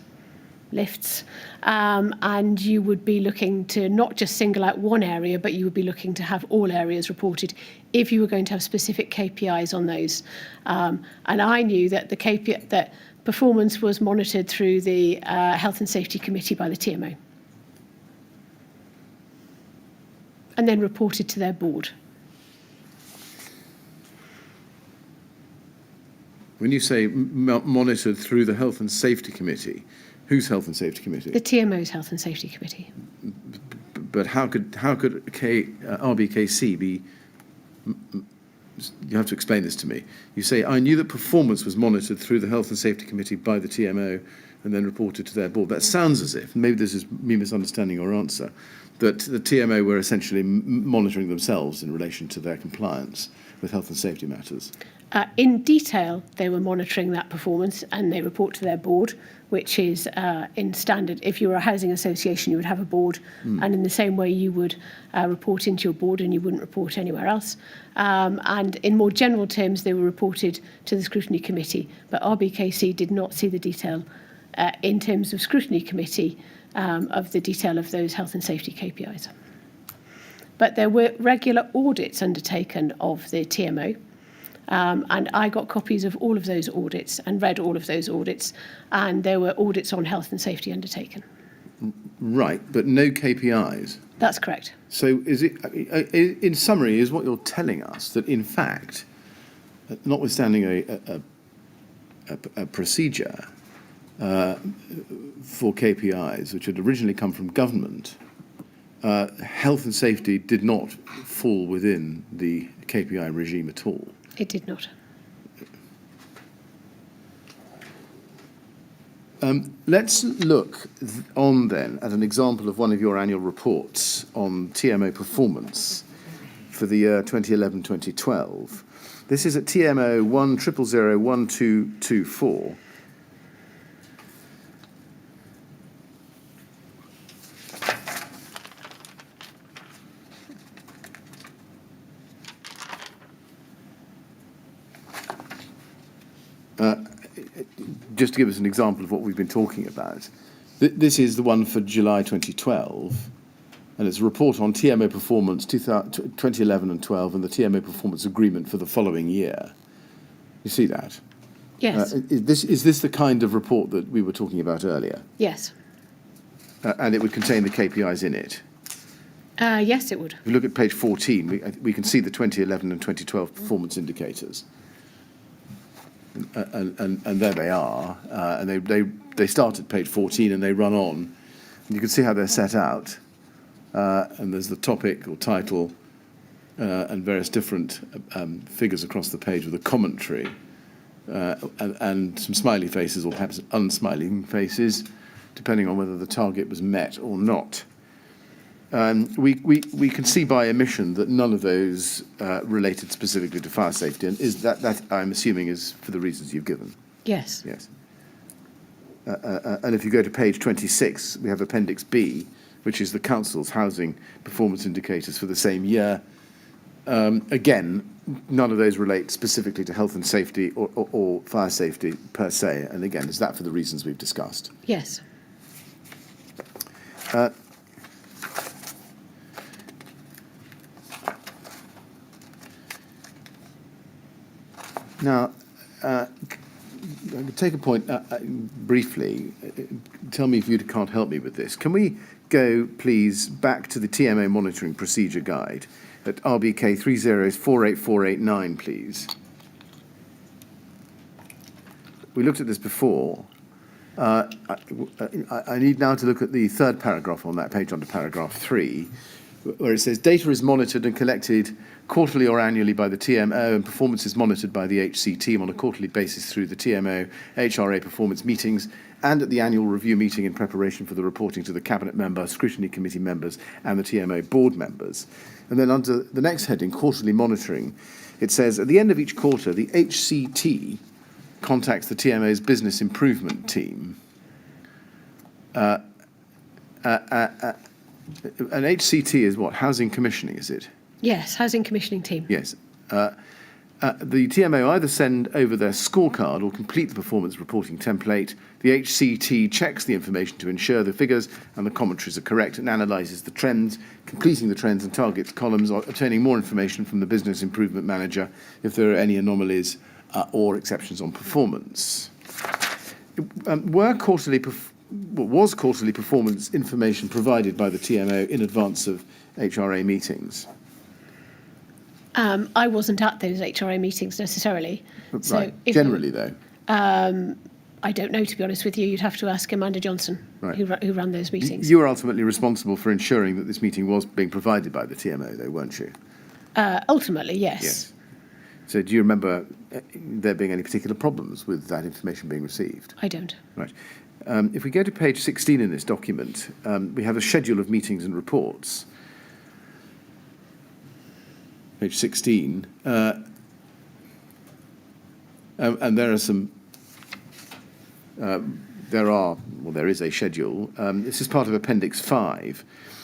lifts, and you would be looking to not just single out one area, but you would be looking to have all areas reported if you were going to have specific KPIs on those. And I knew that the KPI, that performance was monitored through the Health and Safety Committee by the TMO. and then reported to their board. When you say monitored through the Health and Safety Committee, whose Health and Safety Committee? The TMO's Health and Safety Committee. But how could Rbkc be? You have to explain this to me. You say, I knew that performance was monitored through the Health and Safety Committee by the TMO and then reported to their board. That sounds as if, maybe this is me misunderstanding your answer, that the TMO were essentially monitoring themselves in relation to their compliance with health and safety matters. In detail, they were monitoring that performance and they report to their board, which is in standard. If you were a housing association, you would have a board, and in the same way you would report into your board and you wouldn't report anywhere else. And in more general terms, they were reported to the Scrutiny Committee, but Rbkc did not see the detail in terms of Scrutiny Committee of the detail of those health and safety KPIs. But there were regular audits undertaken of the TMO. And I got copies of all of those audits and read all of those audits, and there were audits on health and safety undertaken. Right, but no KPIs. That's correct. So is it, in summary, is what you're telling us that in fact, notwithstanding a procedure for KPIs which had originally come from government, health and safety did not fall within the KPI regime at all? It did not. Let's look on then at an example of one of your annual reports on TMO performance for the year 2011-2012. This is at TMO 1001224. Just to give us an example of what we've been talking about, this is the one for July 2012, and it's a report on TMO performance 2011 and 12 and the TMO performance agreement for the following year. You see that? Yes. Is this the kind of report that we were talking about earlier? Yes. And it would contain the KPIs in it? Yes, it would. If you look at page 14, we can see the 2011 and 2012 performance indicators. And there they are, and they start at page 14 and they run on. And you can see how they're set out, and there's the topic or title and various different figures across the page with a commentary and some smiley faces or perhaps unsmiling faces, depending on whether the target was met or not. We can see by omission that none of those related specifically to fire safety, and is that I'm assuming is for the reasons you've given. Yes. Yes. And if you go to page 26, we have Appendix B, which is the Council's housing performance indicators for the same year. Again, none of those relate specifically to health and safety or fire safety per se. And again, is that for the reasons we've discussed? Yes. Now, take a point briefly. Tell me if you can't help me with this. Can we go, please, back to the TMO monitoring procedure guide at RBK 3048489, please? We looked at this before. I need now to look at the third paragraph on that page, under paragraph 3, where it says data is monitored and collected quarterly or annually by the TMO, and performance is monitored by the HC team on a quarterly basis through the TMO HRA performance meetings and at the annual review meeting in preparation for the reporting to the Cabinet member, Scrutiny Committee members and the TMO board members. And then under the next heading, quarterly monitoring, it says at the end of each quarter, the HCT contacts the TMO's business improvement team. An HCT is what? Housing commissioning, is it? Yes, housing commissioning team. Yes. The TMO either send over their scorecard or complete the performance reporting template. The HCT checks the information to ensure the figures and the commentaries are correct and analyses the trends, completing the trends and targets columns, or obtaining more information from the business improvement manager if there are any anomalies or exceptions on performance. Were quarterly what was quarterly performance information provided by the TMO in advance of HRA meetings? I wasn't at those HRA meetings necessarily. So Right. Generally, though. I don't know, to be honest with you. You'd have to ask Amanda Johnson, Right. who ran those meetings. You were ultimately responsible for ensuring that this meeting was being provided by the TMO, though, weren't you? Ultimately, yes. Yes. So do you remember there being any particular problems with that information being received? I don't. Right. If we go to page 16 in this document, we have a schedule of meetings and reports. Page 16. And there are some... there is a schedule. This is part of Appendix 5.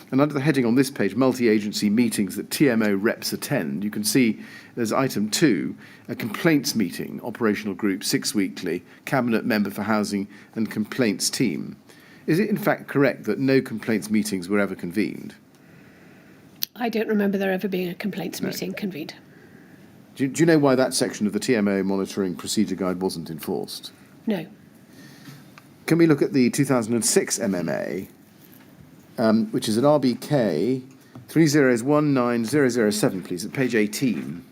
And under the heading on this page, multi-agency meetings that TMO reps attend, you can see there's item 2, a complaints meeting, operational group, 6 weekly, cabinet member for housing and complaints team. Is it in fact correct that no complaints meetings were ever convened? I don't remember there ever being a complaints meeting convened. Do you know why that section of the TMO monitoring procedure guide wasn't enforced? No. Can we look at the 2006 MMA, which is at Rbkc 3019007, please, at page 18.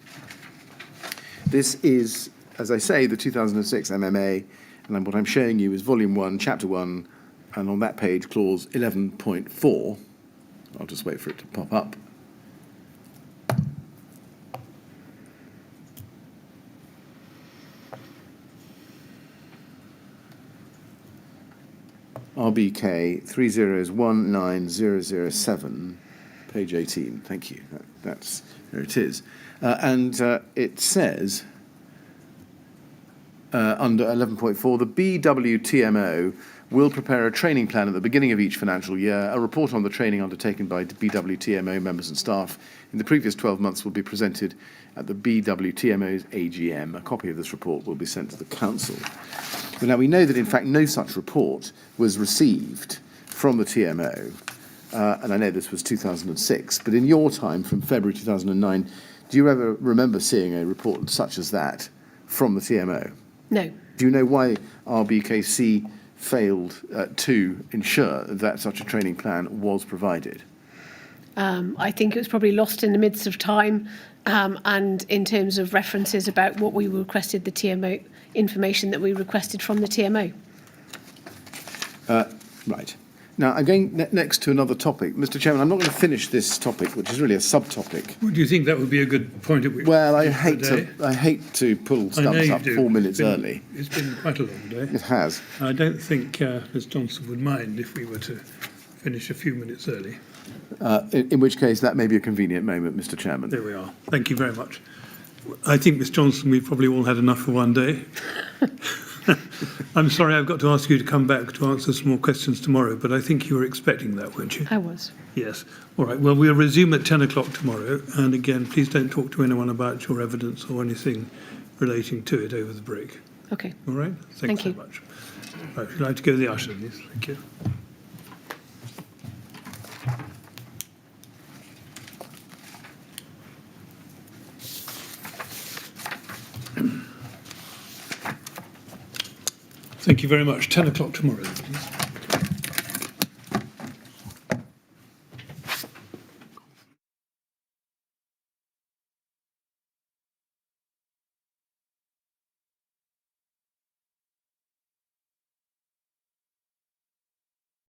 This is, as I say, the 2006 MMA, and what I'm showing you is Volume 1, Chapter 1, and on that page, Clause 11.4. I'll just wait for it to pop up. Rbkc 3019007, page 18. Thank you. That's there it is. And it says, under 11.4, the BWTMO will prepare a training plan at the beginning of each financial year. A report on the training undertaken by BWTMO members and staff in the previous 12 months will be presented at the BWTMO's AGM. A copy of this report will be sent to the Council. But now, we know that, in fact, no such report was received from the TMO, and I know this was 2006, but in your time, from February 2009, do you ever remember seeing a report such as that from the TMO? No. Do you know why Rbkc failed to ensure that such a training plan was provided? I think it was probably lost in the midst of time, and in terms of references about what we requested the TMO, information that we requested from the TMO. Right. Now, I'm going next to another topic. Mr. Chairman, I'm not going to finish this topic, which is really a subtopic. Well, do you think that would be a good point at which? Well, I hate to pull stumps up 4 minutes early. It's been quite a long day. It has. I don't think Ms Johnson would mind if we were to finish a few minutes early. In which case, that may be a convenient moment, Mr. Chairman. There we are. Thank you very much. I think, Ms Johnson, we've probably all had enough for one day. I'm sorry I've got to ask you to come back to answer some more questions tomorrow, but I think you were expecting that, weren't you? I was. Yes. All right. Well, we'll resume at 10 o'clock tomorrow. And again, please don't talk to anyone about your evidence or anything relating to it over the break. Okay. All right? Thank you. So much. Right, would you like to go to the usher, please? Thank you. Thank you very much. 10 o'clock tomorrow, please.